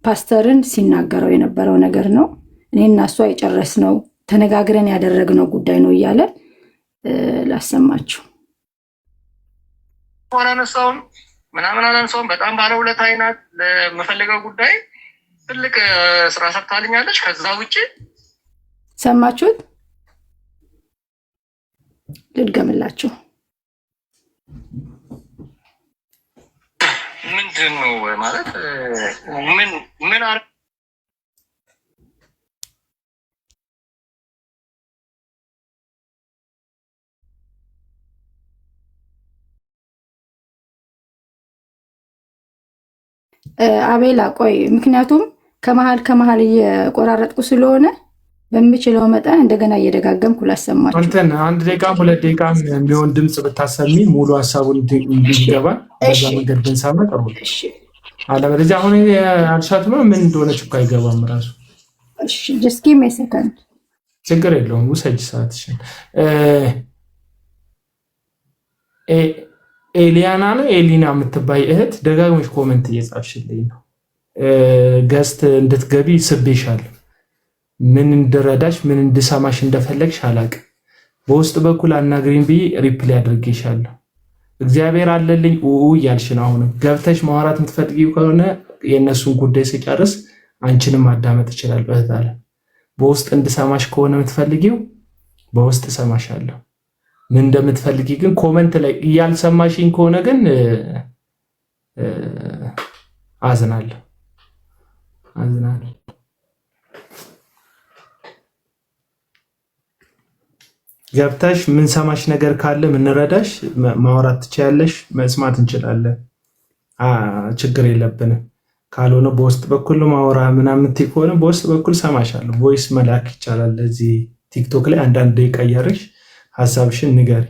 ፓስተርን ሲናገረው የነበረው ነገር ነው። እኔ እና እሷ የጨረስነው ተነጋግረን ያደረግነው ጉዳይ ነው እያለ ላሰማችሁ። አላነሳውም ምናምን አላነሳውም። በጣም ባለውለታ አይናት ለመፈለገው ጉዳይ ትልቅ ስራ ሰርታልኛለች። ከዛ ውጭ ሰማችሁት? ልድገምላችሁ። ምንድን ነው ማለት ምን አቤላ ቆይ፣ ምክንያቱም ከመሃል እየቆራረጥኩ ስለሆነ በምችለው መጠን እንደገና እየደጋገምኩ ላሰማችሁ። እንትን 1 ደቂቃ 2 ደቂቃ የሚሆን ድምፅ ብታሰሚ ሙሉ ሀሳቡን እንዲገባ በዛ መንገድ ብንሰማ ጥሩ ነው። አለበለዚያ አሁን አልሻት ነው ምን እንደሆነች እኮ አይገባም ራሱ። እሺ just give me a second። ችግር የለውም ውሰጅ ሰዓትሽን። ኤሊያና ነው ኤሊና የምትባይ እህት ደጋግመሽ ኮመንት እየጻፍሽልኝ ነው። ገስት እንድትገቢ ስቤሻለሁ። ምን እንድረዳሽ ምን እንድሰማሽ እንደፈለግሽ አላቅም። በውስጥ በኩል አናግሪኝ ብዬ ሪፕላይ አድርጌሻለሁ። እግዚአብሔር አለልኝ እያልሽ ነው። አሁንም ገብተሽ ማውራት የምትፈልጊው ከሆነ የእነሱን ጉዳይ ስጨርስ አንቺንም ማዳመጥ እችላለሁ። እህት አለ በውስጥ እንድሰማሽ ከሆነ የምትፈልጊው በውስጥ እሰማሻለሁ። ምን እንደምትፈልጊ ግን ኮመንት ላይ እያልሰማሽኝ ከሆነ ግን አዝናለሁ። ገብተሽ ምን ሰማሽ ነገር ካለ ምን ረዳሽ ማውራት ትችያለሽ፣ መስማት እንችላለን። ችግር የለብንም። ካልሆነ በውስጥ በኩል ማውራ ምናምን ከሆነ በውስጥ በኩል ሰማሻለሁ። ቮይስ መላክ ይቻላል። ለዚህ ቲክቶክ ላይ አንዳንድ ደቂቃ እያደረግሽ ሀሳብሽን ንገሪ።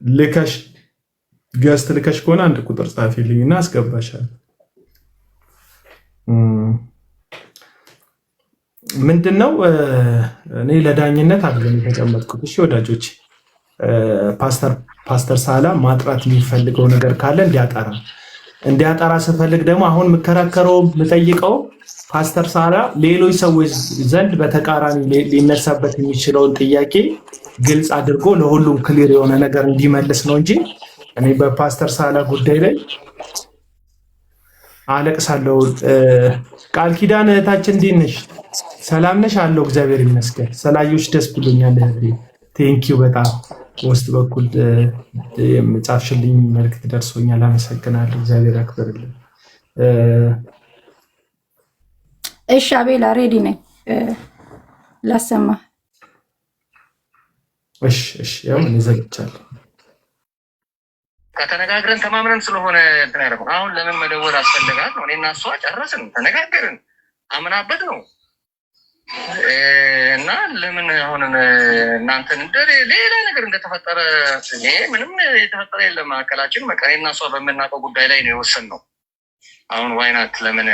ልከሽ ገስት ልከሽ ከሆነ አንድ ቁጥር ጻፊልኝና አስገባሻለሁ። ምንድነው እኔ ለዳኝነት አይደለም የተቀመጥኩት። እሺ ወዳጆች፣ ፓስተር ሳላ ማጥራት የሚፈልገው ነገር ካለ እንዲያጠራ ስፈልግ ደግሞ አሁን የምከራከረው የምጠይቀው ፓስተር ሳላ ሌሎች ሰዎች ዘንድ በተቃራኒ ሊነሳበት የሚችለውን ጥያቄ ግልጽ አድርጎ ለሁሉም ክሊር የሆነ ነገር እንዲመልስ ነው እንጂ እኔ በፓስተር ሳላ ጉዳይ ላይ አለቅሳለሁ። ቃል ኪዳን እህታችን እንዴት ነሽ? ሰላም ነሽ? አለው እግዚአብሔር ይመስገን። ሰላዮች ደስ ብሎኛል። ቴንኪው በጣም ውስጥ በኩል የምጻፍሽልኝ መልዕክት ደርሶኛል። አመሰግናለሁ። እግዚአብሔር ያክብርልኝ። እሺ አቤላ ሬዲ ነኝ ላሰማ። እሺ ያው ምን ዘግቻለሁ። ከተነጋግረን ተማምነን ስለሆነ እንትን ያደረገው አሁን ለምን መደወል አስፈልጋት ነው? እኔና እሷ ጨረስን፣ ተነጋገርን፣ አምናበት ነው እና ለምን አሁን እናንተን እንደ ሌላ ነገር እንደተፈጠረ እኔ ምንም የተፈጠረ የለም መካከላችን። እኔና እሷ በምናውቀው ጉዳይ ላይ ነው የወሰንነው። አሁን ዋይናት ለምን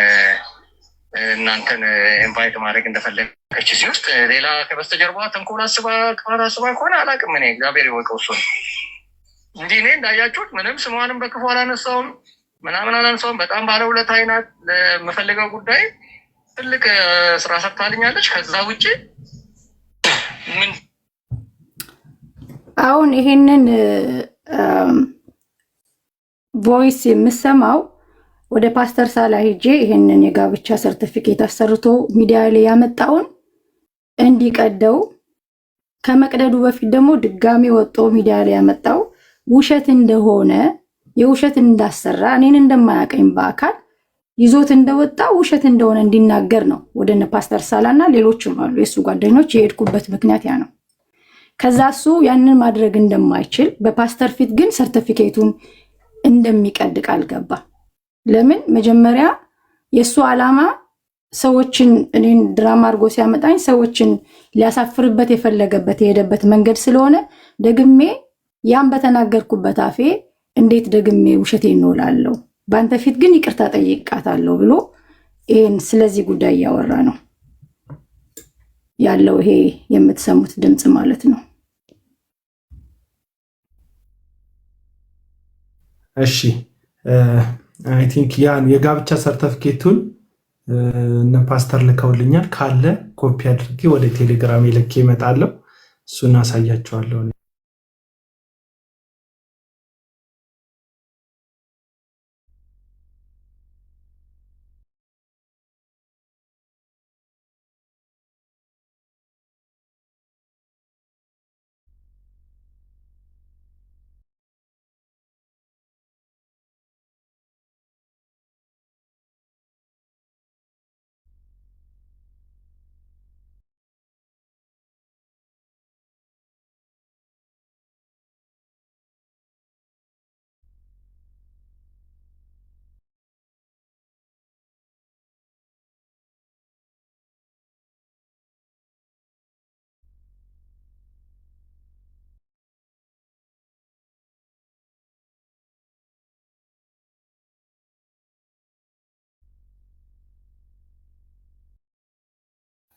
እናንተን ኢንቫይት ማድረግ እንደፈለገች እዚህ ውስጥ ሌላ ከበስተጀርባዋ ተንኮል አስባ ከሆነ አላውቅም። እኔ እግዚአብሔር ይወቀው እሱን እንጂ እኔ እንዳያችሁት ምንም ስሟንም በክፉ አላነሳውም፣ ምናምን አላነሳውም። በጣም ባለውለታዬ ናት። ለምፈልገው ጉዳይ ትልቅ ስራ ሰርታልኛለች። ከዛ ውጭ ምን አሁን ይሄንን ቮይስ የምሰማው ወደ ፓስተር ሳላ ሄጄ ይሄንን የጋብቻ ሰርቲፊኬት አሰርቶ ሚዲያ ላይ ያመጣውን እንዲቀደው ከመቅደዱ በፊት ደግሞ ድጋሚ ወጦ ሚዲያ ላይ ያመጣው ውሸት እንደሆነ የውሸት እንዳሰራ እኔን እንደማያቀኝ በአካል ይዞት እንደወጣ ውሸት እንደሆነ እንዲናገር ነው ወደነ ፓስተር ሳላና ሌሎችም አሉ የሱ ጓደኞች የሄድኩበት ምክንያት ያ ነው። ከዛ እሱ ያንን ማድረግ እንደማይችል በፓስተር ፊት ግን ሰርቲፊኬቱን እንደሚቀድ ቃል ገባ። ለምን መጀመሪያ የሱ ዓላማ ሰዎችን እኔን ድራማ አድርጎ ሲያመጣኝ ሰዎችን ሊያሳፍርበት የፈለገበት የሄደበት መንገድ ስለሆነ ደግሜ ያን በተናገርኩበት አፌ እንዴት ደግሜ ውሸቴን እኖላለሁ፣ በአንተ ፊት ግን ይቅርታ ጠይቃታለሁ ብሎ ይሄን ስለዚህ ጉዳይ እያወራ ነው ያለው። ይሄ የምትሰሙት ድምጽ ማለት ነው። እሺ አይ ቲንክ ያን የጋብቻ ሰርተፍኬቱን እነ ፓስተር ልከውልኛል። ካለ ኮፒ አድርጌ ወደ ቴሌግራም ልኬ እመጣለሁ። እሱን አሳያቸዋለሁ።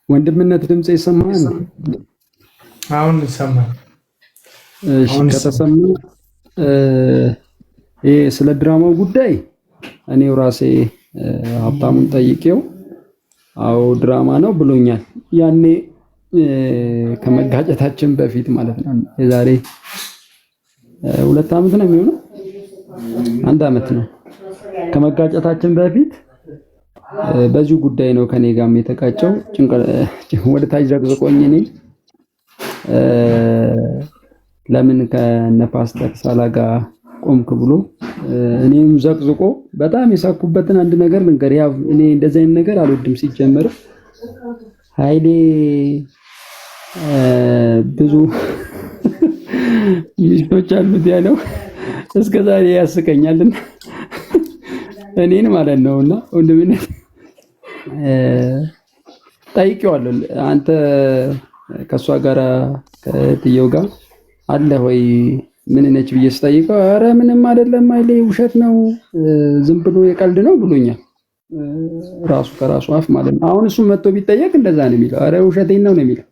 ወንድምነት ድምጽ ይሰማል? አሁን ይሰማል። እሺ ከተሰማ ይሄ ስለ ድራማው ጉዳይ እኔው ራሴ ሀብታሙን ጠይቄው አው ድራማ ነው ብሎኛል። ያኔ ከመጋጨታችን በፊት ማለት ነው። የዛሬ 2 ዓመት ነው የሚሆነው፣ 1 ዓመት ነው ከመጋጨታችን በፊት በዚህ ጉዳይ ነው ከኔ ጋርም የተቃጨው። ወደ ታች ዘቅዝቆኝ እኔ ለምን ከነ ፓስተር ሳላ ጋር ቆምክ ብሎ እኔም ዘቅዝቆ በጣም የሳኩበትን አንድ ነገር ልንገር። ያው እኔ እንደዚህ አይነት ነገር አልወድም ሲጀመር። ኃይሌ ብዙ ሚስቶች አሉት ያለው እስከ ዛሬ ያስቀኛልና እኔን ማለት ነውና ወንድምነት ጠይቄዋለሁ። አንተ ከሷ ጋር ከትየው ጋር አለ ወይ ምን ነች ብዬ ስጠይቀው ኧረ ምንም አይደለም አይሌ ውሸት ነው ዝም ብሎ የቀልድ ነው ብሎኛል። ራሱ ከራሱ አፍ ማለት ነው። አሁን እሱ መጥቶ ቢጠየቅ እንደዛ ነው የሚለው፣ ኧረ ውሸቴን ነው የሚለው።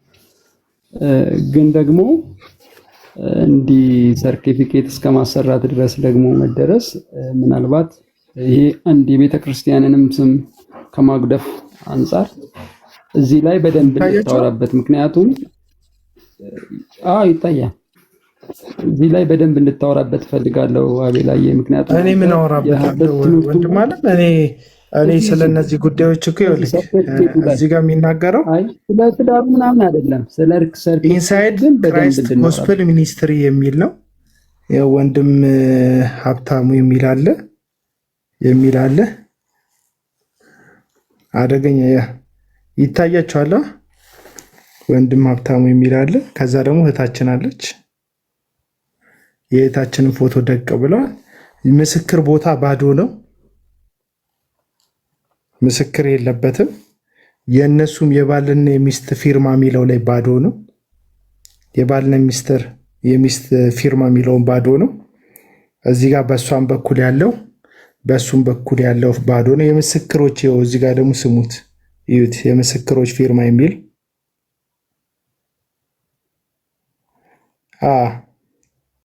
ግን ደግሞ እንዲህ ሰርቲፊኬት እስከ ማሰራት ድረስ ደግሞ መደረስ ምናልባት ይሄ አንድ የቤተ ክርስቲያንንም ስም ከማጉደፍ አንጻር እዚህ ላይ በደንብ እንድታወራበት፣ ምክንያቱም ይታያል። እዚህ ላይ በደንብ እንድታወራበት ፈልጋለሁ አቤላዬ። ምክንያቱም እኔ ምን አወራበታለሁ ወንድም አለም እኔ ስለነዚህ ጉዳዮች እኮ ይኸውልህ እዚህ ጋር የሚናገረው ስለ ትዳሩ ምናምን አይደለም፣ ስለ ኢንሳይድ ክራይስት ጎስፕል ሚኒስትሪ የሚል ነው። ወንድም ሀብታሙ የሚል አለ አደገኛ ይታያቸዋል። ወንድም ሀብታሙ የሚል አለ። ከዛ ደግሞ እህታችን አለች። የእህታችንን ፎቶ ደቅ ብለዋል። ምስክር ቦታ ባዶ ነው፣ ምስክር የለበትም። የእነሱም የባልና የሚስት ፊርማ የሚለው ላይ ባዶ ነው። የባልና የሚስት ፊርማ የሚለውን ባዶ ነው። እዚህ ጋር በእሷም በኩል ያለው በእሱም በኩል ያለው ባዶ ነው። የምስክሮች ይኸው እዚህ ጋር ደግሞ ስሙት እዩት፣ የምስክሮች ፊርማ የሚል